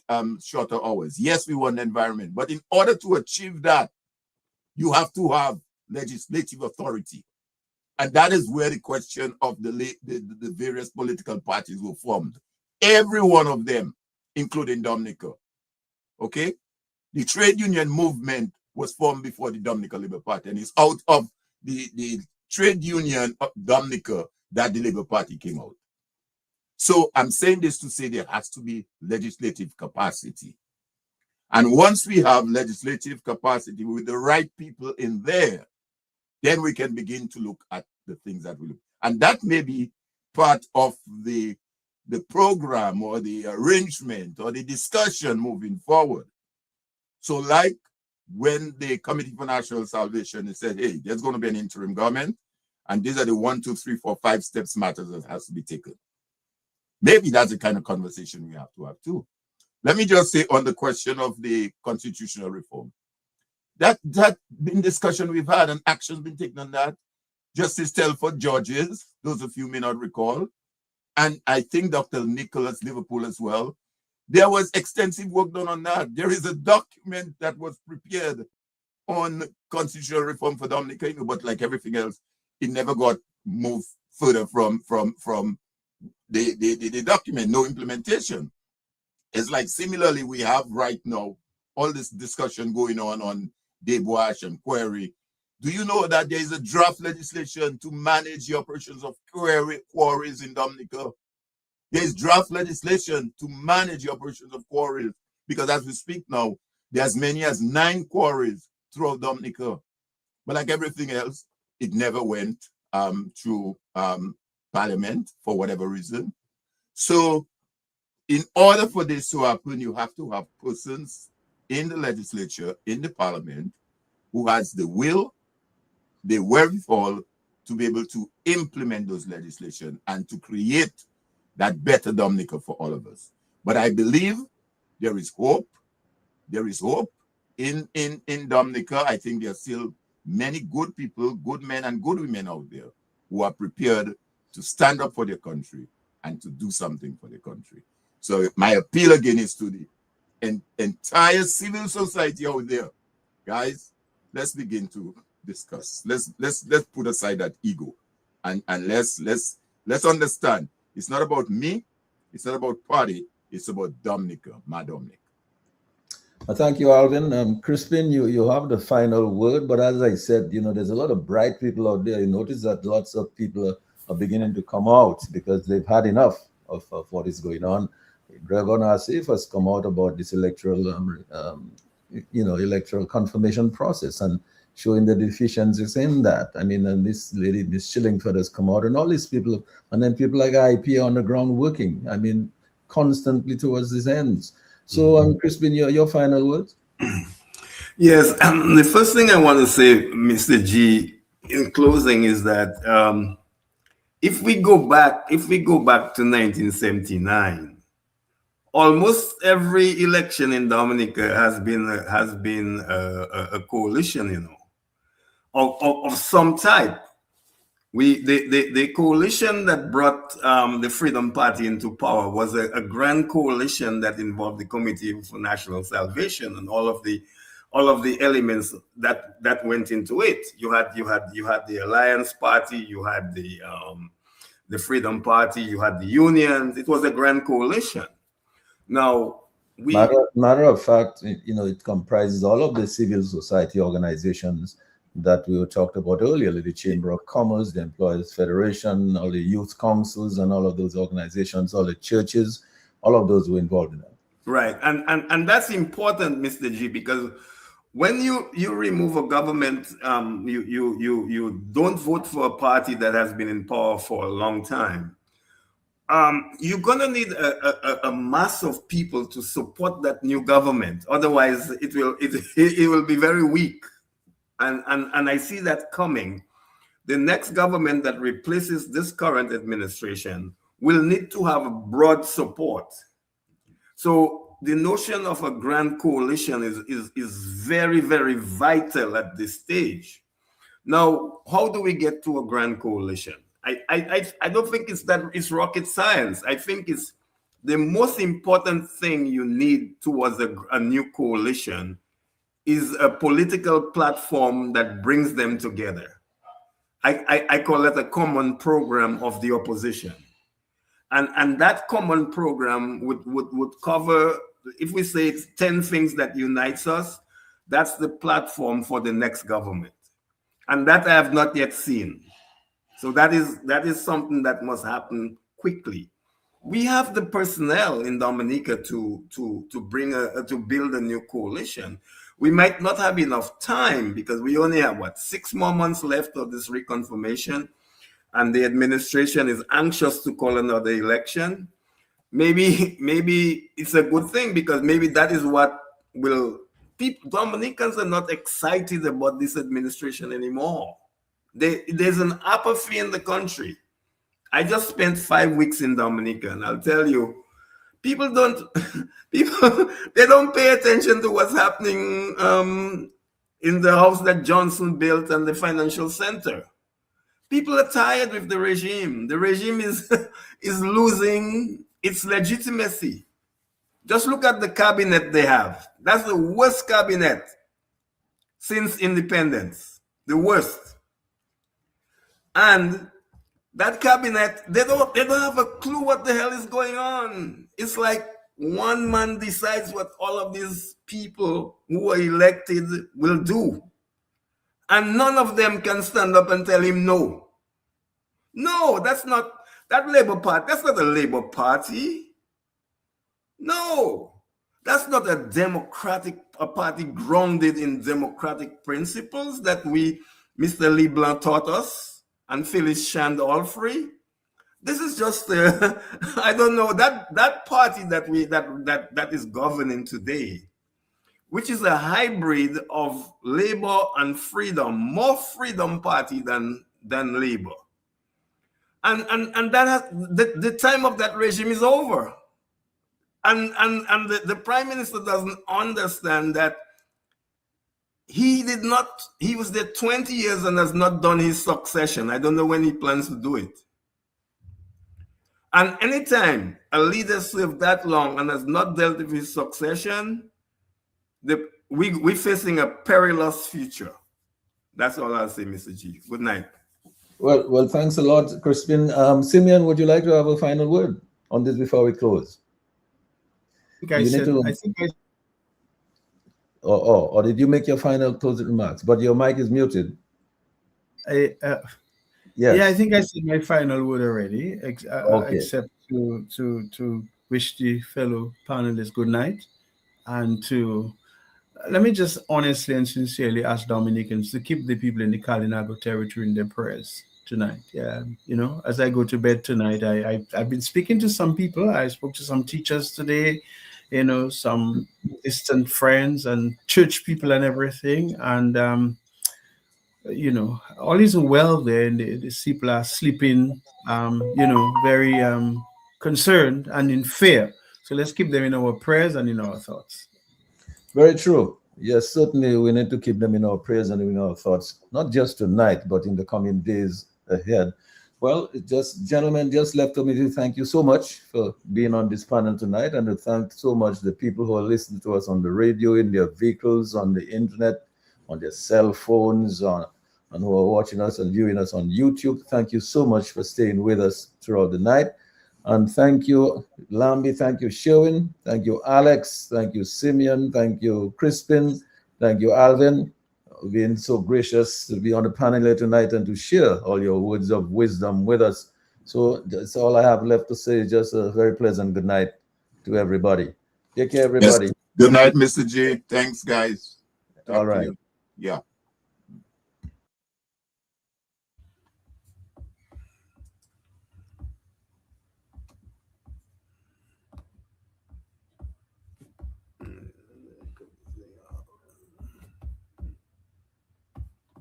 shorter hours. Yes, we want environment. But in order to achieve that, you have to have legislative authority. And that is where the question of the various political parties were formed. Every one of them, including Dominica. Okay? The trade union movement was formed before the Dominica Labour Party, and it's out of the trade union of Dominica that the Labour Party came out. So I'm saying this to say there has to be legislative capacity. And once we have legislative capacity with the right people in there, then we can begin to look at the things that we look. And that may be part of the program or the arrangement or the discussion moving forward. So like when the Committee for National Salvation said, hey, there's going to be an interim government, and these are the 1, 2, 3, 4, 5 steps matters that has to be taken. Maybe that's the kind of conversation we have to have too. Let me just say on the question of the constitutional reform, that been discussion we've had and actions been taken on that. Justice Telford judges, those of you may not recall, and I think Dr. Nicholas Liverpool as well. There was extensive work done on that. There is a document that was prepared on constitutional reform for Dominica, but like everything else, it never got moved further from the document, no implementation. It's like similarly we have right now all this discussion going on Debwash and Quarry. Do you know that there is a draft legislation to manage the operations of quarries in Dominica? There is draft legislation to manage the operations of quarries, because as we speak now, there are as many as 9 quarries throughout Dominica. But like everything else, it never went through Parliament for whatever reason. So in order for this to happen, you have to have persons in the legislature, in the Parliament, who has the will, the wherewithal to be able to implement those legislation and to create that better Dominica for all of us. But I believe there is hope. There is hope in Dominica. I think there are still many good people, good men and good women out there who are prepared to stand up for their country and to do something for their country. So my appeal again is to the entire civil society out there. Guys, let's begin to discuss. Let's put aside that ego and let's understand It's not about me. It's not about party. It's about Dominica, my Dominic.
Thank you, Alvin. Crispin, you have the final word, but as I said, there's a lot of bright people out there. You notice that lots of people are beginning to come out because they've had enough of what is going on. Gregor Nassif has come out about this electoral confirmation process and showing the deficiencies in that. I mean, and this lady, Miss Shillingford, has come out, and all these people, and then people like IP on the ground working, I mean, constantly towards these ends. So, Crispin, your final words?
Yes, the first thing I want to say, Mr. G, in closing, is that if we go back to 1979, almost every election in Dominica has been a coalition, of some type. The coalition that brought the Freedom Party into power was a grand coalition that involved the Committee for National Salvation and all of the elements that went into it. You had the Alliance Party, you had the Freedom Party, you had the unions. It was a grand coalition. Now,
matter of fact, it comprises all of the civil society organizations that we talked about earlier, the Chamber of Commerce, the Employers Federation, all the youth councils, and all of those organizations, all the churches, all of those were involved in that.
Right, and that's important, Mr. G, because when you remove a government, you don't vote for a party that has been in power for a long time. You're gonna need a mass of people to support that new government. Otherwise, it will be very weak. And I see that coming. The next government that replaces this current administration will need to have broad support. So the notion of a grand coalition is very, very vital at this stage. Now, how do we get to a grand coalition? I don't think it's rocket science. I think it's the most important thing you need towards a new coalition is a political platform that brings them together. I call it a common program of the opposition. And that common program would cover, if we say it's 10 things that unites us, that's the platform for the next government. And that I have not yet seen. So that is something that must happen quickly. We have the personnel in Dominica to build a new coalition. We might not have enough time because we only have 6 more months left of this reconfirmation, and the administration is anxious to call another election. Maybe it's a good thing because maybe that is what will people. Dominicans are not excited about this administration anymore. There's an apathy in the country. I just spent 5 weeks in Dominica, and I'll tell you, they don't pay attention to what's happening in the house that Johnson built and the financial center. People are tired with the regime. The regime is losing its legitimacy. Just look at the cabinet they have. That's the worst cabinet since independence. The worst. And that cabinet, they don't have a clue what the hell is going on. It's like one man decides what all of these people who are elected will do. And none of them can stand up and tell him no. No, that's not that Labour Party. That's not a Labour Party. No, that's not a party grounded in democratic principles that Mr. Leblanc taught us. And Phyllis Shand Allfrey. This is just I don't know, that party that is governing today, which is a hybrid of Labour and Freedom, more Freedom Party than Labour. And that has, the time of that regime is over. And the Prime Minister doesn't understand that he was there 20 years and has not done his succession. I don't know when he plans to do it. And anytime a leader served that long and has not dealt with his succession, we're facing a perilous future. That's all I'll say, Mr. G. Good night.
Well, thanks a lot, Crispin. Simeon, would you like to have a final word on this before we close?
I think I
or did you make your final closing remarks? But your mic is muted.
Yes. Yeah, I think I said my final word already,
Okay.
except to wish the fellow panelists good night, and to let me just honestly and sincerely ask Dominicans to keep the people in the Kalinago territory in their prayers tonight. Yeah, as I go to bed tonight, I've been speaking to some people. I spoke to some teachers today, some distant friends and church people and everything, and all isn't well there, and the people are sleeping, very concerned and in fear. So let's keep them in our prayers and in our thoughts.
Very true. Yes, certainly we need to keep them in our prayers and in our thoughts, not just tonight, but in the coming days ahead. Well, gentlemen, just left for me to thank you so much for being on this panel tonight, and to thank so much the people who are listening to us on the radio, in their vehicles, on the internet, on their cell phones, and who are watching us and viewing us on YouTube. Thank you so much for staying with us throughout the night. And thank you, Lambi. Thank you, Sherwin. Thank you, Alex. Thank you, Simeon. Thank you, Crispin. Thank you, Alvin, being so gracious to be on the panel here tonight and to share all your words of wisdom with us. So that's all I have left to say. Just a very pleasant good night to everybody. Take care, everybody.
Yes. Good night, Mr. J. Thanks, guys.
All right.
Yeah.